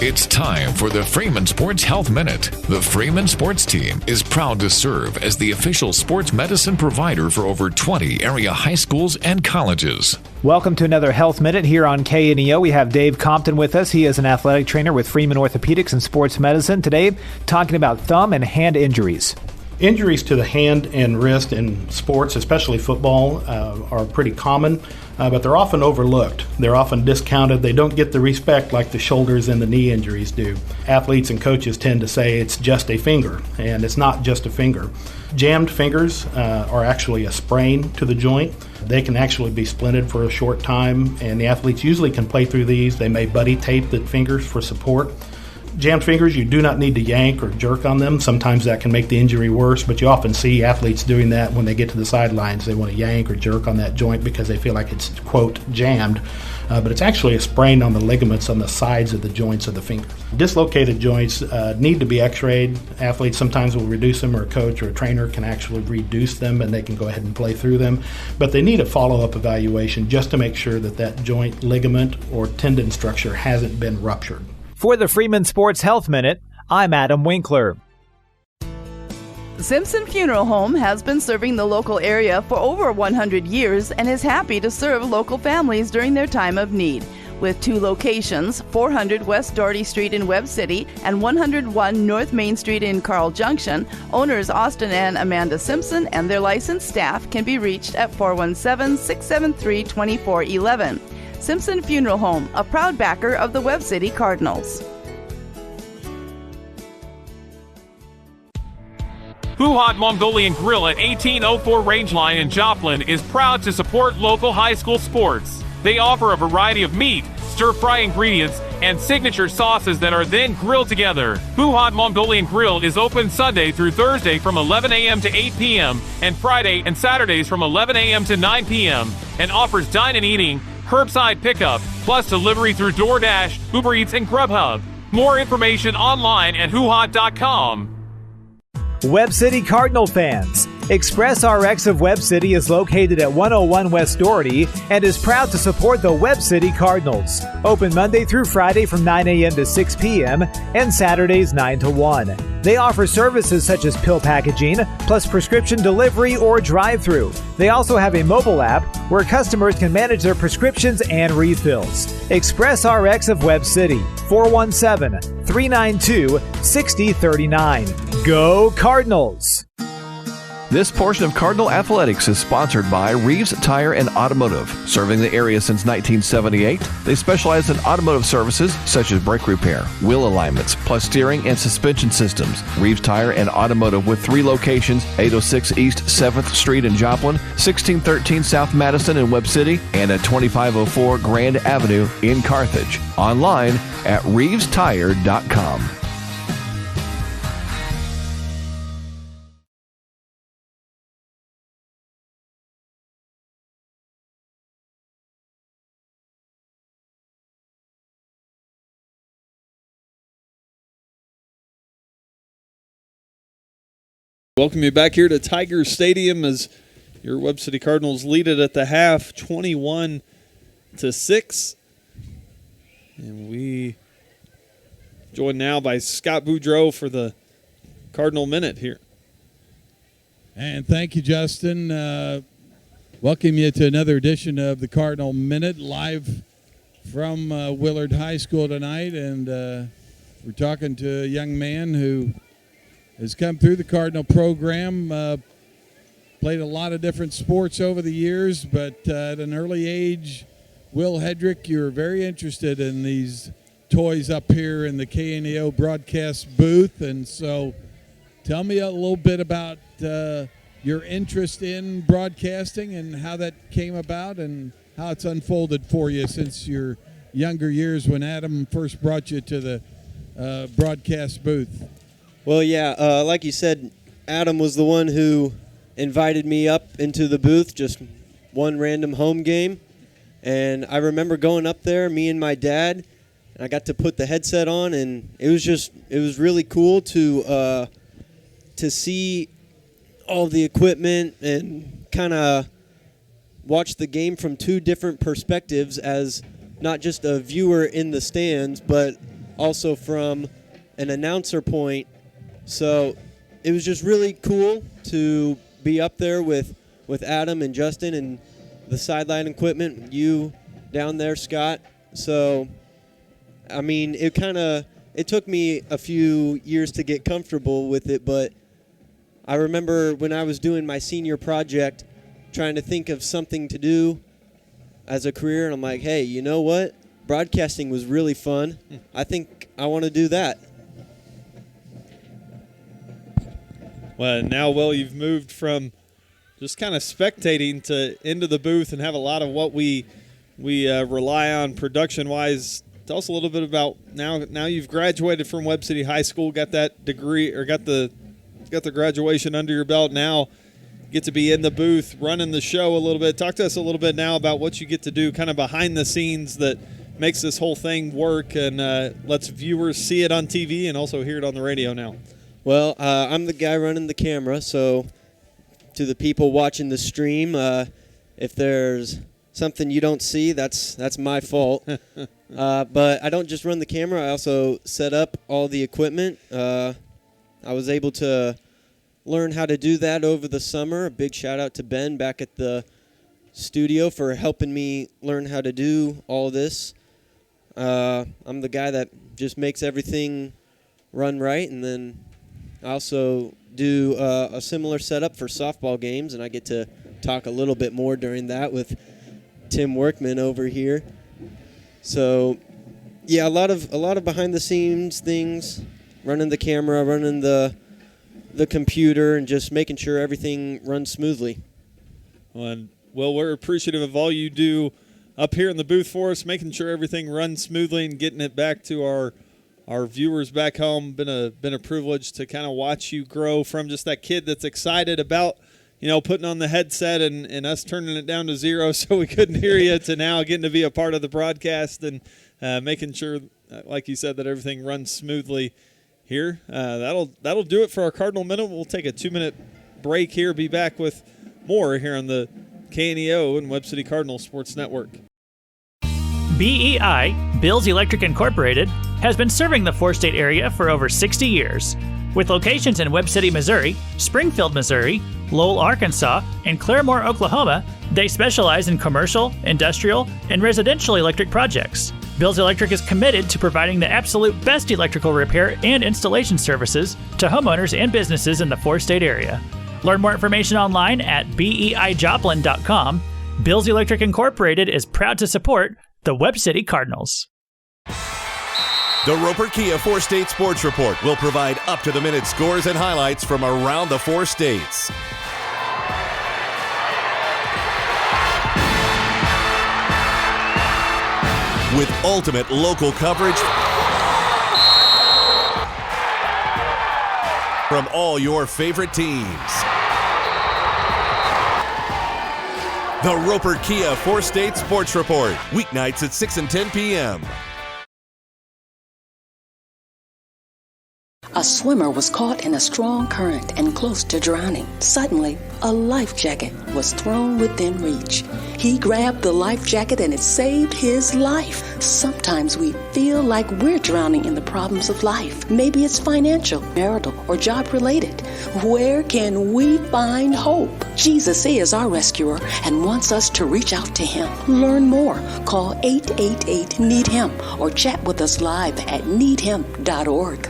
Speaker 24: It's time for the Freeman Sports Health Minute. The Freeman Sports Team is proud to serve as the official sports medicine provider for over 20 area high schools and colleges.
Speaker 9: Welcome to another Health Minute here on KNEO. We have Dave Compton with us. He is an athletic trainer with Freeman Orthopedics and Sports Medicine. Today, talking about thumb and hand injuries.
Speaker 11: Injuries to the hand and wrist in sports, especially football, are pretty common, but they're often overlooked. They're often discounted. They don't get the respect like the shoulders and the knee injuries do. Athletes and coaches tend to say it's just a finger, and it's not just a finger. Jammed fingers are actually a sprain to the joint. They can actually be splinted for a short time, and the athletes usually can play through these. They may buddy tape the fingers for support. Jammed fingers, you do not need to yank or jerk on them. Sometimes that can make the injury worse, but you often see athletes doing that when they get to the sidelines. They want to yank or jerk on that joint because they feel like it's, quote, jammed. But it's actually a sprain on the ligaments on the sides of the joints of the fingers. Dislocated joints need to be x-rayed. Athletes sometimes will reduce them, or a coach or a trainer can actually reduce them, and they can go ahead and play through them. But they need a follow-up evaluation just to make sure that that joint ligament or tendon structure hasn't been ruptured.
Speaker 9: For the Freeman Sports Health Minute, I'm Adam Winkler.
Speaker 5: Simpson Funeral Home has been serving the local area for over 100 years and is happy to serve local families during their time of need. With 2 locations, 400 West Doherty Street in Webb City and 101 North Main Street in Carl Junction, owners Austin and Amanda Simpson and their licensed staff can be reached at 417-673-2411. Simpson Funeral Home, a proud backer of the Webb City Cardinals.
Speaker 10: Hoo-Hot Mongolian Grill at 1804 Rangeline in Joplin is proud to support local high school sports. They offer a variety of meat, stir-fry ingredients, and signature sauces that are then grilled together. Hoo-Hot Mongolian Grill is open Sunday through Thursday from 11 a.m. to 8 p.m. and Friday and Saturdays from 11 a.m. to 9 p.m. and offers dine and eating, curbside pickup, plus delivery through DoorDash, Uber Eats, and Grubhub. More information online at hoohot.com.
Speaker 9: Webb City Cardinal fans, Express RX of Webb City is located at 101 West Doherty and is proud to support the Webb City Cardinals. Open Monday through Friday from 9 a.m. to 6 p.m. and Saturdays 9 to 1. They offer services such as pill packaging, plus prescription delivery or drive-through. They also have a mobile app where customers can manage their prescriptions and refills. Express RX of Webb City, 417-392-6039. Go Cardinals!
Speaker 1: This portion of Cardinal Athletics is sponsored by Reeves Tire and Automotive. Serving the area since 1978, they specialize in automotive services such as brake repair, wheel alignments, plus steering and suspension systems. Reeves Tire and Automotive with 3 locations, 806 East 7th Street in Joplin, 1613 South Madison in Webb City, and at 2504 Grand Avenue in Carthage. Online at reevestire.com.
Speaker 4: Welcome you back here to Tiger Stadium as your Webb City Cardinals lead it at the half, 21-6. And we joined now by Scott Boudreau for the Cardinal Minute here.
Speaker 2: And thank you, Justin. Welcome you to another edition of the Cardinal Minute, live from Willard High School tonight. And we're talking to a young man who has come through the Cardinal program, played a lot of different sports over the years, but at an early age, Will Hedrick, you were very interested in these toys up here in the KNEO broadcast booth. And so tell me a little bit about your interest in broadcasting and how that came about and how it's unfolded for you since your younger years when Adam first brought you to the broadcast booth.
Speaker 7: Well, yeah, like you said, Adam was the one who invited me up into the booth, just one random home game. And I remember going up there, me and my dad, and I got to put the headset on, and it was really cool to see all the equipment and kind of watch the game from two different perspectives, as not just a viewer in the stands, but also from an announcer point. So it was just really cool to be up there with Adam and Justin and the sideline equipment, you down there, Scott. So, I mean, it took me a few years to get comfortable with it, but I remember when I was doing my senior project, trying to think of something to do as a career, and I'm like, hey, you know what? Broadcasting was really fun. I think I want to do that.
Speaker 4: Well, now, Will, you've moved from just kind of spectating to into the booth and have a lot of what we rely on production-wise. Tell us a little bit about now you've graduated from Webb City High School, got that degree, or got the graduation under your belt. Now get to be in the booth, running the show a little bit. Talk to us a little bit now about what you get to do kind of behind the scenes that makes this whole thing work and lets viewers see it on TV and also hear it on the radio now.
Speaker 7: Well, I'm the guy running the camera, so to the people watching the stream, if there's something you don't see, that's my fault. But I don't just run the camera. I also set up all the equipment. I was able to learn how to do that over the summer. A big shout out to Ben back at the studio for helping me learn how to do all this. I'm the guy that just makes everything run right, and then I also do a similar setup for softball games, and I get to talk a little bit more during that with Tim Workman over here. So, yeah, a lot of behind the scenes things, running the camera, running the computer, and just making sure everything runs smoothly.
Speaker 4: Well, we're appreciative of all you do up here in the booth for us, making sure everything runs smoothly and getting it back to our viewers back home. Been a privilege to kind of watch you grow from just that kid that's excited about, putting on the headset and us turning it down to 0 so we couldn't hear you, to now getting to be a part of the broadcast and making sure, like you said, that everything runs smoothly here. That'll do it for our Cardinal Minute. We'll take a 2-minute break here, be back with more here on the KNEO and Webb City Cardinal Sports Network.
Speaker 13: BEI, Bills Electric Incorporated, has been serving the four-state area for over 60 years. With locations in Webb City, Missouri, Springfield, Missouri, Lowell, Arkansas, and Claremore, Oklahoma, they specialize in commercial, industrial, and residential electric projects. Bills Electric is committed to providing the absolute best electrical repair and installation services to homeowners and businesses in the four-state area. Learn more information online at BEIJoplin.com. Bills Electric Incorporated is proud to support the Webb City Cardinals.
Speaker 12: The Roper Kia Four-State Sports Report will provide up-to-the-minute scores and highlights from around the four states. With ultimate local coverage from all your favorite teams. The Roper Kia Four-State Sports Report, weeknights at 6 and 10 p.m.
Speaker 14: A swimmer was caught in a strong current and close to drowning. Suddenly, a life jacket was thrown within reach. He grabbed the life jacket and it saved his life. Sometimes we feel like we're drowning in the problems of life. Maybe it's financial, marital, or job-related. Where can we find hope? Jesus is our rescuer and wants us to reach out to him. Learn more. Call 888-NEED-HIM or chat with us live at needhim.org.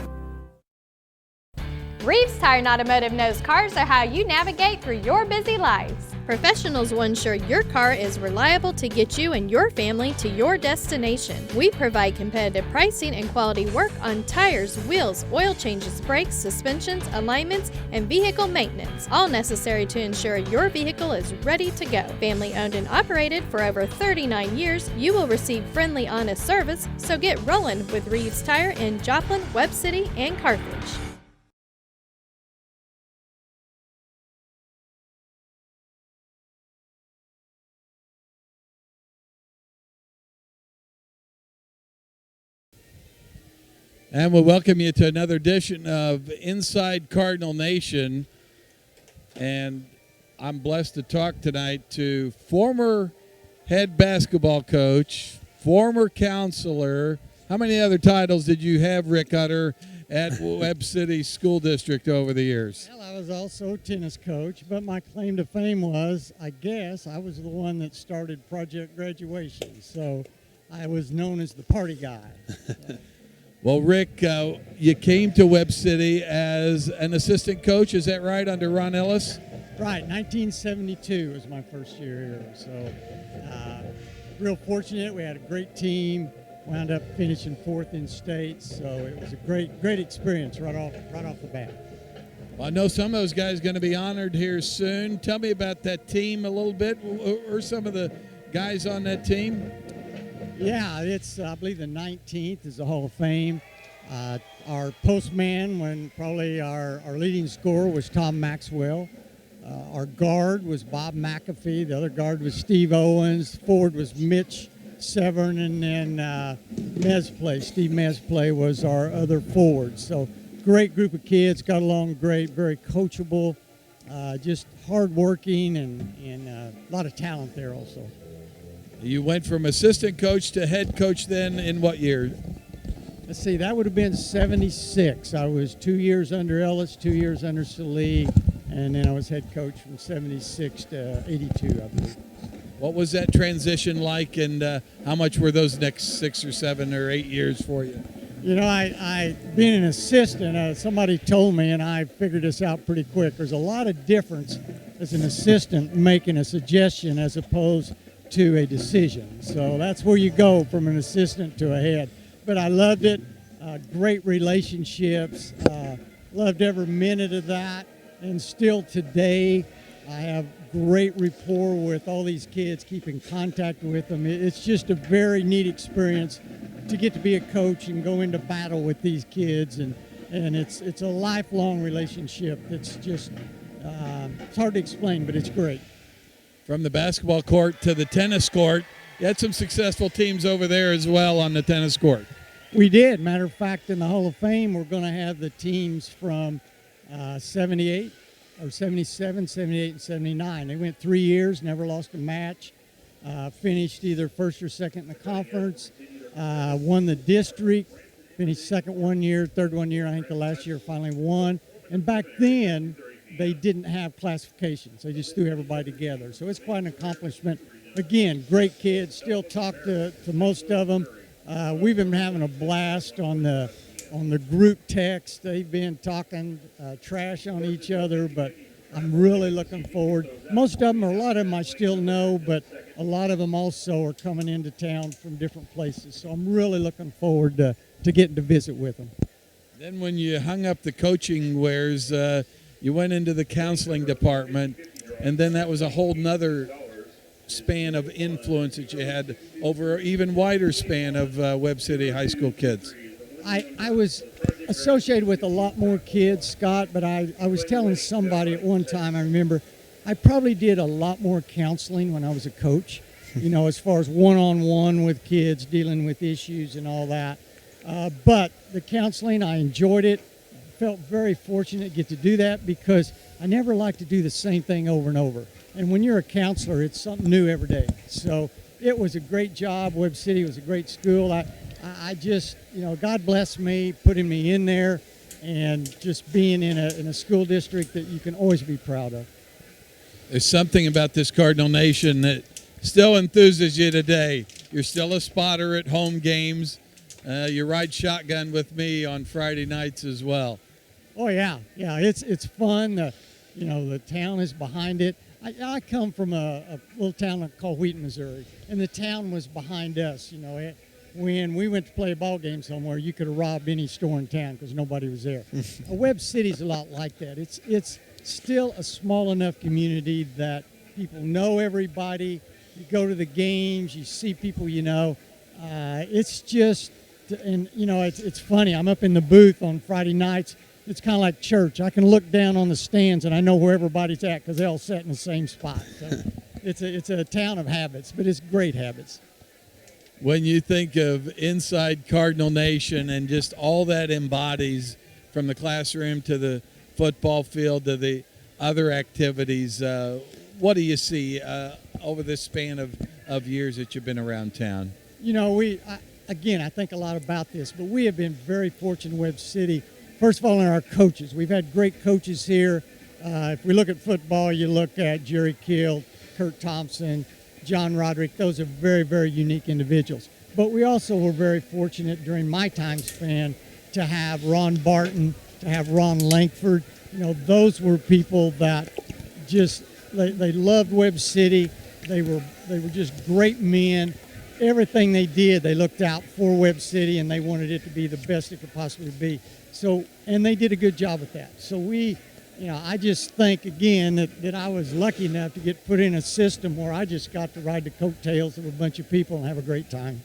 Speaker 21: Reeves Tire and Automotive knows cars are how you navigate through your busy lives.
Speaker 22: Professionals will ensure your car is reliable to get you and your family to your destination. We provide competitive pricing and quality work on tires, wheels, oil changes, brakes, suspensions, alignments, and vehicle maintenance, all necessary to ensure your vehicle is ready to go. Family owned and operated for over 39 years, you will receive friendly, honest service, so get rolling with Reeves Tire in Joplin, Webb City, and Carthage.
Speaker 2: And we'll welcome you to another edition of Inside Cardinal Nation. And I'm blessed to talk tonight to former head basketball coach, former counselor. How many other titles did you have, Rick Utter, at Webb City School District over the years?
Speaker 3: Well, I was also a tennis coach, but my claim to fame was, I guess, I was the one that started Project Graduation. So I was known as the party guy.
Speaker 2: Well, Rick, you came to Webb City as an assistant coach, is that right, under Ron Ellis?
Speaker 3: Right, 1972 was my first year here. So real fortunate. We had a great team, wound up finishing 4th in state. So it was a great experience right off the bat.
Speaker 2: Well, I know some of those guys are going to be honored here soon. Tell me about that team a little bit, or some of the guys on that team.
Speaker 3: Yeah, it's, I believe, the 19th is the Hall of Fame. Our postman, when probably our leading scorer was Tom Maxwell. Our guard was Bob McAfee. The other guard was Steve Owens. Forward was Mitch Severn. And then Steve Mesplay was our other forward. So great group of kids, got along great, very coachable, just hardworking, and a lot of talent there also.
Speaker 2: You went from assistant coach to head coach then in what year?
Speaker 3: Let's see, that would have been 76. I was 2 years under Ellis, 2 years under Salee, and then I was head coach from 76 to 82, I believe.
Speaker 2: What was that transition like, and how much were those next 6 or 7 or 8 years for you?
Speaker 3: You know, I being an assistant, somebody told me, and I figured this out pretty quick, there's a lot of difference as an assistant making a suggestion as opposed to a decision. So that's where you go from an assistant to a head. But I loved it. Great relationships. Loved every minute of that. And still today, I have great rapport with all these kids, keep in contact with them. It's just a very neat experience to get to be a coach and go into battle with these kids. And it's a lifelong relationship that's just, it's hard to explain, but it's great.
Speaker 2: From the basketball court to the tennis court, you had some successful teams over there as well on the tennis court.
Speaker 3: We did. Matter of fact, in the Hall of Fame, we're going to have the teams from 78 or 77, 78, and 79. They went 3 years, never lost a match, finished either first or second in the conference, won the district, finished second 1 year, third 1 year, I think the last year finally won. And back then, they didn't have classifications. They just threw everybody together. So it's quite an accomplishment. Again, great kids. Still talk to most of them. We've been having a blast on the group text. They've been talking trash on each other, but I'm really looking forward. Most of them, or a lot of them I still know, but a lot of them also are coming into town from different places. So I'm really looking forward to getting to visit with them.
Speaker 2: Then when you hung up the coaching wares, you went into the counseling department, and then that was a whole nother span of influence that you had over an even wider span of Webb City high school kids.
Speaker 3: I was associated with a lot more kids, Scott, but I was telling somebody at one time, I remember, I probably did a lot more counseling when I was a coach, you know, as far as one-on-one with kids, dealing with issues and all that. But the counseling, I enjoyed it. Felt very fortunate to get to do that because I never like to do the same thing over and over. And when you're a counselor, it's something new every day. So it was a great job. Webb City was a great school. I just, you know, God bless me putting me in there and just being in a school district that you can always be proud of.
Speaker 2: There's something about this Cardinal Nation that still enthuses you today. You're still a spotter at home games. You ride shotgun with me on Friday nights as well.
Speaker 3: Oh yeah, it's fun. The town is behind it. I come from a little town called Wheaton, Missouri, and the town was behind us. You know, when we went to play a ball game somewhere, you could have robbed any store in town because nobody was there. Webb City's a lot like that. It's still a small enough community that people know everybody. You go to the games, you see people you know. It's just, and you know, it's funny. I'm up in the booth on Friday nights. It's kind of like church. I can look down on the stands and I know where everybody's at because they all sit in the same spot. So it's a town of habits, but it's great habits.
Speaker 2: When you think of Inside Cardinal Nation and just all that embodies, from the classroom to the football field to the other activities, what do you see over this span of years that you've been around town?
Speaker 3: You know, I think a lot about this, but we have been very fortunate in Webb City. First of all, in our coaches. We've had great coaches here. If we look at football, you look at Jerry Kill, Kurt Thompson, John Roderick. Those are very, very unique individuals. But we also were very fortunate during my time span to have Ron Barton, to have Ron Langford. You know, those were people that just, they loved Webb City. They were just great men. Everything they did, they looked out for Webb City, and they wanted it to be the best it could possibly be. So, and they did a good job with that. So I just think, again, that I was lucky enough to get put in a system where I just got to ride the coattails of a bunch of people and have a great time.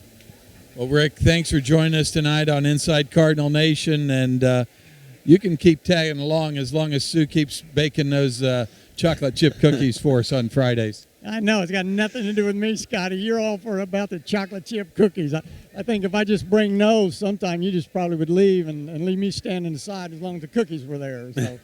Speaker 2: Well, Rick, thanks for joining us tonight on Inside Cardinal Nation, and you can keep tagging along as long as Sue keeps baking those chocolate chip cookies for us on Fridays.
Speaker 3: I know. It's got nothing to do with me, Scotty. You're all for about the chocolate chip cookies. I think if I just bring those, sometime you just probably would leave and leave me standing aside as long as the cookies were there. So.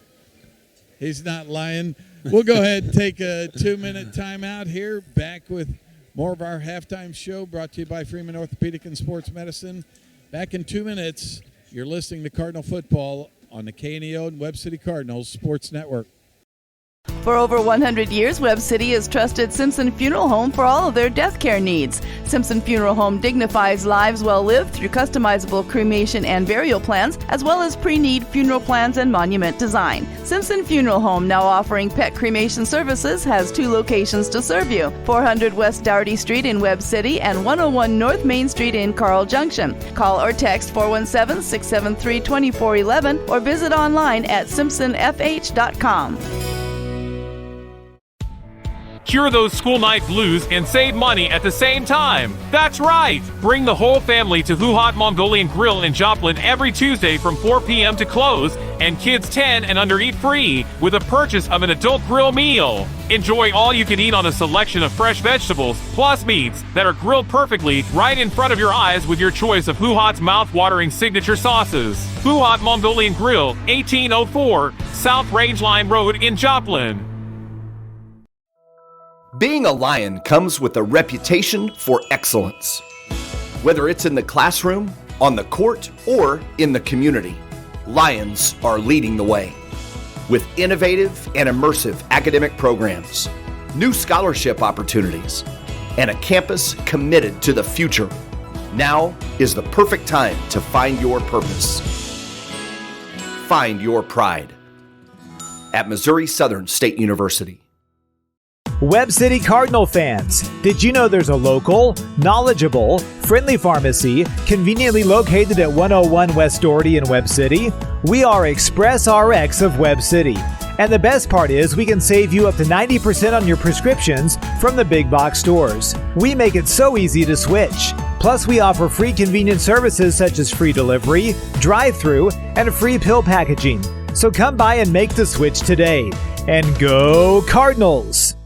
Speaker 2: He's not lying. We'll go ahead and take a 2-minute timeout here. Back with more of our halftime show brought to you by Freeman Orthopedic and Sports Medicine. Back in 2 minutes. You're listening to Cardinal Football on the KNEO and Webb City Cardinals Sports Network.
Speaker 5: For over 100 years, Webb City has trusted Simpson Funeral Home for all of their death care needs. Simpson Funeral Home dignifies lives well lived through customizable cremation and burial plans, as well as pre-need funeral plans and monument design. Simpson Funeral Home, now offering pet cremation services, has 2 locations to serve you: 400 West Dougherty Street in Webb City and 101 North Main Street in Carl Junction. Call or text 417-673-2411 or visit online at simpsonfh.com.
Speaker 10: Cure those school night blues and save money at the same time. That's right! Bring the whole family to Who Hot Mongolian Grill in Joplin every Tuesday from 4 p.m. to close, and kids 10 and under eat free with a purchase of an adult grill meal. Enjoy all you can eat on a selection of fresh vegetables plus meats that are grilled perfectly right in front of your eyes with your choice of Who Hot's mouth-watering signature sauces. Who Hot Mongolian Grill, 1804 South Rangeline Road in Joplin.
Speaker 1: Being a Lion comes with a reputation for excellence. Whether it's in the classroom, on the court, or in the community, Lions are leading the way. With innovative and immersive academic programs, new scholarship opportunities, and a campus committed to the future, now is the perfect time to find your purpose. Find your pride at Missouri Southern State University.
Speaker 9: Webb City Cardinal fans, did you know there's a local, knowledgeable, friendly pharmacy conveniently located at 101 West Dougherty in Webb City? We are Express RX of Webb City. And the best part is we can save you up to 90% on your prescriptions from the big box stores. We make it so easy to switch. Plus, we offer free convenient services such as free delivery, drive-through, and free pill packaging. So come by and make the switch today. And go Cardinals!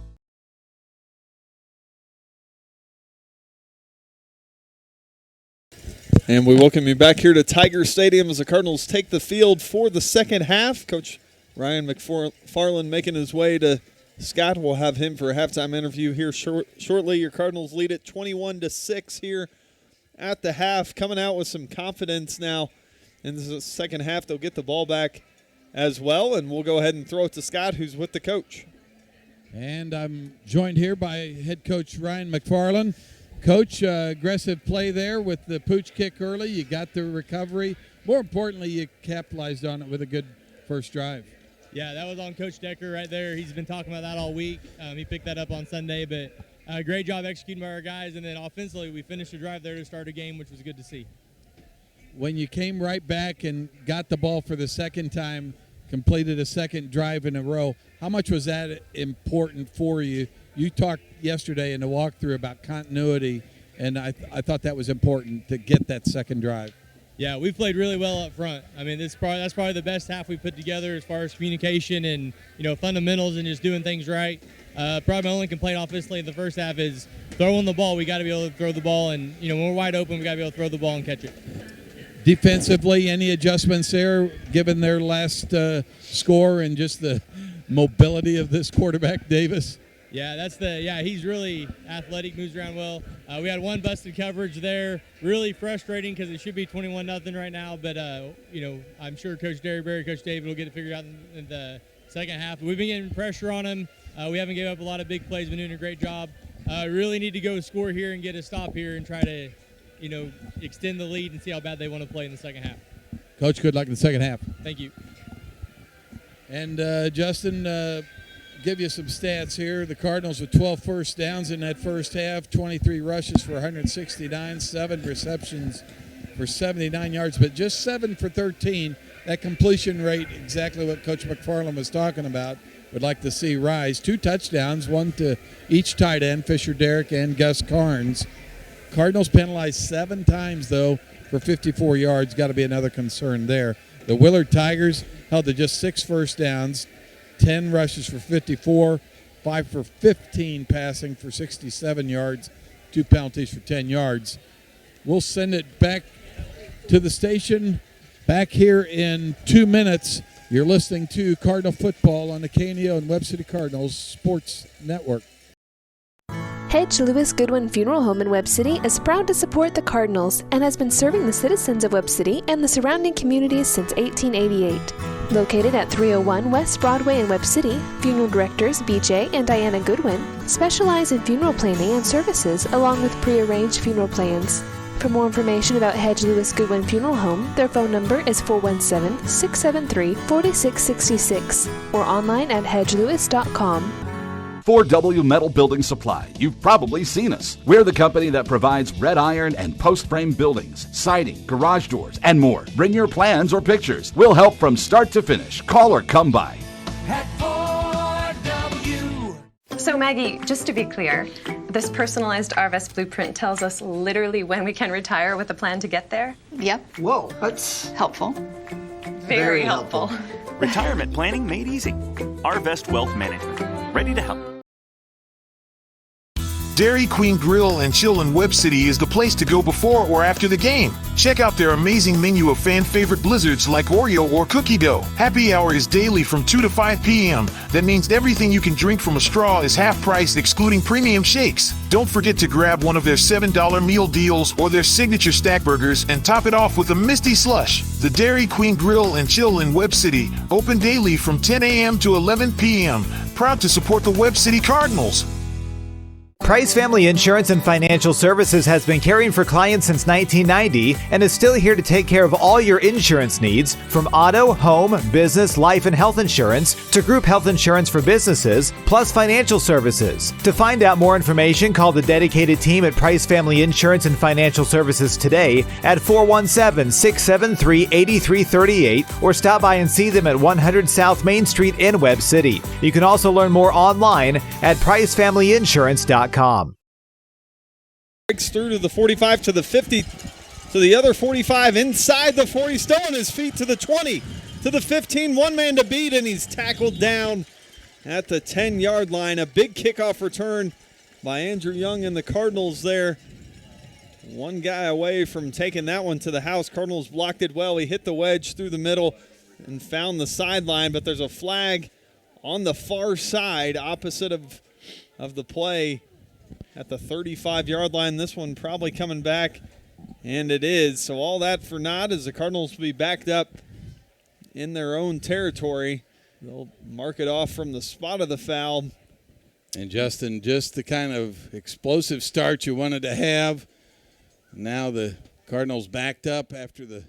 Speaker 4: And we welcome you back here to Tiger Stadium as the Cardinals take the field for the second half. Coach Ryan McFarland making his way to Scott. We'll have him for a halftime interview here shortly. Your Cardinals lead it 21-6 here at the half, coming out with some confidence now in the second half. They'll get the ball back as well, and we'll go ahead and throw it to Scott, who's with the coach.
Speaker 2: And I'm joined here by head coach Ryan McFarland. Coach, aggressive play there with the pooch kick early. You got the recovery. More importantly, you capitalized on it with a good first drive.
Speaker 6: Yeah, that was on Coach Decker right there. He's been talking about that all week. He picked that up on Sunday, but great job executing by our guys. And then offensively, we finished the drive there to start a game, which was good to see.
Speaker 2: When you came right back and got the ball for the second time, completed a second drive in a row, how much was that important for you? You talked yesterday in the walkthrough about continuity, and I thought that was important to get that second drive.
Speaker 6: Yeah, we played really well up front. I mean, that's probably the best half we put together as far as communication and, fundamentals and just doing things right. Probably my only complaint offensively in the first half is throwing the ball. We got to be able to throw the ball, and, when we're wide open, we got to be able to throw the ball and catch it.
Speaker 2: Defensively, any adjustments there, given their last score and just the mobility of this quarterback, Davis?
Speaker 6: Yeah, he's really athletic, moves around well. We had one busted coverage there, really frustrating because it should be 21-0 right now. But I'm sure Coach Derryberry, Coach David will get it figured out in the second half. We've been getting pressure on him. We haven't given up a lot of big plays. Been doing a great job. Really need to go score here and get a stop here and try to, extend the lead and see how bad they want to play in the second half.
Speaker 2: Coach, good luck in the second half.
Speaker 6: Thank you.
Speaker 2: And Justin. Give you some stats here. The Cardinals with 12 first downs in that first half, 23 rushes for 169, 7 receptions for 79 yards, but just 7 for 13. That completion rate, exactly what Coach McFarland was talking about, would like to see rise. 2 touchdowns, 1 to each tight end, Fisher Derrick and Gus Carnes. Cardinals penalized 7 times, though, for 54 yards. Got to be another concern there. The Willard Tigers held to just 6 first downs, 10 rushes for 54, 5 for 15 passing for 67 yards, 2 penalties for 10 yards. We'll send it back to the station back here in 2 minutes. You're listening to Cardinal Football on the KNEO and Webb City Cardinals Sports Network.
Speaker 8: Hedge Lewis Goodwin Funeral Home in Webb City is proud to support the Cardinals and has been serving the citizens of Webb City and the surrounding communities since 1888. Located at 301 West Broadway in Webb City, funeral directors BJ and Diana Goodwin specialize in funeral planning and services along with prearranged funeral plans. For more information about Hedge Lewis Goodwin Funeral Home, their phone number is 417-673-4666 or online at hedgelewis.com.
Speaker 19: 4W Metal Building Supply. You've probably seen us. We're the company that provides red iron and post frame buildings, siding, garage doors, and more. Bring your plans or pictures. We'll help from start to finish. Call or come by.
Speaker 15: At 4W.
Speaker 16: So Maggie, just to be clear, this personalized RVest blueprint tells us literally when we can retire with a plan to get there?
Speaker 20: Yep.
Speaker 15: Whoa, that's
Speaker 20: helpful.
Speaker 16: Very helpful.
Speaker 18: Retirement planning made easy. RVest Wealth Management. Ready to help.
Speaker 25: Dairy Queen Grill and Chill in Webb City is the place to go before or after the game. Check out their amazing menu of fan-favorite blizzards like Oreo or cookie dough. Happy hour is daily from 2 to 5 p.m. That means everything you can drink from a straw is half price, excluding premium shakes. Don't forget to grab one of their $7 meal deals or their signature stack burgers and top it off with a Misty Slush. The Dairy Queen Grill and Chill in Webb City, open daily from 10 a.m. to 11 p.m. Proud to support the Webb City Cardinals.
Speaker 9: Price Family Insurance and Financial Services has been caring for clients since 1990 and is still here to take care of all your insurance needs, from auto, home, business, life, and health insurance to group health insurance for businesses, plus financial services. To find out more information, call the dedicated team at Price Family Insurance and Financial Services today at 417-673-8338 or stop by and see them at 100 South Main Street in Webb City. You can also learn more online at pricefamilyinsurance.com.
Speaker 4: Breaks through to the 45, to the 50, to the other 45, inside the 40, still on his feet to the 20, to the 15, one man to beat, and he's tackled down at the 10-yard line. A big kickoff return by Andrew Young and the Cardinals there. One guy away from taking that one to the house. Cardinals blocked it well. He hit the wedge through the middle and found the sideline, but there's a flag on the far side opposite of the play at the 35-yard line. This one probably coming back, and it is. So all that for naught as the Cardinals will be backed up in their own territory. They'll mark it off from the spot of the foul.
Speaker 2: And Justin, just the kind of explosive start you wanted to have. Now the Cardinals backed up after the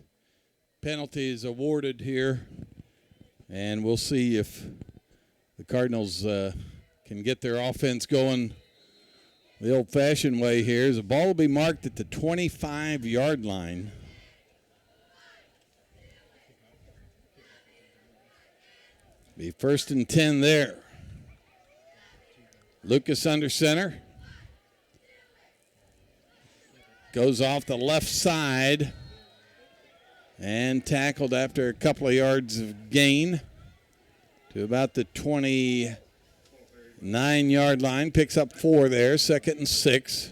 Speaker 2: penalty is awarded here. And we'll see if the Cardinals can get their offense going the old-fashioned way here. The ball will be marked at the 25-yard line. Be 1st and 10 there. Lucas under center. Goes off the left side and tackled after a couple of yards of gain to about the 29-yard line. Picks up 4 there, 2nd and 6.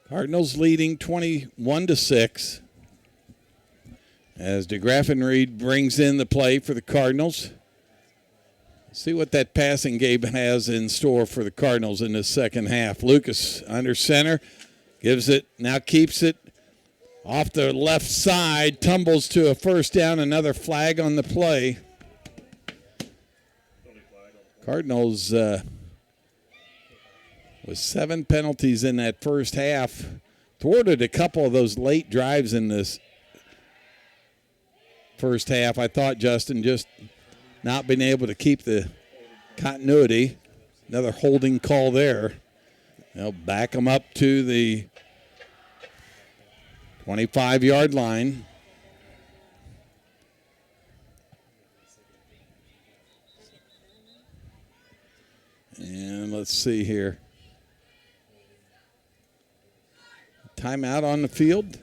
Speaker 2: Cardinals leading 21-6 as DeGraffenried brings in the play for the Cardinals. See what that passing game has in store for the Cardinals in the second half. Lucas under center, gives it, now keeps it off the left side, tumbles to a first down, another flag on the play. Cardinals with 7 penalties in that first half, thwarted a couple of those late drives in this first half. I thought, Justin, just not being able to keep the continuity. Another holding call there. They'll back them up to the 25-yard line. And let's see here. Timeout on the field.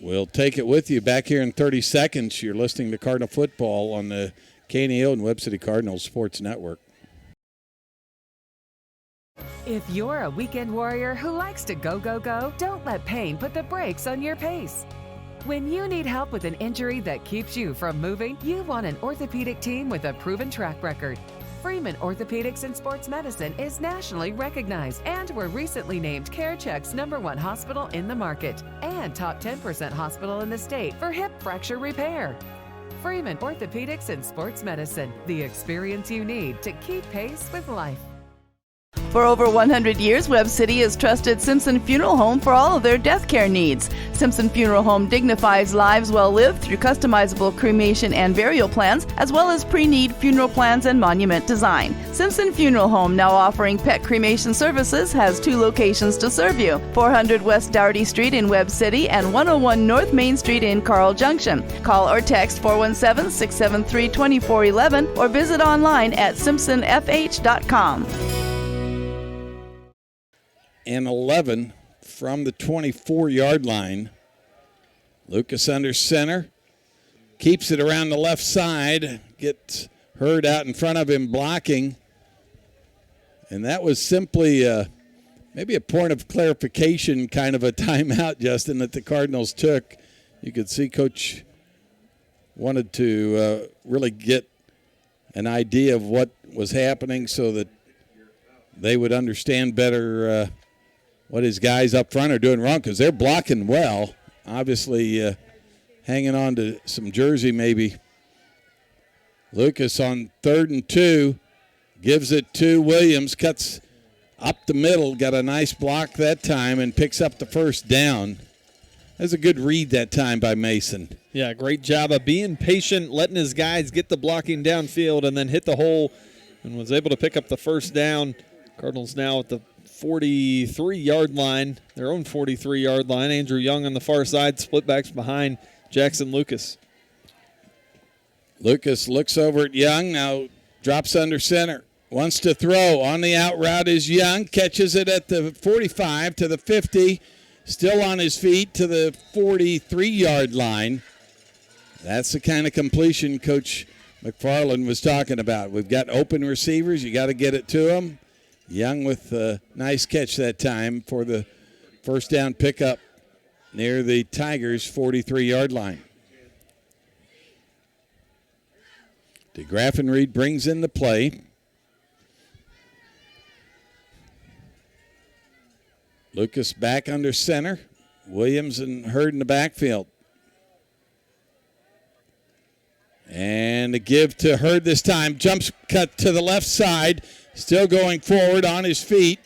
Speaker 2: We'll take it with you back here in 30 seconds. You're listening to Cardinal Football on the KNEO and Webb City Cardinals Sports Network.
Speaker 15: If you're a weekend warrior who likes to go, go, go, don't let pain put the brakes on your pace. When you need help with an injury that keeps you from moving, you want an orthopedic team with a proven track record. Freeman Orthopedics and Sports Medicine is nationally recognized, and were recently named CareCheck's #1 hospital in the market and top 10% hospital in the state for hip fracture repair. Freeman Orthopedics and Sports Medicine, the experience you need to keep pace with life.
Speaker 5: For over 100 years, Webb City has trusted Simpson Funeral Home for all of their death care needs. Simpson Funeral Home dignifies lives well lived through customizable cremation and burial plans, as well as pre-need funeral plans and monument design. Simpson Funeral Home, now offering pet cremation services, has 2 locations to serve you: 400 West Dougherty Street in Webb City and 101 North Main Street in Carl Junction. Call or text 417-673-2411 or visit online at simpsonfh.com.
Speaker 2: And 11 from the 24-yard line. Lucas under center. Keeps it around the left side. Gets Hurd out in front of him blocking. And that was simply maybe a point of clarification, kind of a timeout, Justin, that the Cardinals took. You could see Coach wanted to really get an idea of what was happening so that they would understand better what his guys up front are doing wrong, because they're blocking well. Obviously hanging on to some jersey maybe. Lucas on 3rd and 2 gives it to Williams, cuts up the middle, got a nice block that time, and picks up the first down. That's a good read that time by Mason.
Speaker 4: Yeah, great job of being patient, letting his guys get the blocking downfield, and then hit the hole and was able to pick up the first down. Cardinals now at the 43-yard line, their own 43-yard line. Andrew Young on the far side, split backs behind Jackson Lucas.
Speaker 2: Lucas looks over at Young, now drops under center. Wants to throw. On the out route is Young. Catches it at the 45 to the 50. Still on his feet to the 43-yard line. That's the kind of completion Coach McFarland was talking about. We've got open receivers. You got to get it to them. Young with a nice catch that time for the first down pickup near the Tigers' 43-yard line. DeGraffenried brings in the play. Lucas back under center. Williams and Hurd in the backfield. And a give to Hurd this time. Jumps cut to the left side. Still going forward on his feet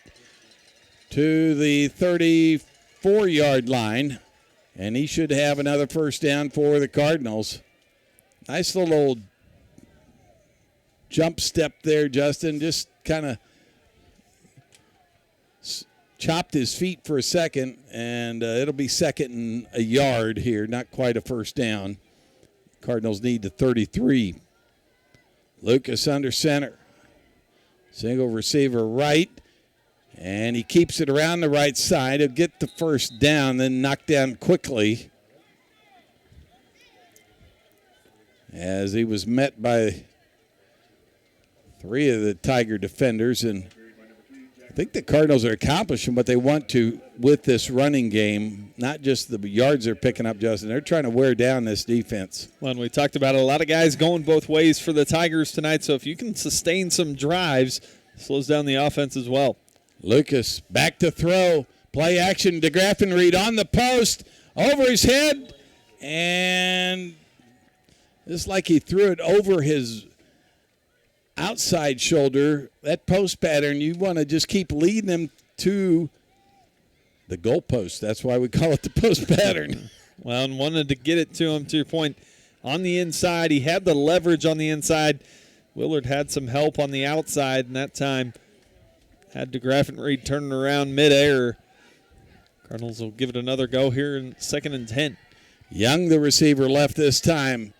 Speaker 2: to the 34-yard line. And he should have another first down for the Cardinals. Nice little jump step there, Justin. Just kind of chopped his feet for a second, and it'll be 2nd and a yard here. Not quite a first down. Cardinals need the 33. Lucas under center. Single receiver right, and he keeps it around the right side. He'll get the first down, then knocked down quickly as he was met by 3 of the Tiger defenders. And I think the Cardinals are accomplishing what they want to with this running game, not just the yards they're picking up, Justin. They're trying to wear down this defense.
Speaker 4: Well, and we talked about it, a lot of guys going both ways for the Tigers tonight, so if you can sustain some drives, slows down the offense as well.
Speaker 2: Lucas back to throw. Play action. DeGraff and Reed on the post. Over his head. And it's like he threw it over his outside shoulder. That post pattern, you want to just keep leading them to the goalpost. That's why we call it the post pattern.
Speaker 4: Well, and wanted to get it to him, to your point, on the inside. He had the leverage on the inside. Willard had some help on the outside, and that time had DeGraff and Reed turning around midair. Cardinals will give it another go here in 2nd and 10.
Speaker 2: Young, the receiver, left this time.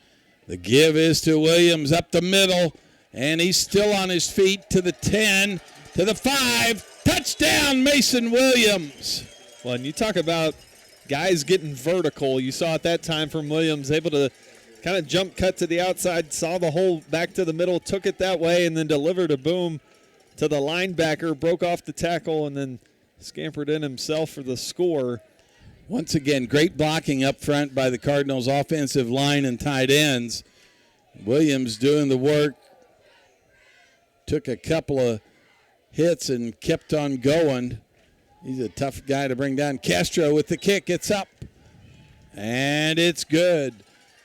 Speaker 2: The give is to Williams up the middle, and he's still on his feet to the 10, to the 5. Touchdown, Mason Williams.
Speaker 4: Well, and you talk about guys getting vertical. You saw at that time from Williams, able to kind of jump cut to the outside, saw the hole back to the middle, took it that way, and then delivered a boom to the linebacker, broke off the tackle, and then scampered in himself for the score.
Speaker 2: Once again, great blocking up front by the Cardinals' offensive line and tight ends. Williams doing the work. Took a couple of hits and kept on going. He's a tough guy to bring down. Castro with the kick. It's up. And it's good.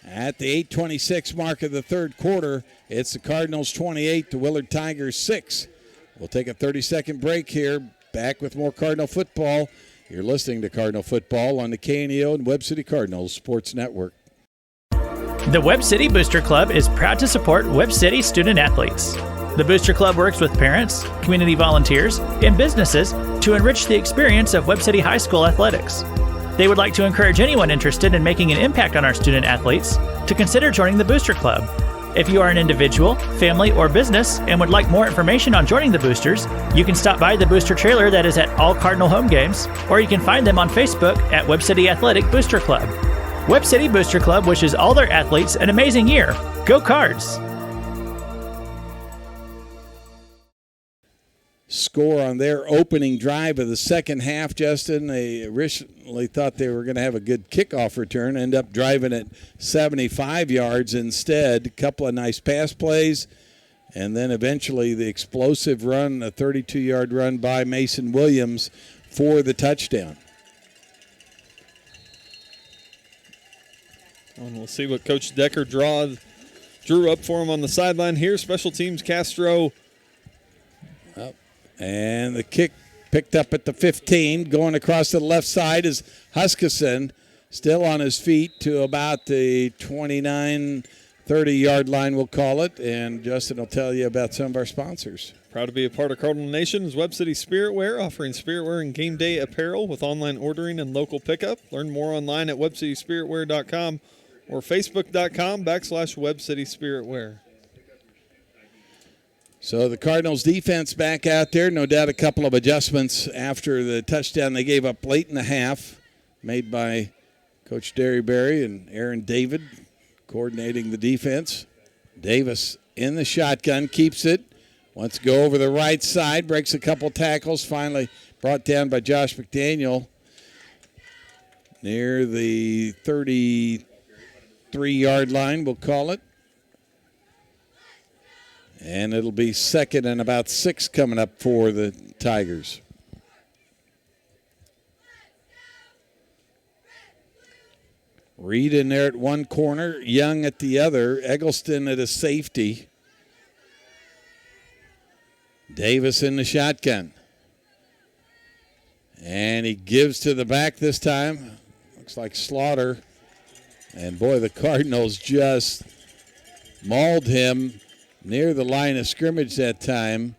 Speaker 2: At the 8:26 mark of the third quarter, it's the Cardinals 28, the Willard Tigers 6. We'll take a 30-second break here. Back with more Cardinal football. You're listening to Cardinal Football on the KNEO and Webb City Cardinals Sports Network.
Speaker 13: The Webb City Booster Club is proud to support Webb City student athletes. The Booster Club works with parents, community volunteers, and businesses to enrich the experience of Webb City High School athletics. They would like to encourage anyone interested in making an impact on our student athletes to consider joining the Booster Club. If you are an individual, family, or business and would like more information on joining the Boosters, you can stop by the Booster trailer that is at all Cardinal home games, or you can find them on Facebook at Webb City Athletic Booster Club. Webb City Booster Club wishes all their athletes an amazing year. Go Cards!
Speaker 2: Score on their opening drive of the second half, Justin. They originally thought they were going to have a good kickoff return, end up driving at 75 yards instead. A couple of nice pass plays, and then eventually the explosive run, a 32-yard run by Mason Williams for the touchdown.
Speaker 4: And we'll see what Coach Decker drew up for him on the sideline here. Special teams, Castro.
Speaker 2: And the kick picked up at the 15. Going across to the left side is Huskisson, still on his feet to about the 29, 30-yard line, we'll call it. And Justin will tell you about some of our sponsors.
Speaker 4: Proud to be a part of Cardinal Nation is Webb City Spirit Wear, offering spirit wear and game day apparel with online ordering and local pickup. Learn more online at webcityspiritwear.com or facebook.com/Webb City Spirit Wear.
Speaker 2: So the Cardinals defense back out there. No doubt a couple of adjustments after the touchdown they gave up late in the half, made by Coach Derryberry and Aaron David coordinating the defense. Davis in the shotgun, keeps it. Wants to go over the right side, breaks a couple tackles, finally brought down by Josh McDaniel near the 33-yard line, we'll call it. And it'll be 2nd and about 6 coming up for the Tigers. Reed in there at one corner, Young at the other, Eggleston at a safety. Davis in the shotgun. And he gives to the back this time. Looks like Slaughter. And boy, the Cardinals just mauled him. near the line of scrimmage that time.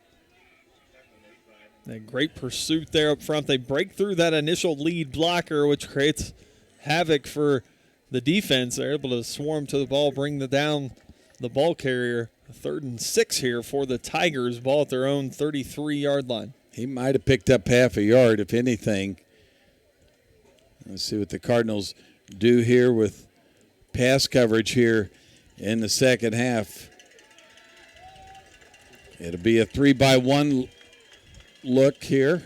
Speaker 4: A great pursuit there up front. They break through that initial lead blocker, which creates havoc for the defense. They're able to swarm to the ball, bring down the ball carrier. 3rd and 6 here for the Tigers. Ball at their own 33-yard line.
Speaker 2: He might have picked up half a yard, if anything. Let's see what the Cardinals do here with pass coverage here in the second half. It'll be a 3-by-1 look here.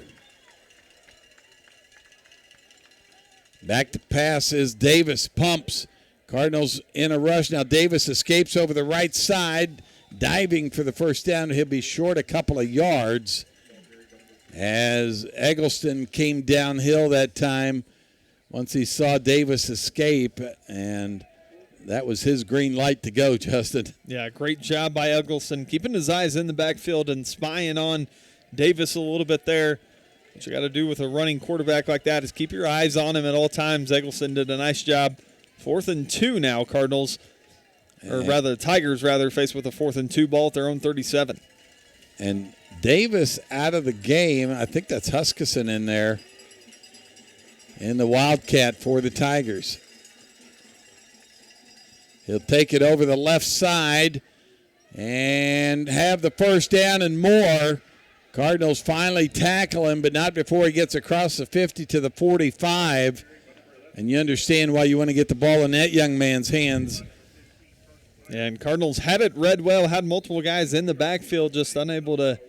Speaker 2: Back to pass is Davis. Pumps. Cardinals in a rush. Now Davis escapes over the right side, diving for the first down. He'll be short a couple of yards as Eggleston came downhill that time once he saw Davis escape, and that was his green light to go, Justin.
Speaker 4: Yeah, great job by Eggleston, keeping his eyes in the backfield and spying on Davis a little bit there. What you got to do with a running quarterback like that is keep your eyes on him at all times. Eggleston did a nice job. 4th and 2 now, Cardinals, or rather Tigers, faced with a 4th and 2 ball at their own 37.
Speaker 2: And Davis out of the game. I think that's Huskisson in there in the Wildcat for the Tigers. He'll take it over the left side and have the first down and more. Cardinals finally tackle him, but not before he gets across the 50 to the 45. And you understand why you want to get the ball in that young man's hands.
Speaker 4: And Cardinals had it read well, had multiple guys in the backfield, just unable to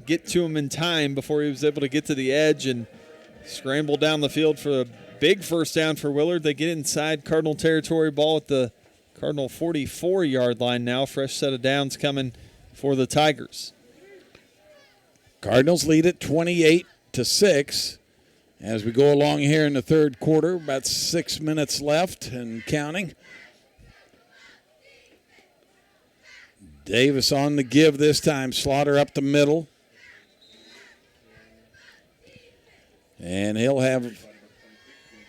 Speaker 4: get to him in time before he was able to get to the edge and scramble down the field for a big first down for Willard. They get inside Cardinal territory, ball at the Cardinal 44-yard line now. Fresh set of downs coming for the Tigers.
Speaker 2: Cardinals lead it 28-6 as we go along here in the third quarter. About 6 minutes left and counting. Davis on the give this time. Slaughter up the middle. And he'll have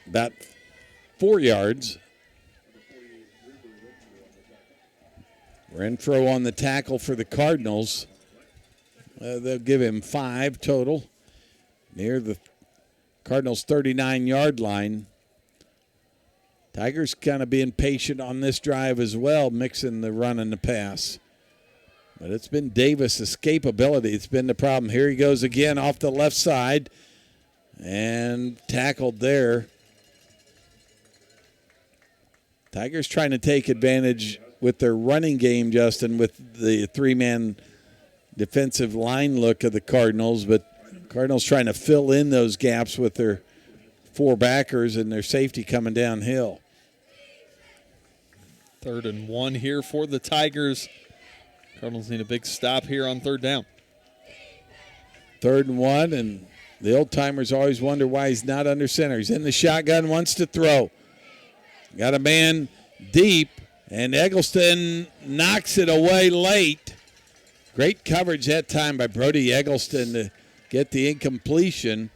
Speaker 2: about 4 yards. Renfro on the tackle for the Cardinals. They'll give him 5 total near the Cardinals' 39-yard line. Tigers kind of being patient on this drive as well, mixing the run and the pass. But it's been Davis' escapability. It's been the problem. Here he goes again off the left side and tackled there. Tigers trying to take advantage with their running game, Justin, with the 3-man defensive line look of the Cardinals, but Cardinals trying to fill in those gaps with their 4 backers and their safety coming downhill.
Speaker 4: 3rd and 1 here for the Tigers. Cardinals need a big stop here on 3rd down.
Speaker 2: 3rd and 1, and the old-timers always wonder why he's not under center. He's in the shotgun, wants to throw. Got a man deep, and Eggleston knocks it away late. Great coverage that time by Brody Eggleston to get the incompletion.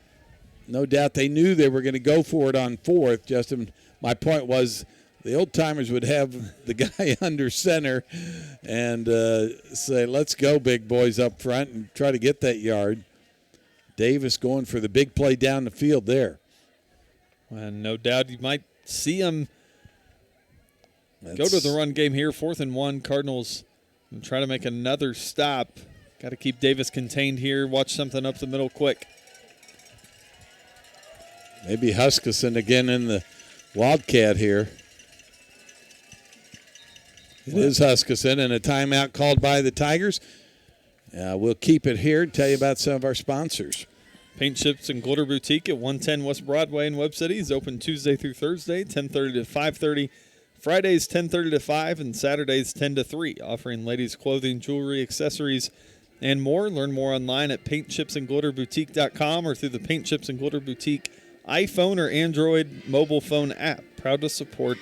Speaker 2: No doubt they knew they were going to go for it on 4th. Justin, my point was the old-timers would have the guy under center and say, let's go, big boys, up front and try to get that yard. Davis going for the big play down the field there.
Speaker 4: And no doubt you might see him go to the run game here. 4th and 1, Cardinals try to make another stop. Got to keep Davis contained here. Watch something up the middle quick.
Speaker 2: Maybe Huskisson again in the Wildcat here. It is Huskisson, and a timeout called by the Tigers. We'll keep it here and tell you about some of our sponsors.
Speaker 4: Paint Chips and Glitter Boutique at 110 West Broadway in Webb City is open Tuesday through Thursday, 10:30 to 5:30. Fridays 10:30 to 5 and Saturdays 10 to 3, offering ladies' clothing, jewelry, accessories, and more. Learn more online at paintchipsandglitterboutique.com or through the Paint Chips and Glitter Boutique iPhone or Android mobile phone app. Proud to support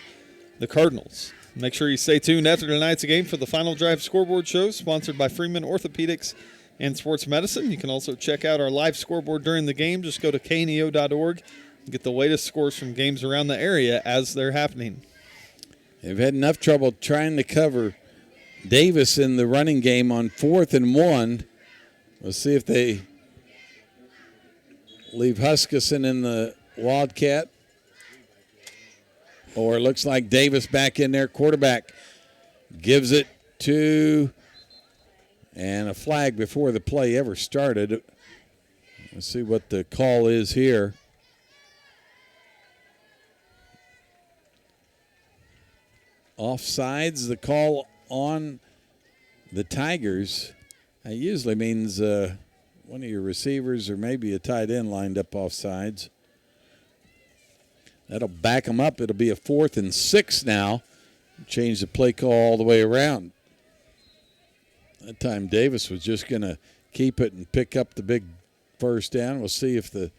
Speaker 4: the Cardinals. Make sure you stay tuned after tonight's game for the Final Drive Scoreboard Show, sponsored by Freeman Orthopedics and Sports Medicine. You can also check out our live scoreboard during the game. Just go to kneo.org and get the latest scores from games around the area as they're happening.
Speaker 2: They've had enough trouble trying to cover Davis in the running game on 4th and 1. Let's see if they leave Huskisson in the Wildcat. Or it looks like Davis back in there. Quarterback gives it to, and a flag before the play ever started. Let's see what the call is here. Offsides, the call on the Tigers. That usually means one of your receivers or maybe a tight end lined up offsides. That'll back them up. It'll be a 4th and 6 now. Change the play call all the way around. That time Davis was just going to keep it and pick up the big first down. We'll see if the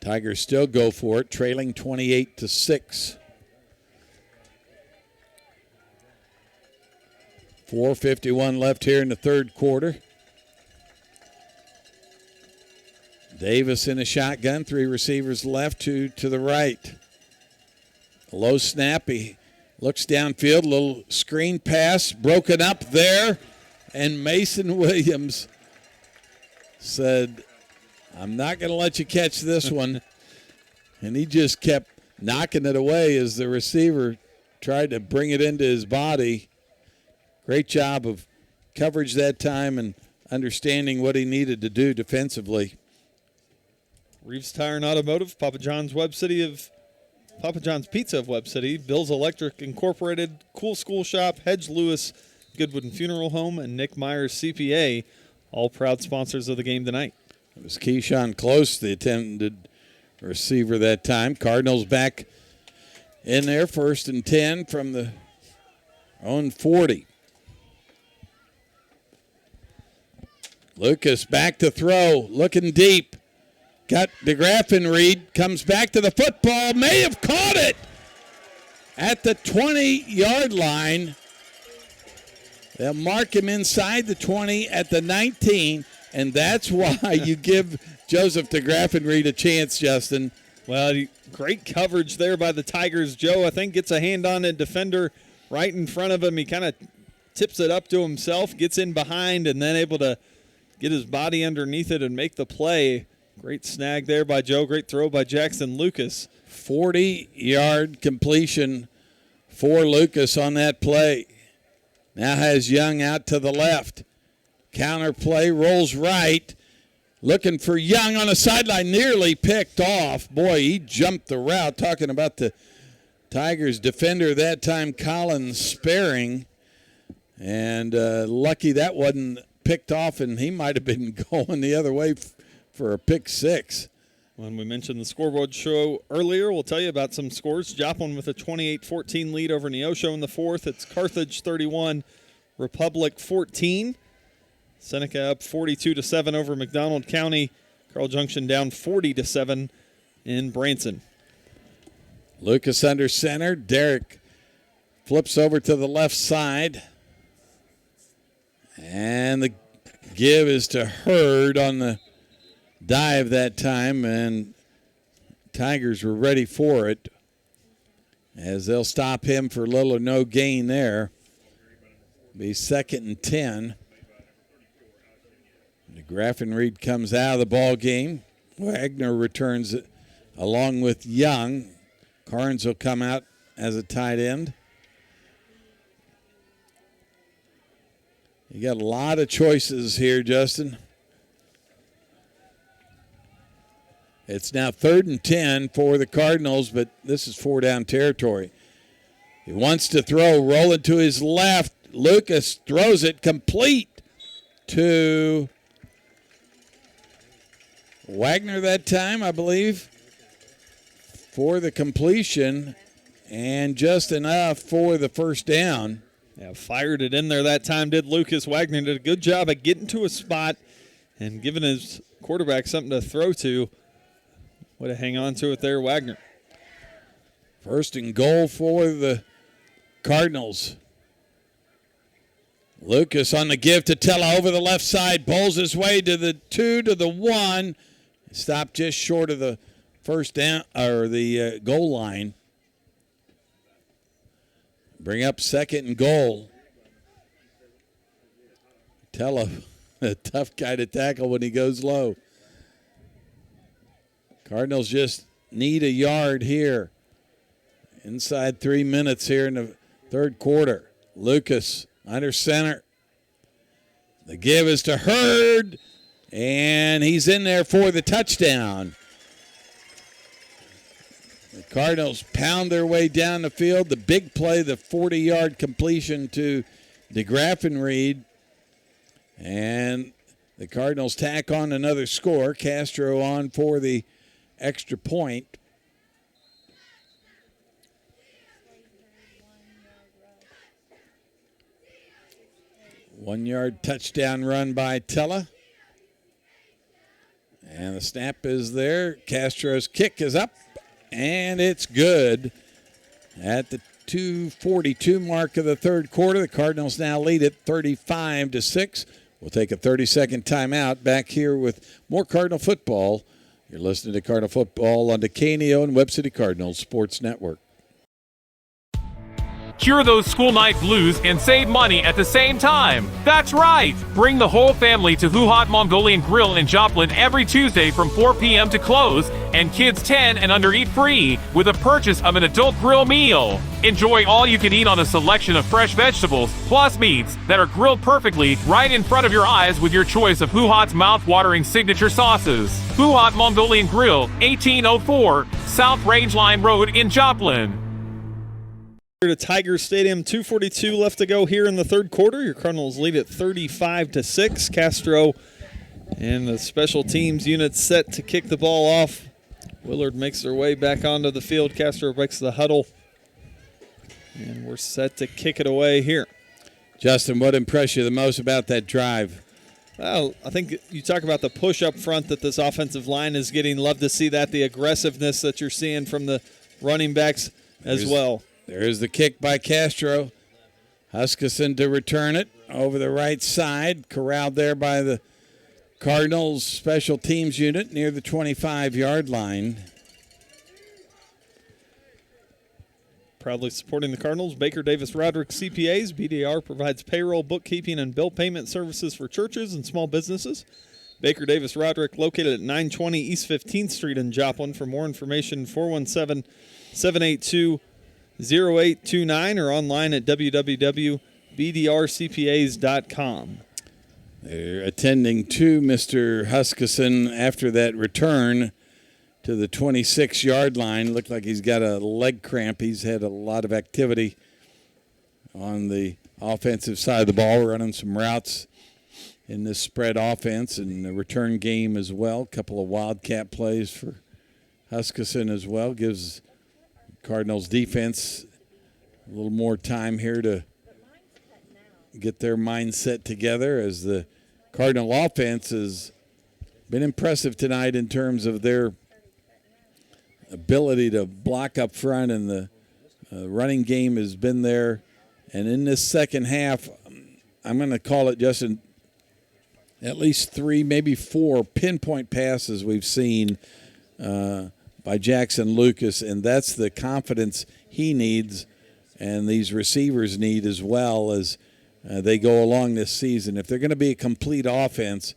Speaker 2: Tigers still go for it, trailing 28-6. 4:51 left here in the third quarter. Davis in a shotgun, 3 receivers left, 2 to the right. A low snap, he looks downfield, a little screen pass, broken up there, and Mason Williams said, I'm not going to let you catch this one. And he just kept knocking it away as the receiver tried to bring it into his body. Great job of coverage that time and understanding what he needed to do defensively.
Speaker 4: Reeves Tire and Automotive, Papa John's Pizza of Webb City, Bill's Electric Incorporated, Cool School Shop, Hedge Lewis, Goodwood and Funeral Home, and Nick Myers CPA, all proud sponsors of the game tonight.
Speaker 2: It was Keyshawn Close, the attempted receiver that time. Cardinals back in there, 1st and 10 from the own 40. Lucas back to throw, looking deep. Got DeGraffenried, comes back to the football, may have caught it at the 20-yard line. They'll mark him inside the 20 at the 19, and that's why you give Joseph DeGraffenried a chance, Justin.
Speaker 4: Well, great coverage there by the Tigers. Joe, I think, gets a hand on a defender right in front of him. He kind of tips it up to himself, gets in behind, and then able to get his body underneath it and make the play. Great snag there by Joe. Great throw by Jackson Lucas.
Speaker 2: 40-yard completion for Lucas on that play. Now has Young out to the left. Counter play, rolls right. Looking for Young on the sideline, nearly picked off. Boy, he jumped the route. Talking about the Tigers defender that time, Colin Sparing. And lucky that wasn't picked off, and he might have been going the other way for a pick 6.
Speaker 4: When we mentioned the scoreboard show earlier, we'll tell you about some scores. Joplin with a 28-14 lead over Neosho in the 4th. It's Carthage 31, Republic 14. Seneca up 42-7 over McDonald County. Carl Junction down 40-7 in Branson.
Speaker 2: Lucas under center. Derek flips over to the left side. And the give is to Hurd on the dive that time, and Tigers were ready for it as they'll stop him for little or no gain there. Be 2nd and 10. DeGraffenried comes out of the ball game. Wagner returns it along with Young. Carnes will come out as a tight end. You got a lot of choices here, Justin. It's now 3rd and 10 for the Cardinals, but this is 4-down territory. He wants to throw, rolling to his left. Lucas throws it complete to Wagner that time, I believe, for the completion, and just enough for the first down.
Speaker 4: Yeah, fired it in there that time, did Lucas. Wagner did a good job at getting to a spot and giving his quarterback something to throw to. Way to hang on to it there, Wagner.
Speaker 2: 1st and goal for the Cardinals. Lucas on the give to Tella over the left side, bowls his way to the 2 to the 1. Stopped just short of the first down or the goal line. Bring up 2nd and goal. Tella, a tough guy to tackle when he goes low. Cardinals just need a yard here. Inside 3 minutes here in the third quarter. Lucas under center. The give is to Hurd, and he's in there for the touchdown. The Cardinals pound their way down the field. The big play, the 40-yard completion to DeGraffenried. And the Cardinals tack on another score. Castro on for the extra point. One-yard touchdown run by Tella. And the snap is there. Castro's kick is up, and it's good. At the 2:42 mark of the third quarter, the Cardinals now lead it 35-6. We'll take a 30-second timeout. Back here with more Cardinal football. You're listening to Cardinal Football on the KNEO and Webb City Cardinals Sports Network.
Speaker 10: Cure those school night blues and save money at the same time. That's right! Bring the whole family to Who Hot Mongolian Grill in Joplin every Tuesday from 4 p.m. to close, and kids 10 and under eat free with a purchase of an adult grill meal. Enjoy all you can eat on a selection of fresh vegetables, plus meats that are grilled perfectly right in front of your eyes with your choice of Who Hot's mouth-watering signature sauces. Who Hot Mongolian Grill, 1804 South Rangeline Road in Joplin.
Speaker 4: Here to Tiger Stadium, 2:42 left to go here in the third quarter. Your Cardinals lead at 35-6. Castro and the special teams unit set to kick the ball off. Willard makes their way back onto the field. Castro breaks the huddle. And we're set to kick it away here.
Speaker 2: Justin, what impressed you the most about that drive?
Speaker 4: Well, I think you talk about the push up front that this offensive line is getting. Love to see that, the aggressiveness that you're seeing from the running backs as well.
Speaker 2: There's the kick by Castro. Huskisson to return it over the right side. Corralled there by the Cardinals special teams unit near the 25-yard line.
Speaker 4: Proudly supporting the Cardinals, Baker Davis Roderick CPAs. BDR provides payroll, bookkeeping, and bill payment services for churches and small businesses. Baker Davis Roderick, located at 920 East 15th Street in Joplin. For more information, 417-782-0829 or online at www.bdrcpas.com.
Speaker 2: They're attending to Mr. Huskisson after that return to the 26-yard line. Looked like he's got a leg cramp. He's had a lot of activity on the offensive side of the ball, running some routes in this spread offense and the return game as well. A couple of wildcat plays for Huskisson as well. Gives Cardinals defense a little more time here to get their mindset together, as the Cardinal offense has been impressive tonight in terms of their ability to block up front, and the running game has been there. And in this second half, I'm going to call it just at least 3, maybe 4 pinpoint passes we've seen by Jackson Lucas, and that's the confidence he needs and these receivers need as well as they go along this season. If they're going to be a complete offense,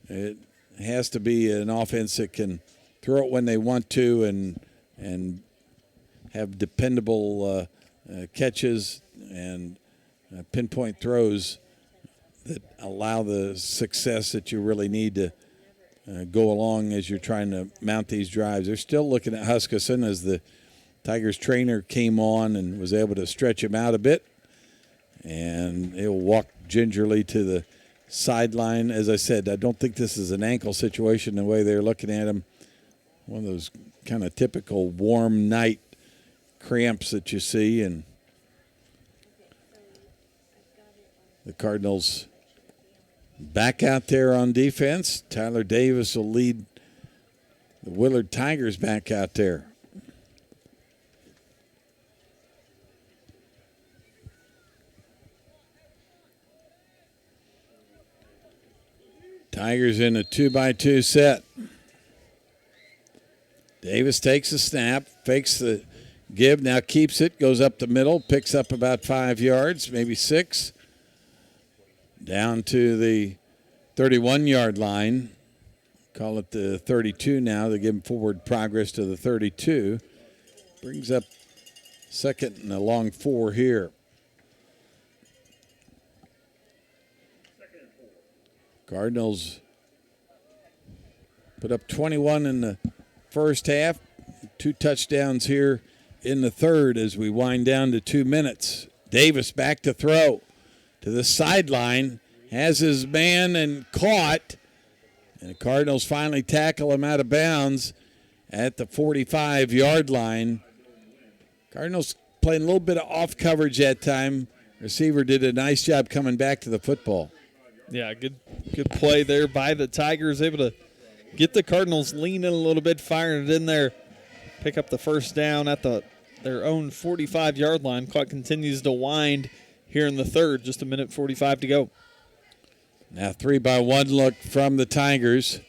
Speaker 2: it has to be an offense that can throw it when they want to and have dependable catches and pinpoint throws that allow the success that you really need to go along as you're trying to mount these drives. They're still looking at Huskisson as the Tigers trainer came on and was able to stretch him out a bit. And he'll walk gingerly to the sideline. As I said, I don't think this is an ankle situation the way they're looking at him. One of those kind of typical warm night cramps that you see. And the Cardinals back out there on defense. Tyler Davis will lead the Willard Tigers back out there. Tigers in a 2-by-2 set. Davis takes the snap, fakes the give, now keeps it, goes up the middle, picks up about 5 yards, maybe 6. down to the 31-yard line. Call it the 32 now. They give him forward progress to the 32. Brings up second and a long 4 here. Cardinals put up 21 in the first half. 2 touchdowns here in the third as we wind down to 2 minutes. Davis back to throw to the sideline. Has his man and caught. And the Cardinals finally tackle him out of bounds at the 45-yard line. Cardinals playing a little bit of off coverage that time. Receiver did a nice job coming back to the football.
Speaker 4: Yeah, good play there by the Tigers, able to get the Cardinals leaning a little bit, firing it in there, pick up the first down at their own 45-yard line. Clock continues to wind here in the third, just 1:45 to go.
Speaker 2: Now 3-by-1 look from the Tigers.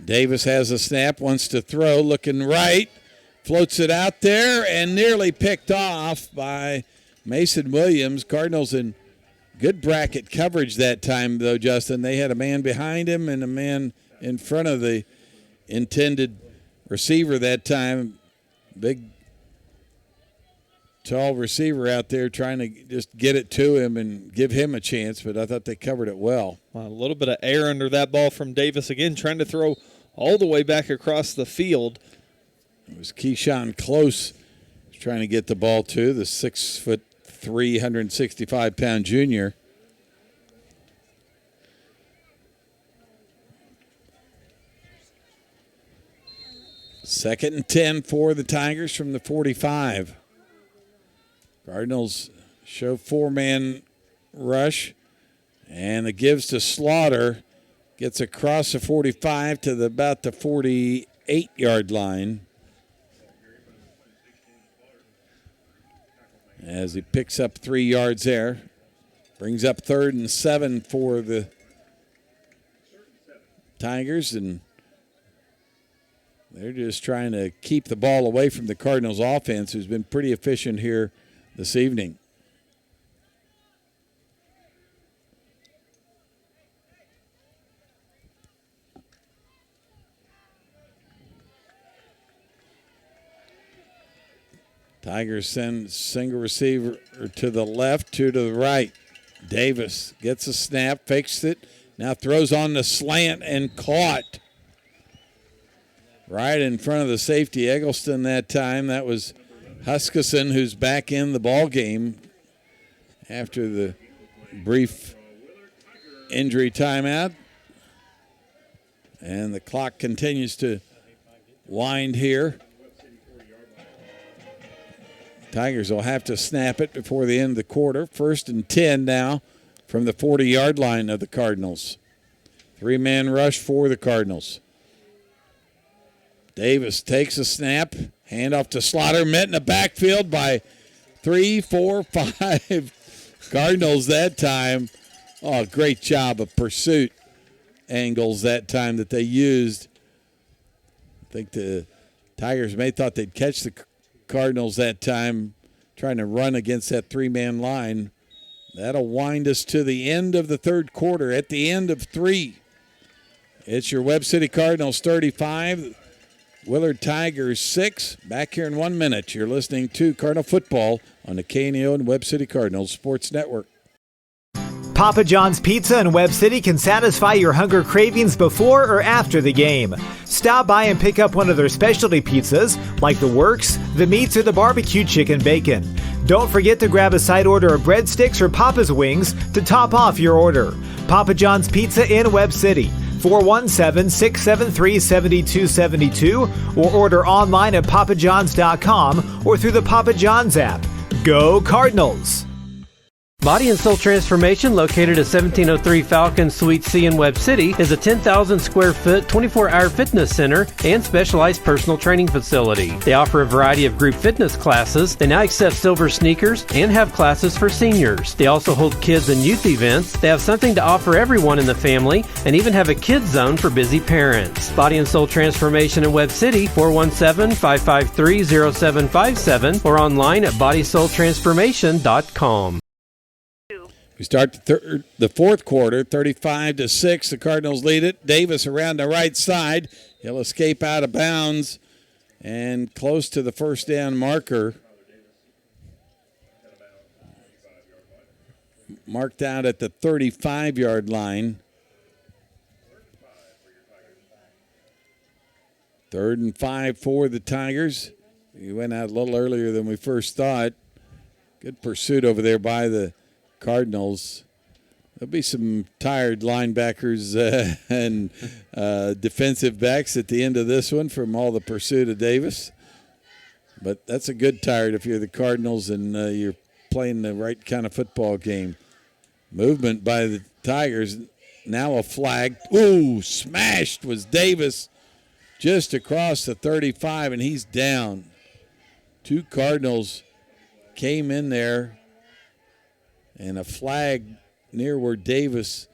Speaker 2: Davis has a snap, wants to throw, looking right, floats it out there, and nearly picked off by Mason Williams. Cardinals in good bracket coverage that time, though, Justin. They had a man behind him and a man in front of the intended receiver that time. Big, tall receiver out there trying to just get it to him and give him a chance, but I thought they covered it well.
Speaker 4: A little bit of air under that ball from Davis again, trying to throw all the way back across the field.
Speaker 2: It was Keyshawn Close trying to get the ball to, the 6'3", 165-pound junior. Second and 10 for the Tigers from the 45. Cardinals show 4-man rush, and it gives to Slaughter. Gets across the 45 to about the 48-yard line. As he picks up 3 yards there. Brings up 3rd and 7 for the Tigers, and they're just trying to keep the ball away from the Cardinals offense, who's been pretty efficient here this evening. Tigers send single receiver to the left, 2 to the right. Davis gets a snap, fakes it, now throws on the slant and caught. Right in front of the safety, Eggleston that time. That was Huskisson, who's back in the ball game after the brief injury timeout. And the clock continues to wind here. Tigers will have to snap it before the end of the quarter. 1st and 10 now from the 40-yard line of the Cardinals. 3-man rush for the Cardinals. Davis takes a snap, handoff to Slaughter, met in the backfield by 3, 4, 5 Cardinals that time. Oh, great job of pursuit angles that time that they used. I think the Tigers may thought they'd catch the Cardinals that time, trying to run against that 3-man line. That'll wind us to the end of the third quarter. At the end of 3, it's your Webb City Cardinals 35, Willard Tigers 6. Back here in 1 minute. You're listening to Cardinal Football on the KNO and Webb City Cardinals Sports Network.
Speaker 9: Papa John's Pizza in Webb City can satisfy your hunger cravings before or after the game. Stop by and pick up one of their specialty pizzas, like the Works, the Meats, or the Barbecue Chicken Bacon. Don't forget to grab a side order of breadsticks or Papa's Wings to top off your order. Papa John's Pizza in Webb City, 417-673-7272, or order online at papajohns.com or through the Papa John's app. Go Cardinals!
Speaker 11: Body and Soul Transformation, located at 1703 Falcon Suite C in Webb City, is a 10,000 square foot, 24-hour fitness center and specialized personal training facility. They offer a variety of group fitness classes. They now accept silver sneakers and have classes for seniors. They also hold kids and youth events. They have something to offer everyone in the family and even have a kids zone for busy parents. Body and Soul Transformation in Webb City, 417-553-0757, or online at bodysoultransformation.com.
Speaker 2: We start the fourth quarter, 35-6. The Cardinals lead it. Davis around the right side. He'll escape out of bounds and close to the first down marker. Marked out at the 35-yard line. 3rd and 5 for the Tigers. He went out a little earlier than we first thought. Good pursuit over there by the Cardinals. There'll be some tired linebackers and defensive backs at the end of this one from all the pursuit of Davis. But that's a good tired if you're the Cardinals and you're playing the right kind of football game. Movement by the Tigers. Now a flag. Ooh, smashed was Davis just across the 35, and he's down. 2 Cardinals came in there, and a flag near where Davis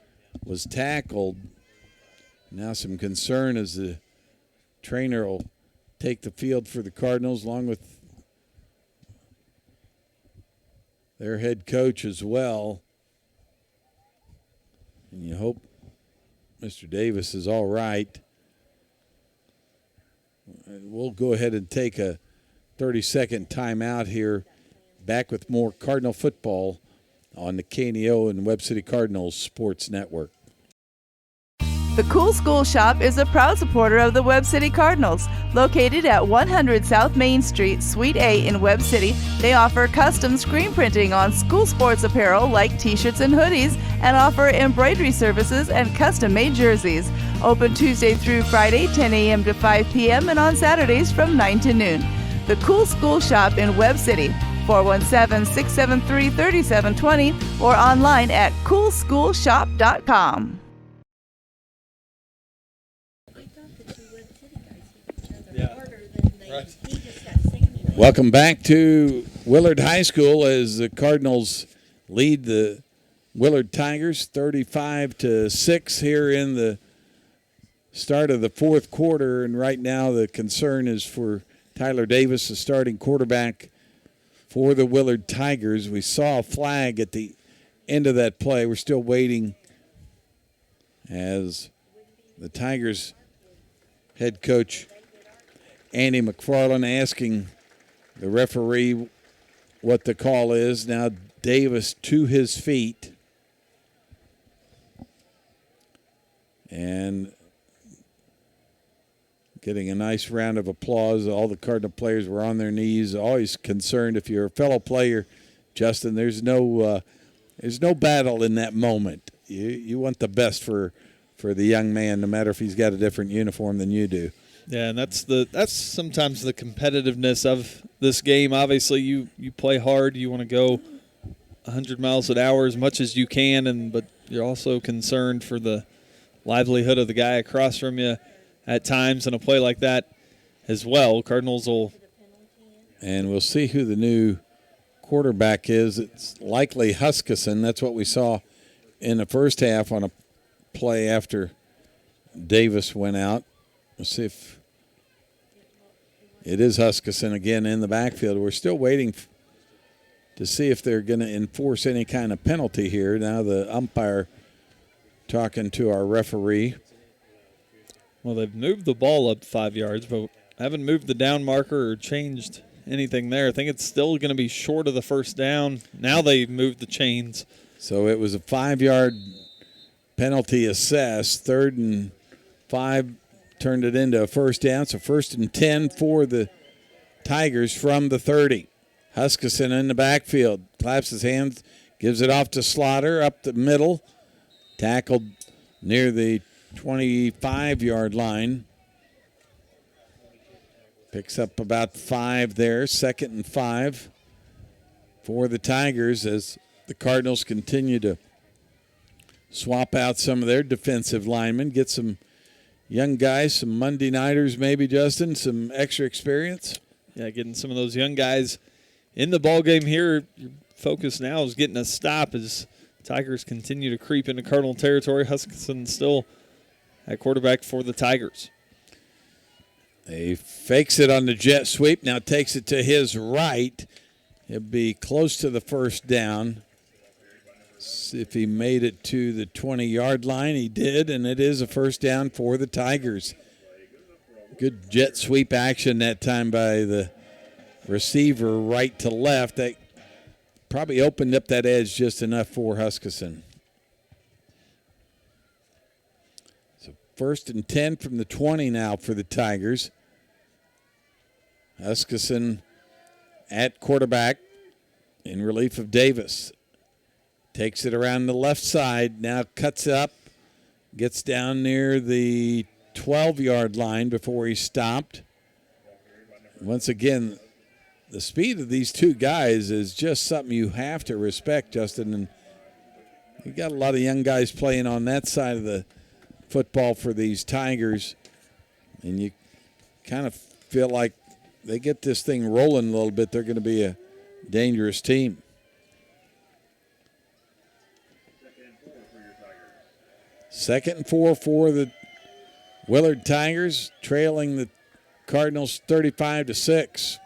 Speaker 2: was tackled. Now some concern as the trainer will take the field for the Cardinals along with their head coach as well. And you hope Mr. Davis is all right. We'll go ahead and take a 30-second timeout here. Back with more Cardinal football on the KNEO and Webb City Cardinals Sports Network.
Speaker 5: The Cool School Shop is a proud supporter of the Webb City Cardinals. Located at 100 South Main Street, Suite A in Webb City, they offer custom screen printing on school sports apparel like t-shirts and hoodies, and offer embroidery services and custom-made jerseys. Open Tuesday through Friday, 10 a.m. to 5 p.m., and on Saturdays from 9 to noon. The Cool School Shop in Webb City, 417-673-3720, or online at coolschoolshop.com.
Speaker 2: Welcome back to Willard High School as the Cardinals lead the Willard Tigers 35-6 here in the start of the fourth quarter. And right now the concern is for Tyler Davis, the starting quarterback for the Willard Tigers. We saw a flag at the end of that play. We're still waiting as the Tigers head coach Andy McFarland asking the referee what the call is. Now Davis to his feet. And getting a nice round of applause. All the Cardinal players were on their knees. Always concerned if you're a fellow player, Justin, there's no battle in that moment. You want the best for the young man, no matter if he's got a different uniform than you do.
Speaker 4: Yeah, and that's sometimes the competitiveness of this game. Obviously, you play hard. You want to go 100 miles an hour as much as you can, but you're also concerned for the livelihood of the guy across from you at times in a play like that as well. Cardinals will.
Speaker 2: And we'll see who the new quarterback is. It's likely Huskisson. That's what we saw in the first half on a play after Davis went out. We'll see if it is Huskisson again in the backfield. We're still waiting to see if they're going to enforce any kind of penalty here. Now the umpire talking to our referee.
Speaker 4: Well, they've moved the ball up 5 yards, but haven't moved the down marker or changed anything there. I think it's still going to be short of the first down. Now they've moved the chains.
Speaker 2: So it was a 5-yard penalty assessed. 3rd and 5 turned it into a first down. So 1st and 10 for the Tigers from the 30. Huskisson in the backfield. Claps his hands, gives it off to Slaughter up the middle. Tackled near the 25-yard line. Picks up about 5 there. 2nd and 5 for the Tigers as the Cardinals continue to swap out some of their defensive linemen, get some young guys, some Monday nighters maybe, Justin, some extra experience.
Speaker 4: Yeah, getting some of those young guys in the ball game here. Your focus now is getting a stop as Tigers continue to creep into Cardinal territory. Huskisson still at quarterback for the Tigers.
Speaker 2: He fakes it on the jet sweep, now takes it to his right. He'll be close to the first down. See if he made it to the 20-yard line. He did, and it is a first down for the Tigers. Good jet sweep action that time by the receiver right to left. That probably opened up that edge just enough for Huskisson. So 1st and 10 from the 20 now for the Tigers. Huskisson at quarterback in relief of Davis. Takes it around the left side, now cuts up, gets down near the 12-yard line before he's stopped. Once again, the speed of these two guys is just something you have to respect, Justin. And you got a lot of young guys playing on that side of the football for these Tigers, and you kind of feel like they get this thing rolling a little bit, they're going to be a dangerous team. 2nd and 4 for the Willard Tigers, trailing the Cardinals 35-6.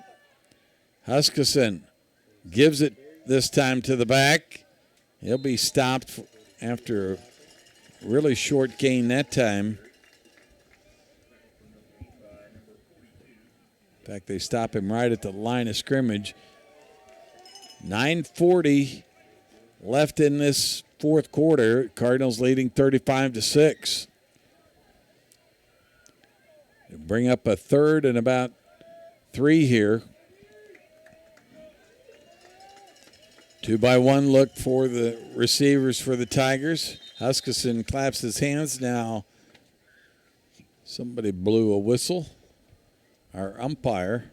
Speaker 2: Huskisson gives it this time to the back. He'll be stopped after a really short gain that time. In fact, they stop him right at the line of scrimmage. 9:40 left in this fourth quarter. Cardinals leading 35-6. They bring up a 3rd and about 3 here. 2-by-1 look for the receivers for the Tigers. Huskisson claps his hands now. Somebody blew a whistle. Our umpire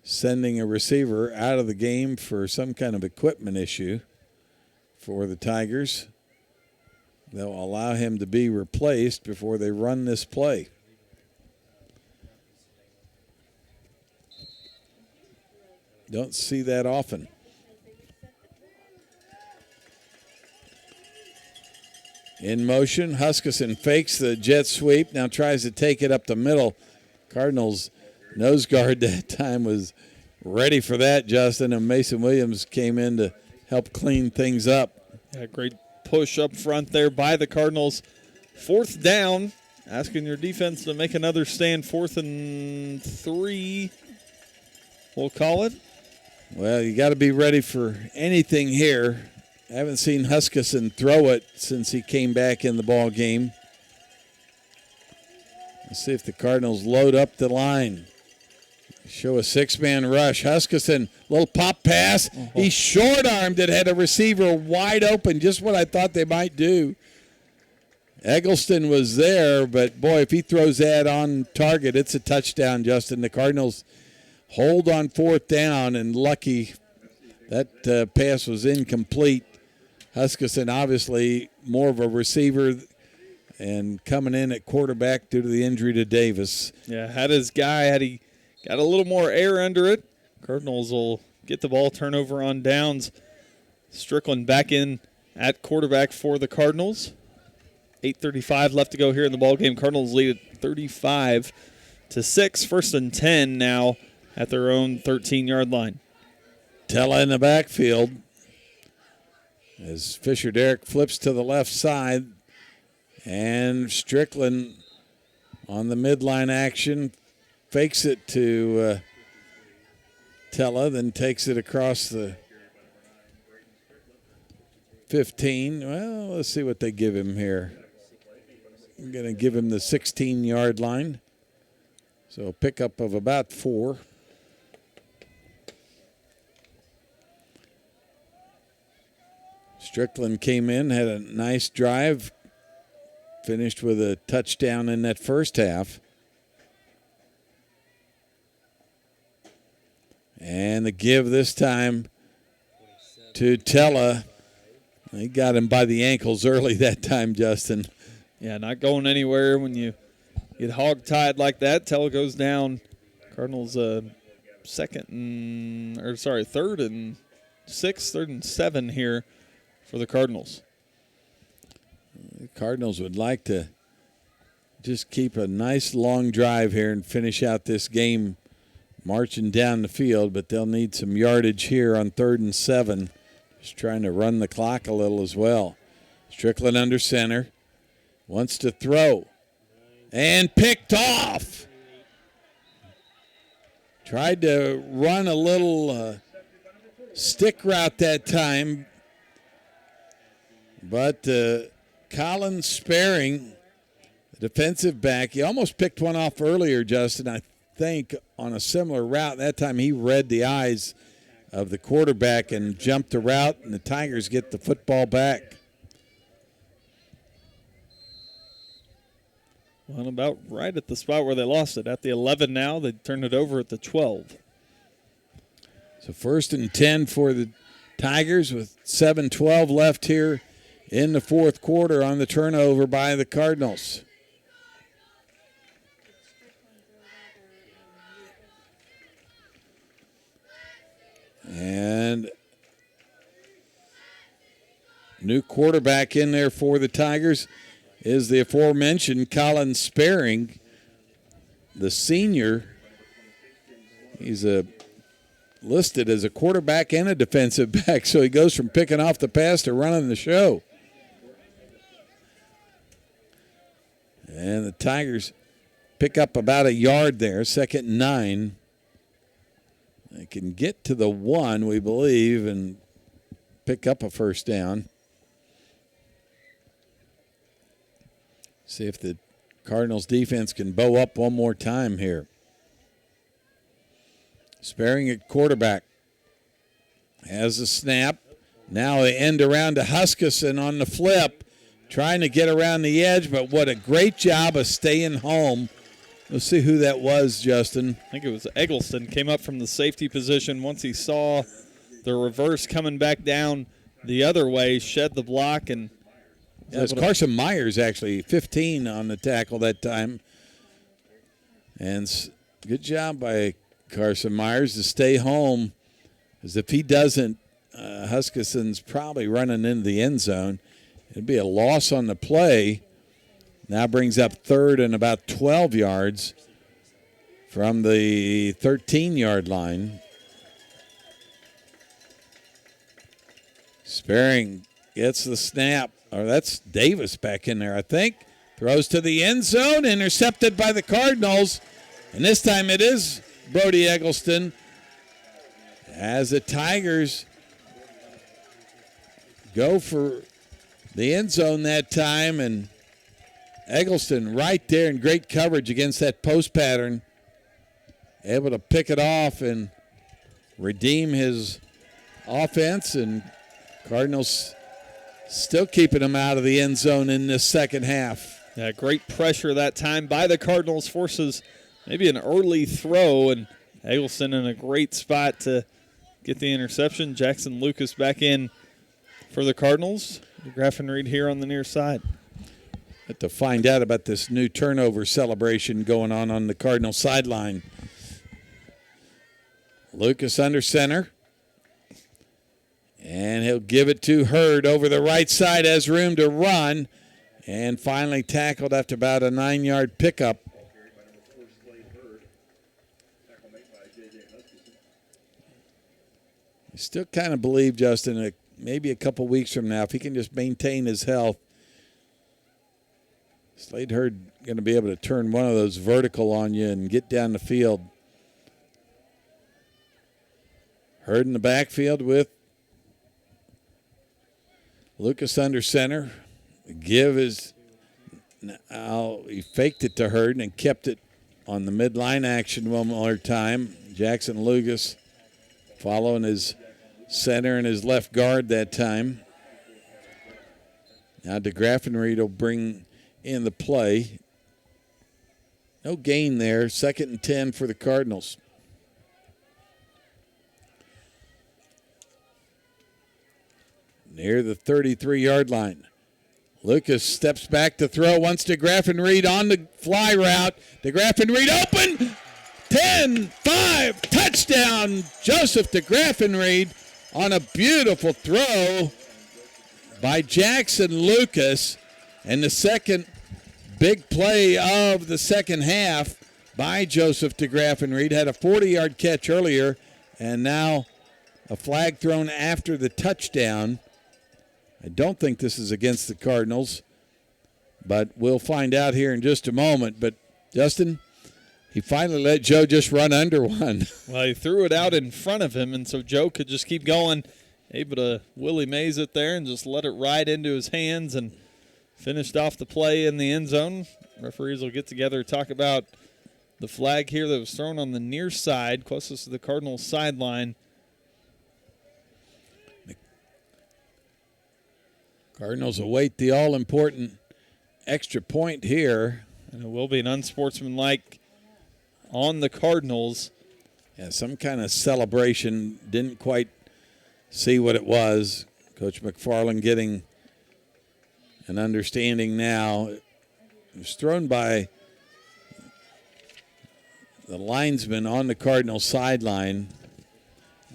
Speaker 2: sending a receiver out of the game for some kind of equipment issue for the Tigers. They'll allow him to be replaced before they run this play. Don't see that often. In motion, Huskisson fakes the jet sweep, now tries to take it up the middle. Cardinals nose guard that time was ready for that, Justin, and Mason Williams came in to help clean things up.
Speaker 4: Yeah, great push up front there by the Cardinals. 4th down, asking your defense to make another stand. 4th and 3, we'll call it.
Speaker 2: Well, you got to be ready for anything here. I haven't seen Huskisson throw it since he came back in the ball game. Let's see if the Cardinals load up the line. Show a 6-man rush. Huskisson, little pop pass. He short-armed it, had a receiver wide open, just what I thought they might do. Eggleston was there, but, boy, if he throws that on target, it's a touchdown, Justin. The Cardinals hold on 4th down, and lucky that pass was incomplete. Huskisson obviously more of a receiver and coming in at quarterback due to the injury to Davis.
Speaker 4: Yeah, had his guy, had he got a little more air under it, Cardinals will get the ball, turnover on downs. Strickland back in at quarterback for the Cardinals. 8:35 left to go here in the ballgame. Cardinals lead at 35-6. 1st and 10 now at their own 13-yard line.
Speaker 2: Tella in the backfield as Fisher Derrick flips to the left side. And Strickland on the midline action fakes it to Tella, then takes it across the 15. Well, let's see what they give him here. I'm going to give him the 16-yard line. So a pickup of about 4. Strickland came in, had a nice drive, finished with a touchdown in that first half. And the give this time to Tella. He got him by the ankles early that time, Justin.
Speaker 4: Yeah, not going anywhere when you get hog-tied like that. Tella goes down. Cardinals 3rd and 6, 3rd and 7 here for the Cardinals.
Speaker 2: The Cardinals would like to just keep a nice long drive here and finish out this game marching down the field, but they'll need some yardage here on 3rd and 7. He's trying to run the clock a little as well. Strickland under center. Wants to throw. And picked off. Tried to run a little stick route that time. But Colin Sparing, the defensive back, he almost picked one off earlier, Justin, I think, on a similar route. That time he read the eyes of the quarterback and jumped the route, and the Tigers get the football back.
Speaker 4: Well, about right at the spot where they lost it. At the 11 now, they turned it over at the 12.
Speaker 2: So 1st and 10 for the Tigers with 7:12 left here in the fourth quarter on the turnover by the Cardinals. And new quarterback in there for the Tigers is the aforementioned Colin Sparing, the senior. He's listed as a quarterback and a defensive back, so he goes from picking off the pass to running the show. And the Tigers pick up about a yard there, 2nd and 9. They can get to the 1, we believe, and pick up a first down. See if the Cardinals defense can bow up one more time here. Sparing at quarterback. Has a snap. Now they end around to Huskisson on the flip. Trying to get around the edge, but what a great job of staying home. Let's see who that was, Justin.
Speaker 4: I think it was Eggleston. Came up from the safety position once he saw the reverse coming back down the other way, shed the block, and
Speaker 2: it was Carson Myers, actually, 15 on the tackle that time. And good job by Carson Myers to stay home, because if he doesn't, Huskisson's probably running into the end zone. It'd be a loss on the play. Now brings up 3rd and about 12 yards from the 13-yard line. Sparing gets the snap. Or that's Davis back in there, I think. Throws to the end zone, intercepted by the Cardinals. And this time it is Brody Eggleston, as the Tigers go for the end zone that time. And Eggleston right there in great coverage against that post pattern, able to pick it off and redeem his offense. And Cardinals still keeping him out of the end zone in this second half.
Speaker 4: Yeah, great pressure that time by the Cardinals, forces maybe an early throw, and Eggleston in a great spot to get the interception. Jackson Lucas back in for the Cardinals. Graffenried here on the near side.
Speaker 2: Have to find out about this new turnover celebration going on the Cardinal sideline. Lucas under center. And he'll give it to Hurd over the right side, has room to run, and finally tackled after about a 9-yard pickup. I still kind of believe, Justin, maybe a couple weeks from now, if he can just maintain his health, Slade Hurd going to be able to turn one of those vertical on you and get down the field. Hurd in the backfield with Lucas under center. He faked it to Hurd and kept it on the midline action one more time. Jackson Lucas following his center and his left guard that time. Now DeGraffenried will bring in the play. No gain there. 2nd and 10 for the Cardinals. Near the 33-yard line. Lucas steps back to throw. Wants DeGraffenried on the fly route. DeGraffenried open. 10-5. Touchdown. Joseph DeGraffenried on a beautiful throw by Jackson Lucas. And the second big play of the second half by Joseph DeGraffenried. Had a 40-yard catch earlier, and now a flag thrown after the touchdown. I don't think this is against the Cardinals, but we'll find out here in just a moment. But, Justin, he finally let Joe just run under one.
Speaker 4: Well, he threw it out in front of him, and so Joe could just keep going, able to Willie Mays it there and just let it ride into his hands and finished off the play in the end zone. Referees will get together, talk about the flag here that was thrown on the near side, closest to the Cardinals sideline.
Speaker 2: Cardinals await the all-important extra point here.
Speaker 4: And it will be an unsportsmanlike on the Cardinals.
Speaker 2: Yeah, some kind of celebration. Didn't quite see what it was. Coach McFarland getting an understanding now. It was thrown by the linesman on the Cardinals sideline.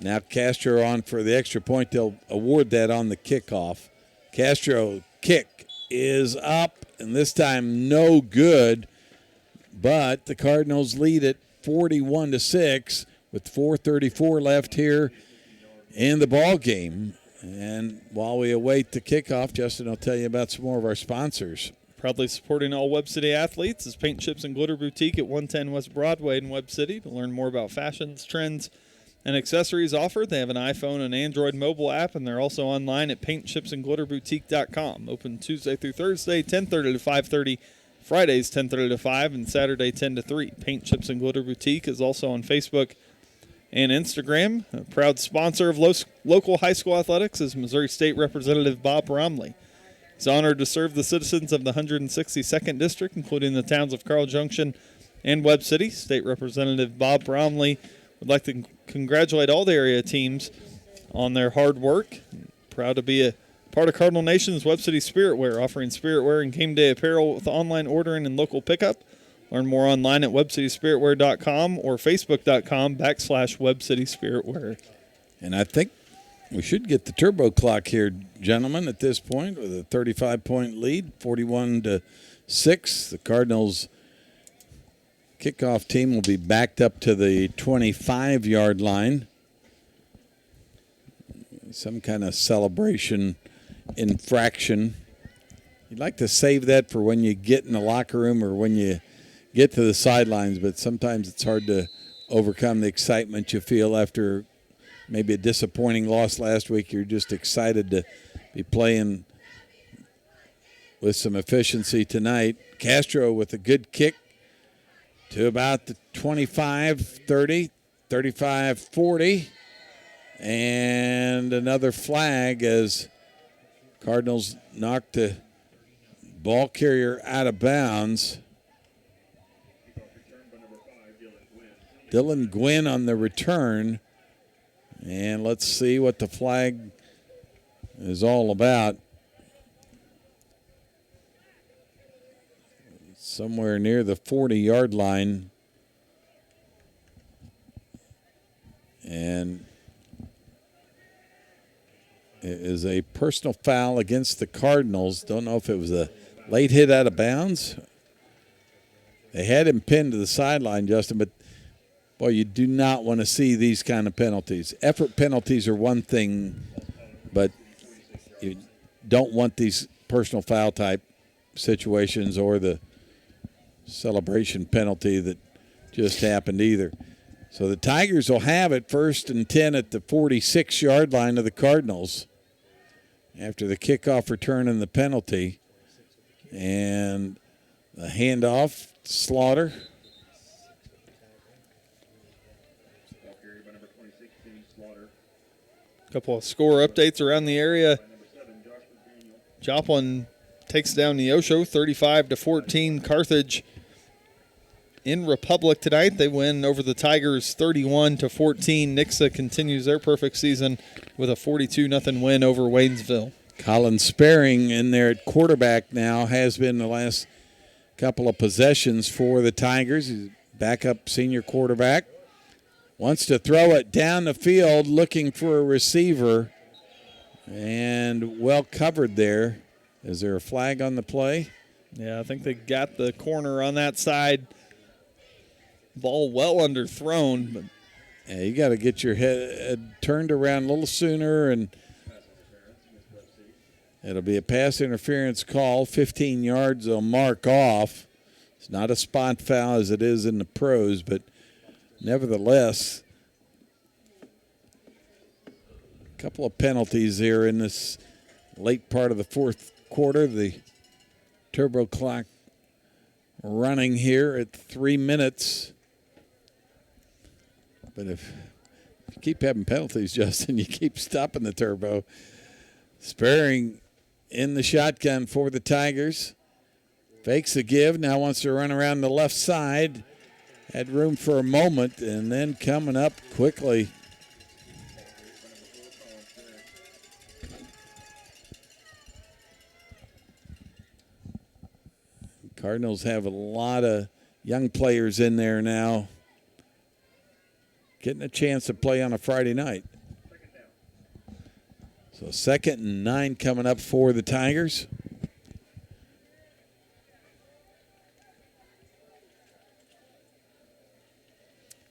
Speaker 2: Now Castro on for the extra point. They'll award that on the kickoff. Castro kick is up, and this time no good. But the Cardinals lead it 41-6 with 4:34 left here in the ball game. And while we await the kickoff, Justin will tell you about some more of our sponsors.
Speaker 4: Proudly supporting all Webb City athletes is Paint, Chips, and Glitter Boutique at 110 West Broadway in Webb City. To learn more about fashions, trends, and accessories offered, they have an iPhone and Android mobile app, and they're also online at paintchipsandglitterboutique.com. Open Tuesday through Thursday, 10:30 to 5:30, Fridays 10:30 to 5, and Saturday 10 to 3. Paint, Chips, and Glitter Boutique is also on Facebook and Instagram. A proud sponsor of local high school athletics is Missouri State Representative Bob Romley. He's honored to serve the citizens of the 162nd District, including the towns of Carl Junction and Webb City. State Representative Bob Romley would like to congratulate all the area teams on their hard work. Proud to be a part of Cardinal Nation's Webb City Spirit Wear, offering spirit wear and game day apparel with online ordering and local pickup. Learn more online at webcityspiritwear.com or facebook.com/Webb City Spirit Wear.
Speaker 2: And I think we should get the turbo clock here, gentlemen, at this point with a 35-point lead, 41-6. The Cardinals kickoff team will be backed up to the 25-yard line. Some kind of celebration infraction. You'd like to save that for when you get in the locker room or when you get to the sidelines, but sometimes it's hard to overcome the excitement you feel after maybe a disappointing loss last week. You're just excited to be playing with some efficiency tonight. Castro with a good kick to about the 25-30, 35-40. And another flag as Cardinals knocked the ball carrier out of bounds. Dylan Gwynn on the return. And let's see what the flag is all about. Somewhere near the 40-yard line. And it is a personal foul against the Cardinals. Don't know if it was a late hit out of bounds. They had him pinned to the sideline, Justin, but boy, you do not want to see these kind of penalties. Effort penalties are one thing, but you don't want these personal foul type situations or the celebration penalty that just happened either. So the Tigers will have it 1st and 10 at the 46-yard line of the Cardinals after the kickoff return and the penalty. And the handoff, Slaughter.
Speaker 4: A couple of score updates around the area. Joplin takes down Neosho 35-14. Carthage in Republic tonight. They win over the Tigers 31-14. Nixa continues their perfect season with a 42-0 win over Waynesville.
Speaker 2: Colin Sparing in there at quarterback now, has been the last couple of possessions for the Tigers. He's backup senior quarterback. Wants to throw it down the field looking for a receiver. And well covered there. Is there a flag on the play?
Speaker 4: Yeah, I think they got the corner on that side. Ball well underthrown, but
Speaker 2: Yeah, you got to get your head turned around a little sooner, and it'll be a pass interference call. 15 yards they'll mark off. It's not a spot foul as it is in the pros, but nevertheless, a couple of penalties here in this late part of the fourth quarter. The turbo clock running here at 3 minutes. But if you keep having penalties, Justin, you keep stopping the turbo. Sparing in the shotgun for the Tigers. Fakes a give, now wants to run around the left side. Had room for a moment, and then coming up quickly. Cardinals have a lot of young players in there now, getting a chance to play on a Friday night. So 2nd and 9 coming up for the Tigers.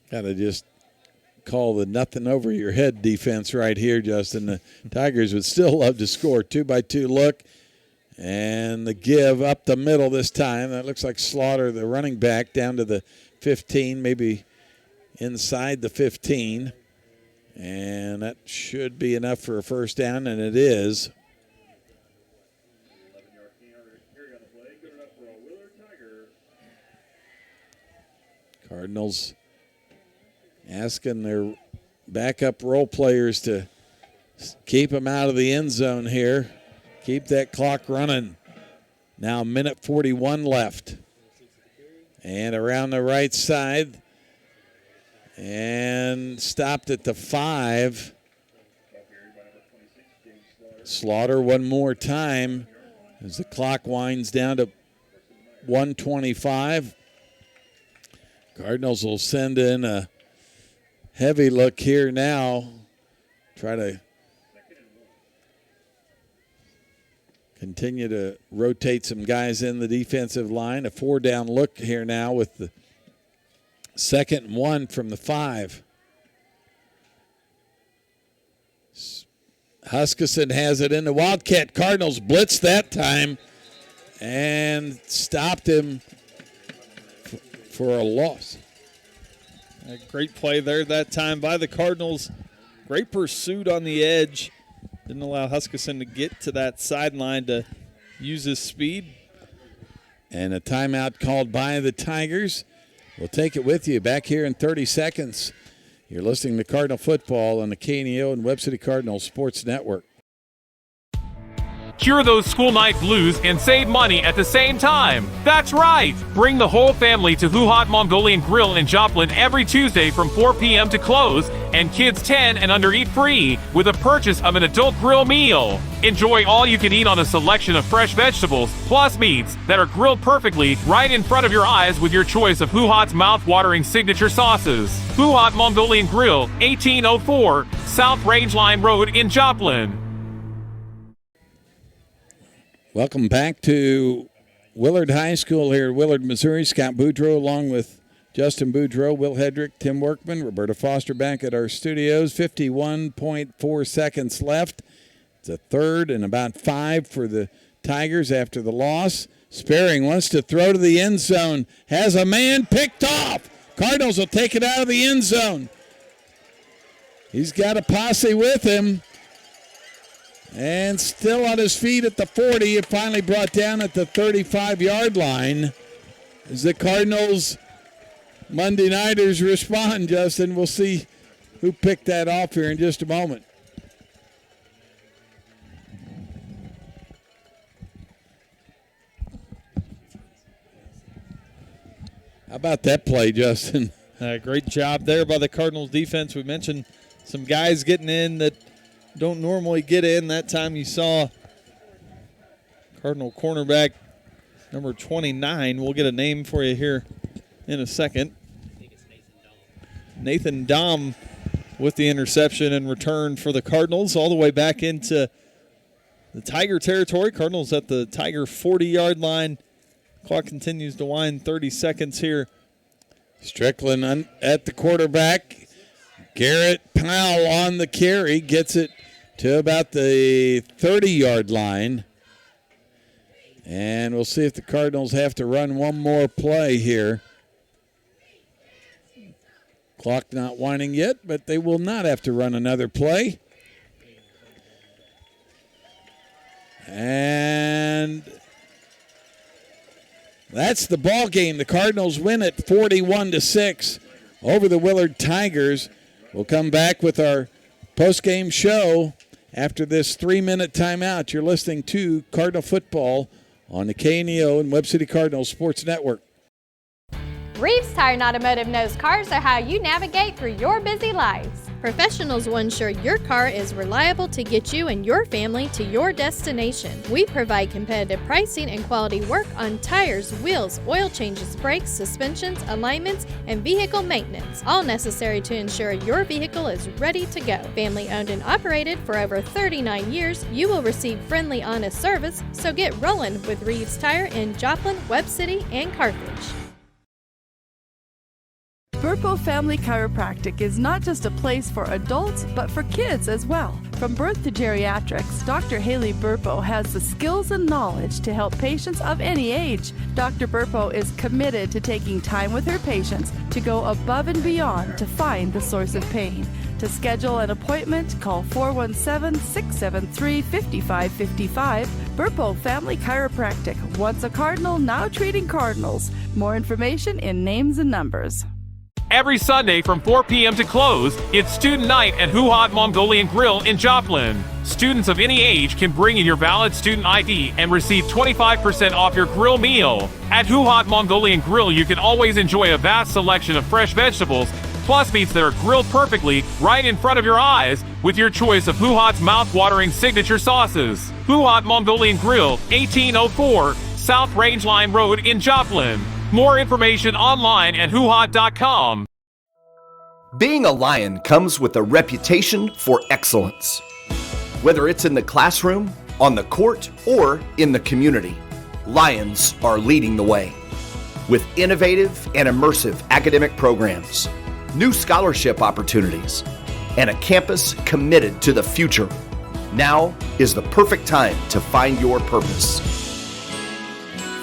Speaker 2: Got to just call the nothing over your head defense right here, Justin. The Tigers would still love to score. 2-by-2 look. And the give up the middle this time. That looks like Slaughter, the running back, down to the 15, maybe inside the 15. And that should be enough for a first down, and it is. Cardinals asking their backup role players to keep them out of the end zone here. Keep that clock running. Now 1:41 left. And around the right side. And stopped at the 5. Slaughter one more time as the clock winds down to 1:25. Cardinals will send in a heavy look here now. Try to continue to rotate some guys in the defensive line. A 4-down look here now with the 2nd and 1 from the 5. Huskisson has it in the Wildcat. Cardinals blitz that time and stopped him for a loss.
Speaker 4: A great play there that time by the Cardinals. Great pursuit on the edge. Didn't allow Huskisson to get to that sideline to use his speed.
Speaker 2: And a timeout called by the Tigers. We'll take it with you back here in 30 seconds. You're listening to Cardinal Football on the KNEO and Webb City Cardinals Sports Network.
Speaker 10: Cure those school night blues and save money at the same time. That's right! Bring the whole family to Who Hot Mongolian Grill in Joplin every Tuesday from 4 p.m. to close, and kids 10 and under eat free with a purchase of an adult grill meal. Enjoy all you can eat on a selection of fresh vegetables plus meats that are grilled perfectly right in front of your eyes with your choice of Who Hot's mouth-watering signature sauces. Who Hot Mongolian Grill, 1804 South Rangeline Road in Joplin.
Speaker 2: Welcome back to Willard High School here in Willard, Missouri. Scott Boudreau along with Justin Boudreau, Will Hedrick, Tim Workman, Roberta Foster back at our studios. 51.4 seconds left. It's a 3rd and about 5 for the Tigers after the loss. Sparing wants to throw to the end zone. Has a man picked off. Cardinals will take it out of the end zone. He's got a posse with him. And still on his feet at the 40, it finally brought down at the 35-yard line. As the Cardinals Monday Nighters respond, Justin, we'll see who picked that off here in just a moment. How about that play, Justin?
Speaker 4: Great job there by the Cardinals defense. We mentioned some guys getting in that don't normally get in. That time you saw Cardinal cornerback number 29. We'll get a name for you here in a second. Nathan Dahm with the interception and return for the Cardinals all the way back into the Tiger territory. Cardinals at the Tiger 40-yard line. Clock continues to wind, 30 seconds here.
Speaker 2: Strickland at the quarterback. Garrett Powell on the carry, gets it to about the 30-yard line. And we'll see if the Cardinals have to run one more play here. Clock not winding yet, but they will not have to run another play. And that's the ball game. The Cardinals win it 41-6 over the Willard Tigers. We'll come back with our post-game show after this 3-minute timeout. You're listening to Cardinal Football on the KNEO and Webb City Cardinals Sports Network.
Speaker 21: Reeves Tire and Automotive knows cars are how you navigate through your busy lives.
Speaker 22: Professionals will ensure your car is reliable to get you and your family to your destination. We provide competitive pricing and quality work on tires, wheels, oil changes, brakes, suspensions, alignments, and vehicle maintenance, all necessary to ensure your vehicle is ready to go. Family owned and operated for over 39 years, you will receive friendly, honest service, so get rolling with Reeves Tire in Joplin, Webb City, and Carthage.
Speaker 5: Burpo Family Chiropractic is not just a place for adults, but for kids as well. From birth to geriatrics, Dr. Haley Burpo has the skills and knowledge to help patients of any age. Dr. Burpo is committed to taking time with her patients to go above and beyond to find the source of pain. To schedule an appointment, call 417-673-5555. Burpo Family Chiropractic, once a Cardinal, now treating Cardinals. More information in names and numbers.
Speaker 10: Every Sunday from 4 p.m. to close, it's Student Night at Huhat Mongolian Grill in Joplin. Students of any age can bring in your valid student ID and receive 25% off your grill meal. At Huhat Mongolian Grill, you can always enjoy a vast selection of fresh vegetables, plus meats that are grilled perfectly right in front of your eyes with your choice of Huhat's mouth-watering signature sauces. Huhat Mongolian Grill, 1804 South Rangeline Road in Joplin. More information online at huhat.com.
Speaker 1: Being a Lion comes with a reputation for excellence. Whether it's in the classroom, on the court, or in the community, Lions are leading the way. With innovative and immersive academic programs, new scholarship opportunities, and a campus committed to the future, now is the perfect time to find your purpose.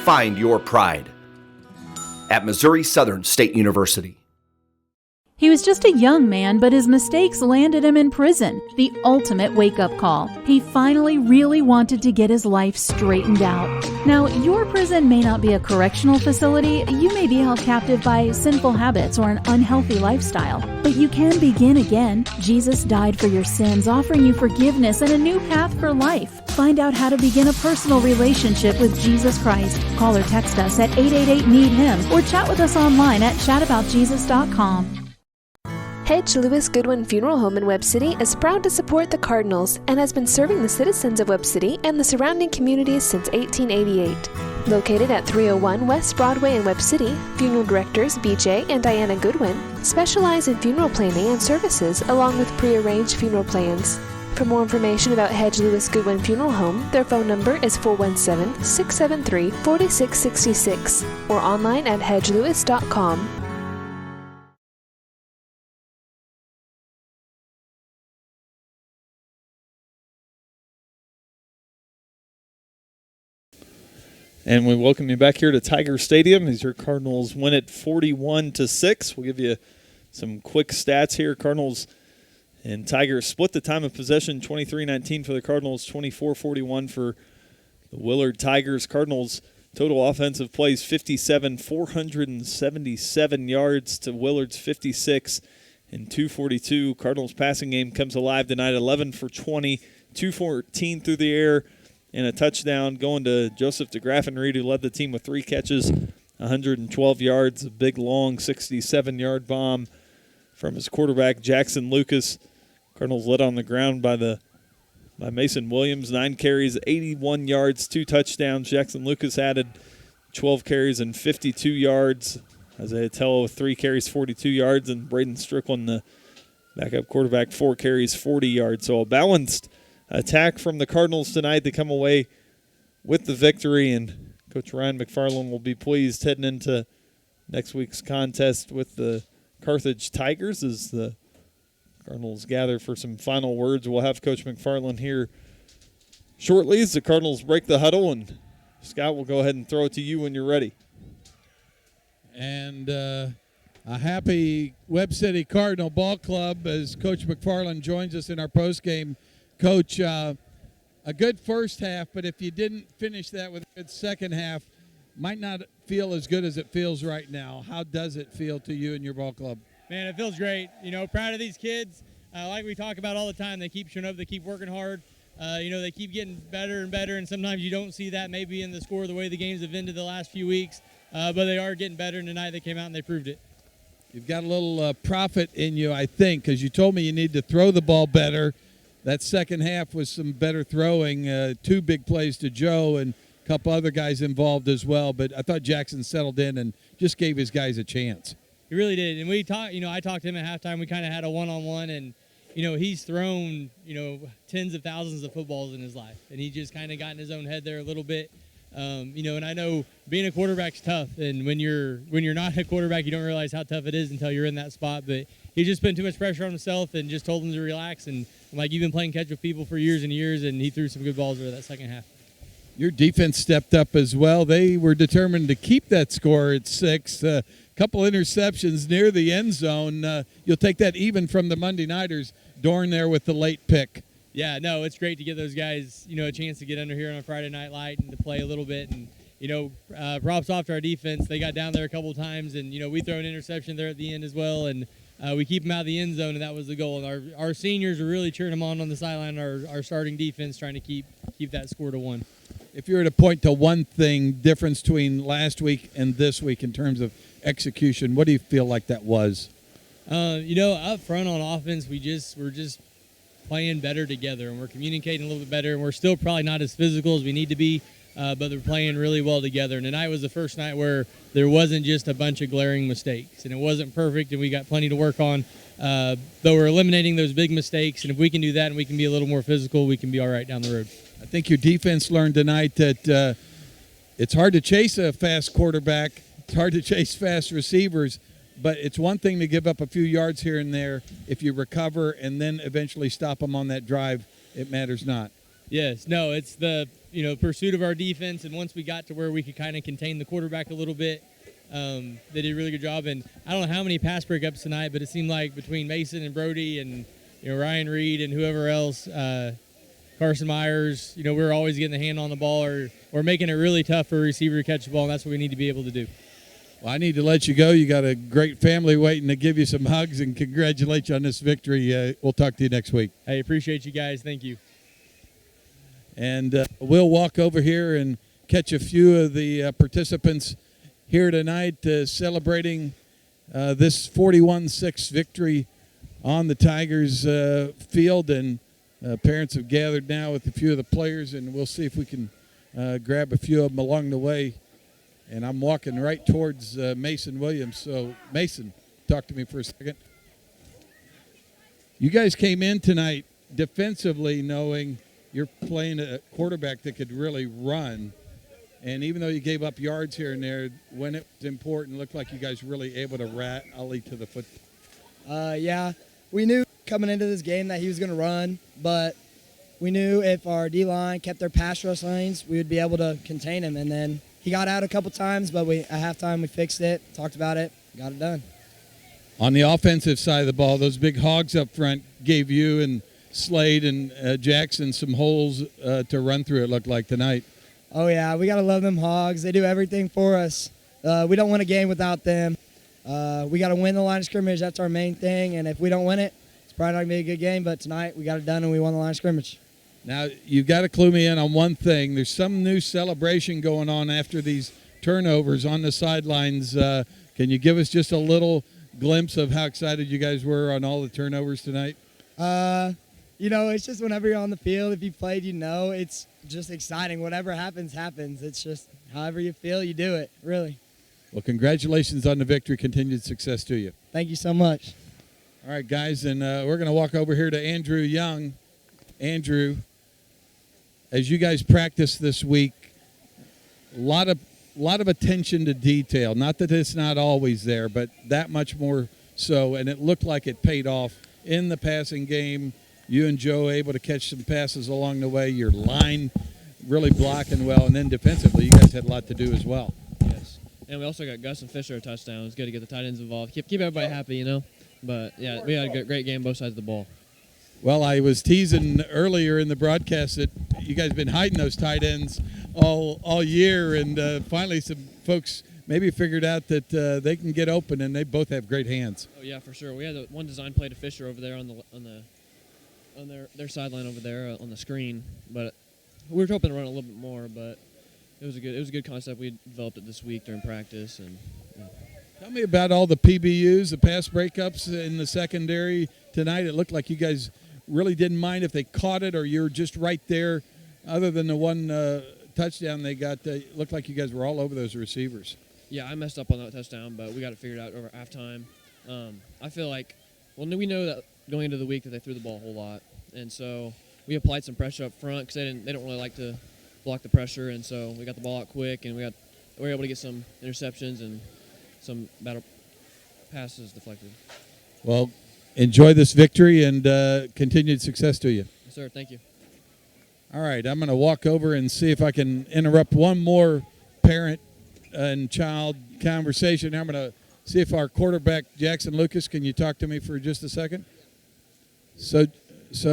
Speaker 1: Find your pride. At Missouri Southern State University.
Speaker 7: He was just a young man, but his mistakes landed him in prison. The ultimate wake-up call. He finally really wanted to get his life straightened out. Now, your prison may not be a correctional facility. You may be held captive by sinful habits or an unhealthy lifestyle. But you can begin again. Jesus died for your sins, offering you forgiveness and a new path for life. Find out how to begin a personal relationship with Jesus Christ. Call or text us at 888-NEED-HIM or chat with us online at chataboutjesus.com.
Speaker 8: Hedge Lewis Goodwin Funeral Home in Webb City is proud to support the Cardinals and has been serving the citizens of Webb City and the surrounding communities since 1888. Located at 301 West Broadway in Webb City, funeral directors BJ and Diana Goodwin specialize in funeral planning and services along with prearranged funeral plans. For more information about Hedge Lewis Goodwin Funeral Home, their phone number is 417-673-4666 or online at hedgelewis.com.
Speaker 4: And we welcome you back here to Tiger Stadium as your Cardinals win it 41-6. We'll give you some quick stats here. Cardinals and Tigers split the time of possession, 23-19 for the Cardinals, 24-41 for the Willard Tigers. Cardinals total offensive plays 57, 477 yards to Willard's 56 and 242. Cardinals passing game comes alive tonight, 11 for 20, 214 through the air, and a touchdown going to Joseph DeGraffenried, who led the team with 3 catches, 112 yards, a big, long 67-yard bomb from his quarterback, Jackson Lucas. Cardinals led on the ground by Mason Williams, 9 carries, 81 yards, 2 touchdowns. Jackson Lucas added 12 carries and 52 yards. Isaiah Tello with 3 carries, 42 yards, and Braden Strickland, the backup quarterback, 4 carries, 40 yards. So a balanced attack from the Cardinals tonight to come away with the victory, and Coach Ryan McFarland will be pleased heading into next week's contest with the Carthage Tigers as the Cardinals gather for some final words. We'll have Coach McFarland here shortly as the Cardinals break the huddle, and Scott will go ahead and throw it to you when you're ready.
Speaker 2: And a happy Webb City Cardinal Ball Club as Coach McFarland joins us in our postgame. Coach, a good first half, but if you didn't finish that with a good second half, might not feel as good as it feels right now. How does it feel to you and your ball club?
Speaker 6: Man, it feels great. Proud of these kids. Like we talk about all the time, they keep showing up, they keep working hard. They keep getting better and better, and sometimes you don't see that maybe in the score the way the games have ended the last few weeks, but they are getting better, and tonight they came out and they proved it.
Speaker 2: You've got a little profit in you, I think, because you told me you need to throw the ball better. That second half was some better throwing, 2 big plays to Joe and a couple other guys involved as well, but I thought Jackson settled in and just gave his guys a chance.
Speaker 6: He really did, and we talked. I talked to him at halftime. We kind of had a one-on-one, and he's thrown tens of thousands of footballs in his life, and he just kind of got in his own head there a little bit. And I know being a quarterback's tough, and when you're not a quarterback, you don't realize how tough it is until you're in that spot. But he just put too much pressure on himself and just told him to relax. And like, you've been playing catch with people for years and years, and he threw some good balls over that second half.
Speaker 2: Your defense stepped up as well. They were determined to keep that score at 6. Couple interceptions near the end zone. You'll take that even from the Monday Nighters. Dorn there with the late pick.
Speaker 6: Yeah, no, it's great to get those guys, a chance to get under here on a Friday night light and to play a little bit. And, props off to our defense. They got down there a couple of times, and, we throw an interception there at the end as well. And we keep them out of the end zone, and that was the goal. And our seniors are really cheering them on the sideline, our starting defense, trying to keep that score to 1.
Speaker 2: If you were to point to one thing, difference between last week and this week in terms of execution, what do you feel like that was?
Speaker 6: Up front on offense, we're just playing better together, and we're communicating a little bit better, and we're still probably not as physical as we need to be, but they're playing really well together. And tonight was the first night where there wasn't just a bunch of glaring mistakes, and it wasn't perfect, and we got plenty to work on, though we're eliminating those big mistakes. And if we can do that and we can be a little more physical, we can be all right down the road.
Speaker 2: I think your defense learned tonight that it's hard to chase a fast quarterback. It's hard to chase fast receivers, but it's one thing to give up a few yards here and there. If you recover and then eventually stop them on that drive, it matters not.
Speaker 6: Yes, no, it's the pursuit of our defense, and once we got to where we could kind of contain the quarterback a little bit, they did a really good job. And I don't know how many pass breakups tonight, but it seemed like between Mason and Brody and Ryan Reed and whoever else, Carson Myers, we're always getting the hand on the ball or making it really tough for a receiver to catch the ball, and that's what we need to be able to do.
Speaker 2: Well, I need to let you go. You got a great family waiting to give you some hugs and congratulate you on this victory. We'll talk to you next week.
Speaker 6: Hey, appreciate you guys. Thank you.
Speaker 2: And we'll walk over here and catch a few of the participants here tonight celebrating this 41-6 victory on the Tigers field. And parents have gathered now with a few of the players, and we'll see if we can grab a few of them along the way. And I'm walking right towards Mason Williams. So, Mason, talk to me for a second. You guys came in tonight defensively knowing you're playing a quarterback that could really run. And even though you gave up yards here and there, when it was important, it looked like you guys were really able to rally to the football.
Speaker 12: Yeah, we knew coming into this game that he was going to run, but we knew if our D-line kept their pass rush lanes, we would be able to contain him. And then he got out a couple times, but at halftime we fixed it, talked about it, got it done.
Speaker 2: On the offensive side of the ball, those big hogs up front gave you and Slade and Jackson some holes to run through, it looked like, tonight.
Speaker 12: Oh, yeah, we got to love them hogs. They do everything for us. We don't win a game without them. We got to win the line of scrimmage. That's our main thing, and if we don't win it, it's probably not going to be a good game, but tonight we got it done and we won the line of scrimmage.
Speaker 2: Now, you've got to clue me in on one thing. There's some new celebration going on after these turnovers on the sidelines. Can you give us just a little glimpse of how excited you guys were on all the turnovers tonight?
Speaker 12: It's just whenever you're on the field, if you played, it's just exciting. Whatever happens, happens. It's just however you feel, you do it, really.
Speaker 2: Well, congratulations on the victory. Continued success to you.
Speaker 12: Thank you so much.
Speaker 2: All right, guys, and we're going to walk over here to Andrew Young. Andrew, as you guys practice this week, a lot of attention to detail. Not that it's not always there, but that much more so, and it looked like it paid off in the passing game. You and Joe able to catch some passes along the way. Your line really blocking well, and then defensively, you guys had a lot to do as well.
Speaker 14: Yes, and we also got Gus and Fisher a touchdown. It's good to get the tight ends involved. Keep everybody happy, you know. But yeah, we had a great game both sides of the ball.
Speaker 2: Well, I was teasing earlier in the broadcast that you guys have been hiding those tight ends all year, and finally some folks maybe figured out that they can get open, and they both have great hands.
Speaker 14: Oh yeah, for sure. We had one design play to Fisher over there on their sideline over there on the screen, but we were hoping to run a little bit more. But it was a good concept. We developed it this week during practice, and. Yeah.
Speaker 2: Tell me about all the PBUs, the pass breakups in the secondary tonight. It looked like you guys really didn't mind if they caught it or you're just right there. Other than the one touchdown they got, it looked like you guys were all over those receivers.
Speaker 14: Yeah, I messed up on that touchdown, but we got it figured out over halftime. I feel like, well, we know that going into the week that they threw the ball a whole lot, and so we applied some pressure up front because they don't really like to block the pressure, and so we got the ball out quick, and we were able to get some interceptions and some battle passes deflected.
Speaker 2: Well, enjoy this victory and continued success to you.
Speaker 14: Yes, sir. Thank you.
Speaker 2: All right, I'm going to walk over and see if I can interrupt one more parent and child conversation. I'm going to see if our quarterback, Jackson Lucas, can you talk to me for just a second? So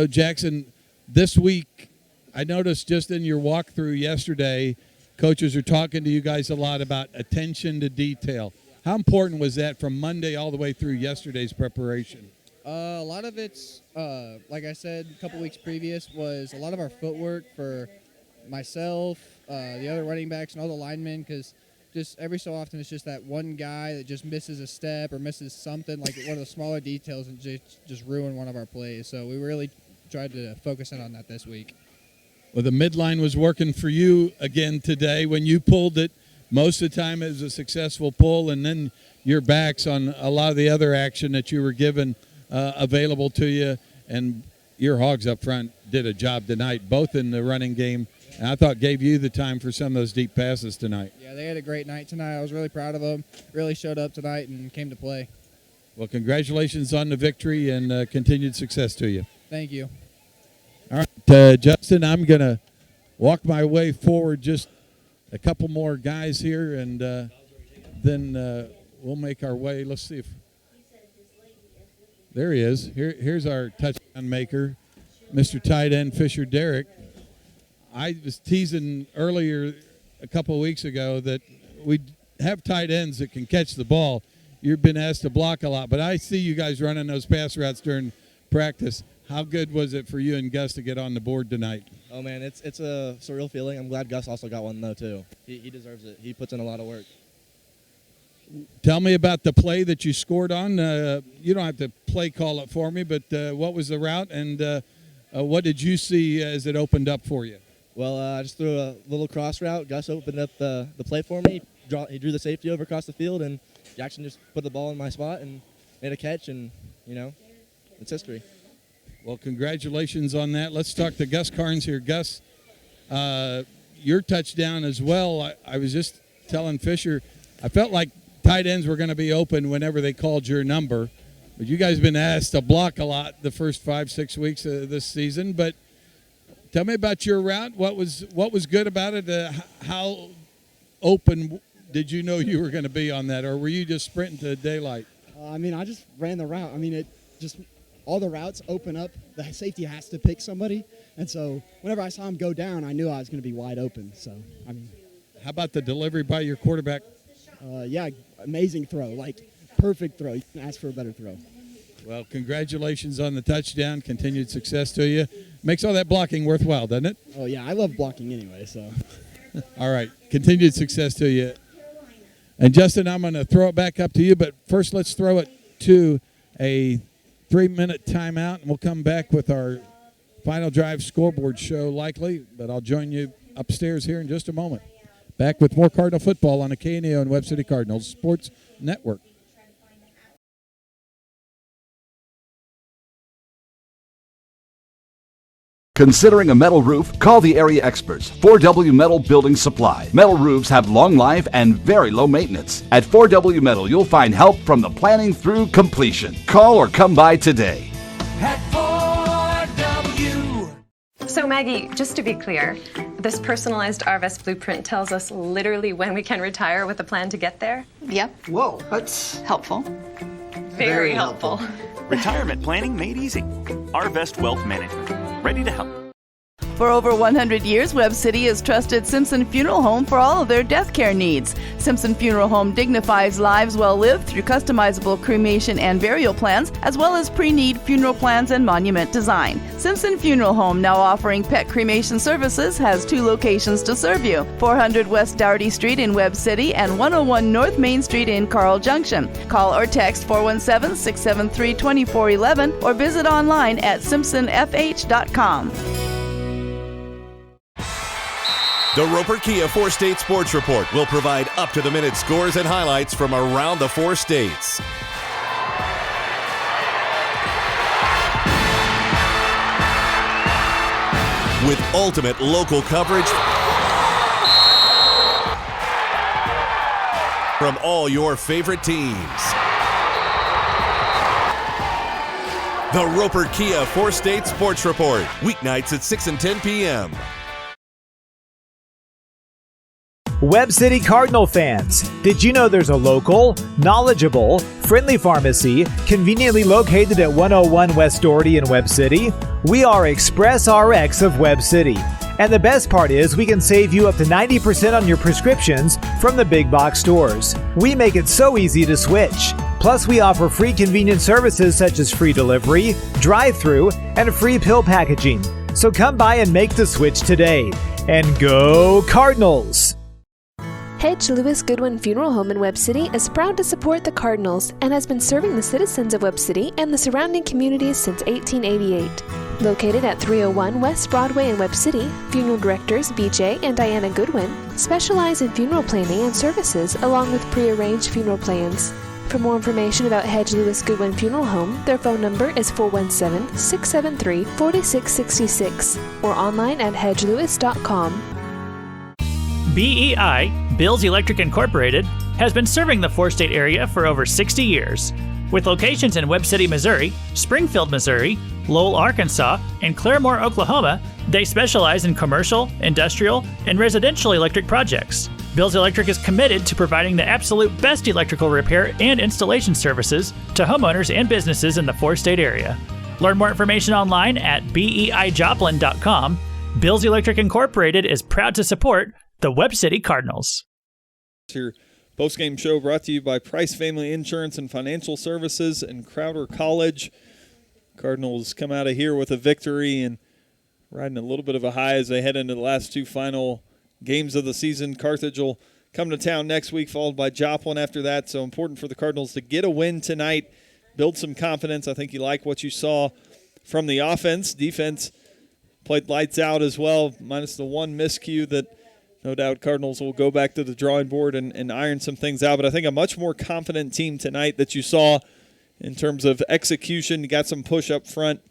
Speaker 2: Jackson, this week, I noticed just in your walkthrough yesterday, coaches are talking to you guys a lot about attention to detail. How important was that from Monday all the way through yesterday's preparation?
Speaker 17: A lot of it's, like I said a couple weeks previous, was a lot of our footwork for myself, the other running backs, and all the linemen, because just every so often it's just that one guy that just misses a step or misses something, like one of the smaller details, and just ruin one of our plays. So we really tried to focus in on that this week.
Speaker 2: Well, the midline was working for you again today. When you pulled it, most of the time it was a successful pull, and then your backs on a lot of the other action that you were given available to you. And your Hogs up front did a job tonight, both in the running game, and I thought gave you the time for some of those deep passes tonight.
Speaker 17: Yeah, they had a great night tonight. I was really proud of them. Really showed up tonight and came to play.
Speaker 2: Well, congratulations on the victory and continued success to you.
Speaker 17: Thank you.
Speaker 2: All right, Justin, I'm going to walk my way forward just a couple more guys here, and then we'll make our way. Let's see if there he is. Here's our touchdown maker, Mr. Tight End Fisher Derrick. I was teasing earlier a couple of weeks ago that we have tight ends that can catch the ball. You've been asked to block a lot, but I see you guys running those pass routes during practice. How good was it for you and Gus to get on the board tonight?
Speaker 20: Oh, man, it's a surreal feeling. I'm glad Gus also got one, though, too. He deserves it. He puts in a lot of work.
Speaker 2: Tell me about the play that you scored on. You don't have to play call it for me, but what was the route, and what did you see as it opened up for you?
Speaker 20: Well, I just threw a little cross route. Gus opened up the play for me. He drew the safety over across the field, and Jackson just put the ball in my spot and made a catch, and, it's history.
Speaker 2: Well, congratulations on that. Let's talk to Gus Carnes here. Gus, your touchdown as well. I was just telling Fisher, I felt like tight ends were going to be open whenever they called your number. But you guys have been asked to block a lot the first 5-6 weeks of this season. But tell me about your route. What was good about it? How open did you know you were going to be on that? Or were you just sprinting to daylight?
Speaker 23: I just ran the route. All the routes open up. The safety has to pick somebody. And so whenever I saw him go down, I knew I was going to be wide open.
Speaker 2: How about the delivery by your quarterback?
Speaker 23: Amazing throw. Perfect throw. You can ask for a better throw.
Speaker 2: Well, congratulations on the touchdown. Continued success to you. Makes all that blocking worthwhile, doesn't it?
Speaker 23: Oh, yeah. I love blocking anyway, so.
Speaker 2: All right. Continued success to you. And, Justin, I'm going to throw it back up to you, but first let's throw it to a 3-minute timeout, and we'll come back with our final drive scoreboard show likely, but I'll join you upstairs here in just a moment. Back with more Cardinal football on the KNEO and Webb City Cardinals Sports Network.
Speaker 19: Considering a metal roof? Call the area experts, 4W Metal Building Supply. Metal roofs have long life and very low maintenance. At 4W Metal, you'll find help from the planning through completion. Call or come by today.
Speaker 3: Maggie, just to be clear, this personalized RVest blueprint tells us literally when we can retire with a plan to get there?
Speaker 16: Yep.
Speaker 18: Whoa, that's
Speaker 16: helpful.
Speaker 3: Very helpful.
Speaker 24: Retirement planning made easy. RVest Wealth Management. Ready to help.
Speaker 5: For over 100 years, Webb City has trusted Simpson Funeral Home for all of their death care needs. Simpson Funeral Home dignifies lives well lived through customizable cremation and burial plans, as well as pre-need funeral plans and monument design. Simpson Funeral Home, now offering pet cremation services, has 2 locations to serve you: 400 West Dougherty Street in Webb City and 101 North Main Street in Carl Junction. Call or text 417-673-2411 or visit online at simpsonfh.com.
Speaker 25: The Roper Kia 4-State Sports Report will provide up-to-the-minute scores and highlights from around the 4 states. With ultimate local coverage from all your favorite teams. The Roper Kia 4-State Sports Report, weeknights at 6 and 10 p.m.
Speaker 9: Webb City Cardinal fans, did you know there's a local, knowledgeable, friendly pharmacy conveniently located at 101 West Dougherty in Webb City? We are Express RX of Webb City. And the best part is we can save you up to 90% on your prescriptions from the big box stores. We make it so easy to switch. Plus, we offer free convenient services such as free delivery, drive-thru, and free pill packaging. So come by and make the switch today. And go Cardinals!
Speaker 8: Hedge Lewis Goodwin Funeral Home in Webb City is proud to support the Cardinals and has been serving the citizens of Webb City and the surrounding communities since 1888. Located at 301 West Broadway in Webb City, funeral directors BJ and Diana Goodwin specialize in funeral planning and services along with prearranged funeral plans. For more information about Hedge Lewis Goodwin Funeral Home, their phone number is 417-673-4666 or online at hedgelewis.com.
Speaker 13: BEI, Bills Electric Incorporated, has been serving the 4-state area for over 60 years. With locations in Webb City, Missouri, Springfield, Missouri, Lowell, Arkansas, and Claremore, Oklahoma, they specialize in commercial, industrial, and residential electric projects. Bills Electric is committed to providing the absolute best electrical repair and installation services to homeowners and businesses in the 4-state area. Learn more information online at BEIJoplin.com. Bills Electric Incorporated is proud to support the Webb City Cardinals.
Speaker 4: Your post-game show brought to you by Price Family Insurance and Financial Services and Crowder College. Cardinals come out of here with a victory and riding a little bit of a high as they head into the last 2 final games of the season. Carthage will come to town next week, followed by Joplin after that. So important for the Cardinals to get a win tonight, build some confidence. I think you like what you saw from the offense. Defense played lights out as well, minus the one miscue that no doubt Cardinals will go back to the drawing board and iron some things out. But I think a much more confident team tonight that you saw in terms of execution. You got some push up front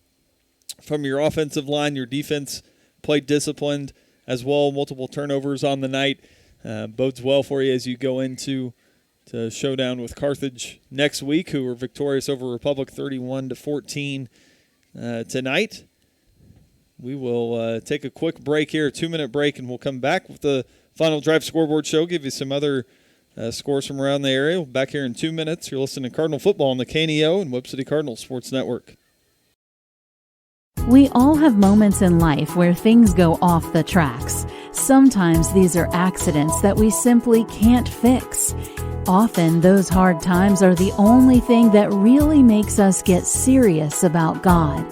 Speaker 4: from your offensive line. Your defense played disciplined as well. Multiple turnovers on the night. Bodes well for you as you go into showdown with Carthage next week, who were victorious over Republic 31-14 tonight. We will take a quick break here, a 2-minute break, and we'll come back with the Final Drive Scoreboard Show, give you some other scores from around the area. We'll be back here in 2 minutes. You're listening to Cardinal Football on the KNEO and Webb City Cardinals Sports Network.
Speaker 7: We all have moments in life where things go off the tracks. Sometimes these are accidents that we simply can't fix. Often those hard times are the only thing that really makes us get serious about God.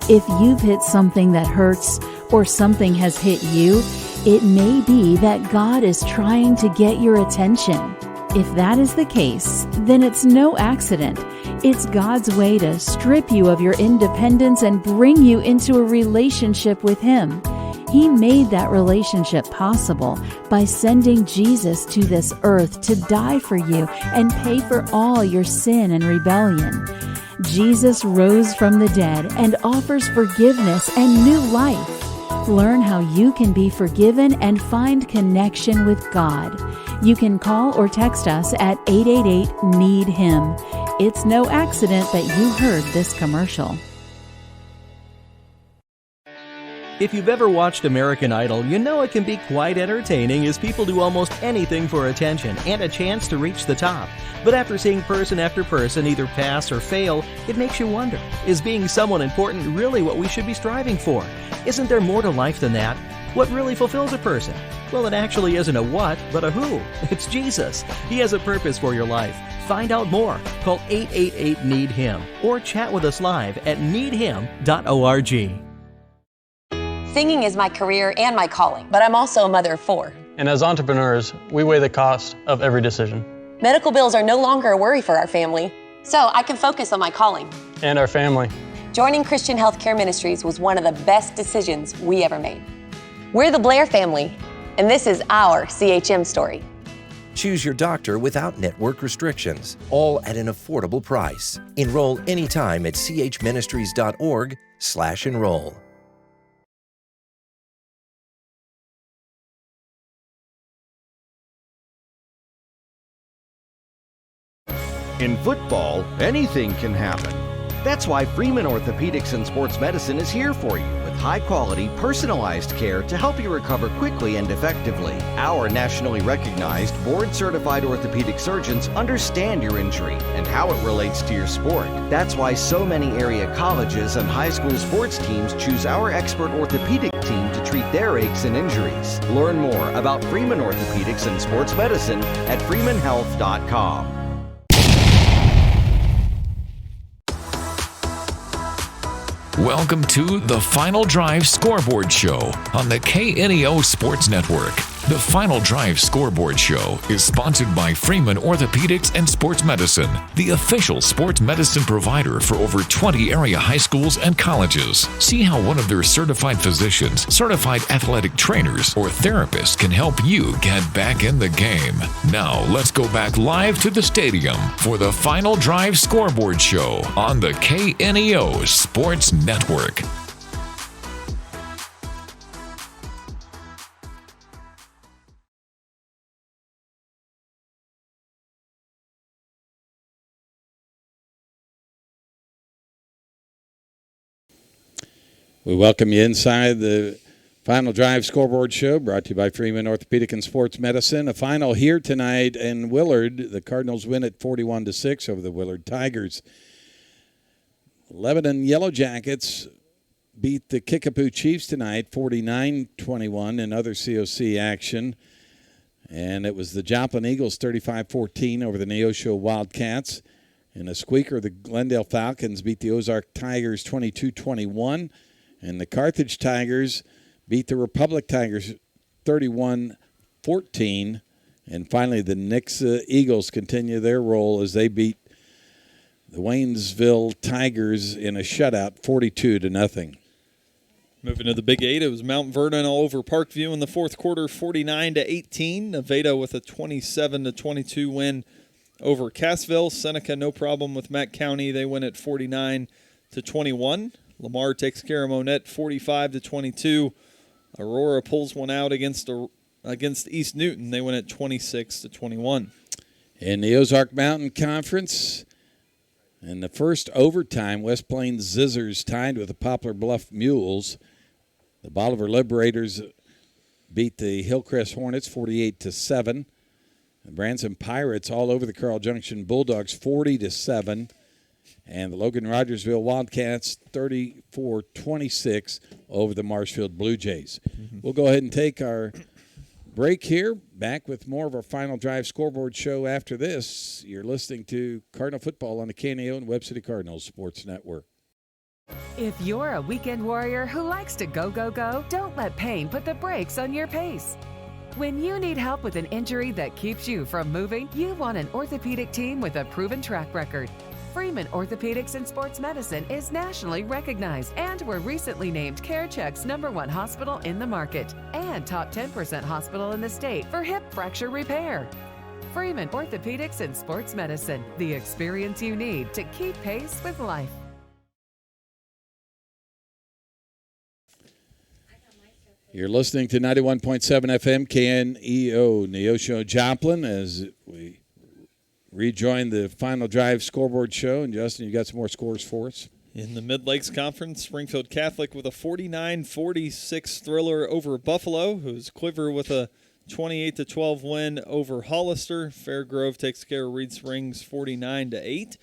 Speaker 7: If you've hit something that hurts or something has hit you, it may be that God is trying to get your attention. If that is the case, then it's no accident. It's God's way to strip you of your independence and bring you into a relationship with Him. He made that relationship possible by sending Jesus to this earth to die for you and pay for all your sin and rebellion. Jesus rose from the dead and offers forgiveness and new life. Learn how you can be forgiven and find connection with God. You can call or text us at 888-NEED-HIM. It's no accident that you heard this commercial.
Speaker 11: If you've ever watched American Idol, you know it can be quite entertaining as people do almost anything for attention and a chance to reach the top. But after seeing person after person either pass or fail, it makes you wonder, is being someone important really what we should be striving for? Isn't there more to life than that? What really fulfills a person? Well, it actually isn't a what, but a who. It's Jesus. He has a purpose for your life. Find out more. Call 888-NEED-HIM or chat with us live at needhim.org.
Speaker 15: Singing is my career and my calling, but I'm also a mother of 4.
Speaker 16: And as entrepreneurs, we weigh the cost of every decision.
Speaker 15: Medical bills are no longer a worry for our family, so I can focus on my calling.
Speaker 16: And our family.
Speaker 15: Joining Christian Healthcare Ministries was one of the best decisions we ever made. We're the Blair family, and this is our CHM story.
Speaker 18: Choose your doctor without network restrictions, all at an affordable price. Enroll anytime at chministries.org/enroll.
Speaker 1: In football, anything can happen. That's why Freeman Orthopedics and Sports Medicine is here for you with high-quality, personalized care to help you recover quickly and effectively. Our nationally recognized, board-certified orthopedic surgeons understand your injury and how it relates to your sport. That's why so many area colleges and high school sports teams choose our expert orthopedic team to treat their aches and injuries. Learn more about Freeman Orthopedics and Sports Medicine at freemanhealth.com.
Speaker 21: Welcome to the Final Drive Scoreboard Show on the KNEO Sports Network. The Final Drive Scoreboard Show is sponsored by Freeman Orthopedics and Sports Medicine, the official sports medicine provider for over 20 area high schools and colleges. See how one of their certified physicians, certified athletic trainers, or therapists can help you get back in the game. Now, let's go back live to the stadium for the Final Drive Scoreboard Show on the KNEO Sports Network.
Speaker 2: We welcome you inside the Final Drive Scoreboard Show, brought to you by Freeman Orthopedic and Sports Medicine. A final here tonight in Willard. The Cardinals win at 41-6 over the Willard Tigers. Lebanon Yellow Jackets beat the Kickapoo Chiefs tonight, 49-21 in other COC action. And it was the Joplin Eagles 35-14 over the Neosho Wildcats. In a squeaker, the Glendale Falcons beat the Ozark Tigers 22-21. And the Carthage Tigers beat the Republic Tigers 31-14. And finally, the Nixa Eagles continue their role as they beat the Waynesville Tigers in a shutout 42-0.
Speaker 4: Moving to the Big 8, it was Mount Vernon all over Parkview in the fourth quarter, 49-18. Nevada with a 27-22 win over Cassville. Seneca, no problem with Mack County. They win at 49-21. Lamar takes care of Monette 45-22. Aurora pulls one out against East Newton. They win at 26-21.
Speaker 2: In the Ozark Mountain Conference, in the first overtime, West Plains Zizzers tied with the Poplar Bluff Mules. The Bolivar Liberators beat the Hillcrest Hornets 48-7. The Branson Pirates all over the Carl Junction Bulldogs 40-7. And the Logan Rogersville Wildcats 34-26 over the Marshfield Blue Jays. We'll go ahead and take our break here. Back with more of our Final Drive Scoreboard Show after this. You're listening to Cardinal Football on the KNEO and Webb City Cardinals Sports Network.
Speaker 26: If you're a weekend warrior who likes to go, go, go, don't let pain put the brakes on your pace. When you need help with an injury that keeps you from moving, you want an orthopedic team with a proven track record. Freeman Orthopedics and Sports Medicine is nationally recognized and were recently named CareCheck's #1 hospital in the market and top 10% hospital in the state for hip fracture repair. Freeman Orthopedics and Sports Medicine, the experience you need to keep pace with life.
Speaker 2: You're listening to 91.7 FM KNEO Neosho Joplin as we rejoin the Final Drive Scoreboard Show. And Justin, you got some more scores for us?
Speaker 4: In the Mid-Lakes Conference, Springfield Catholic with a 49-46 thriller over Buffalo, who's Quiver with a 28-12 win over Hollister. Fairgrove takes care of Reed Springs 49-8.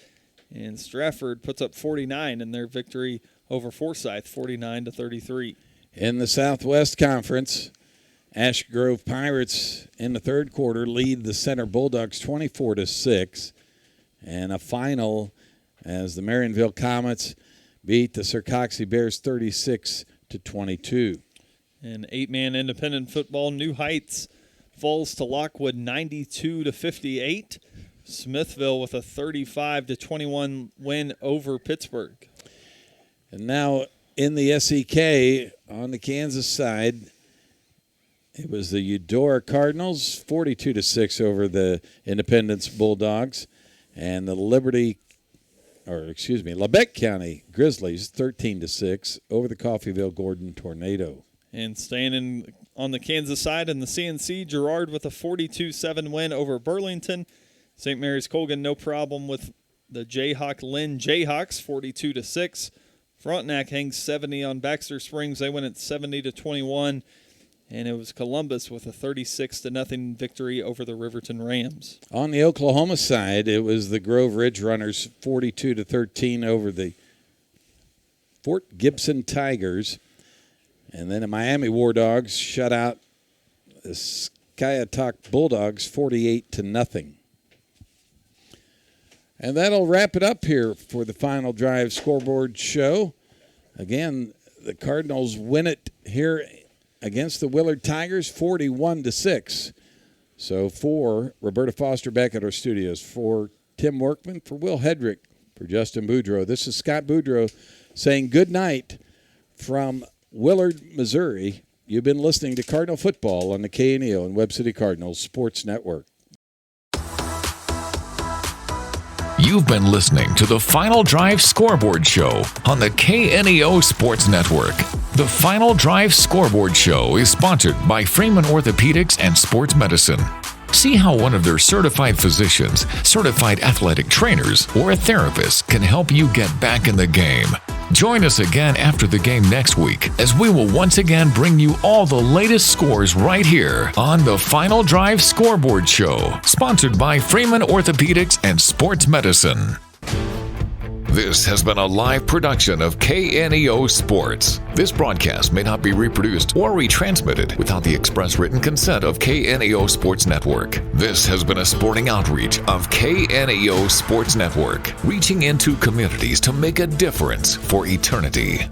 Speaker 4: And Stratford puts up 49 in their victory over Forsyth, 49-33.
Speaker 2: In the Southwest Conference, Ash Grove Pirates in the third quarter lead the Center Bulldogs 24-6. And a final as the Marionville Comets beat the Circoxie Bears 36-22.
Speaker 4: In 8-man independent football, New Heights falls to Lockwood 92-58. Smithville with a 35-21 win over Pittsburgh.
Speaker 2: And now in the SEK on the Kansas side, it was the Eudora Cardinals 42-6 over the Independence Bulldogs, and the Lebec County Grizzlies 13-6 over the Coffeyville Gordon Tornado.
Speaker 4: And staying on the Kansas side in the CNC, Girard with a 42-7 win over Burlington. St. Mary's Colgan no problem with the Jayhawk Lynn Jayhawks 42-6. Frontenac hangs 70 on Baxter Springs. They win at 70-21. And it was Columbus with a 36-0 victory over the Riverton Rams.
Speaker 2: On the Oklahoma side, it was the Grove Ridge Runners 42-13 over the Fort Gibson Tigers. And then the Miami War Dogs shut out the Skiatook Bulldogs 48-0. And that'll wrap it up here for the Final Drive Scoreboard Show. Again, the Cardinals win it here against the Willard Tigers, 41-6. So for Roberta Foster back at our studios, for Tim Workman, for Will Hedrick, for Justin Boudreau, this is Scott Boudreau saying good night from Willard, Missouri. You've been listening to Cardinal Football on the KNEO and Webb City Cardinals Sports Network.
Speaker 21: You've been listening to the Final Drive Scoreboard Show on the KNEO Sports Network. The Final Drive Scoreboard Show is sponsored by Freeman Orthopedics and Sports Medicine. See how one of their certified physicians, certified athletic trainers, or a therapist can help you get back in the game. Join us again after the game next week as we will once again bring you all the latest scores right here on the Final Drive Scoreboard Show, sponsored by Freeman Orthopedics and Sports Medicine. This has been a live production of KNEO Sports. This broadcast may not be reproduced or retransmitted without the express written consent of KNEO Sports Network. This has been a sporting outreach of KNEO Sports Network, reaching into communities to make a difference for eternity.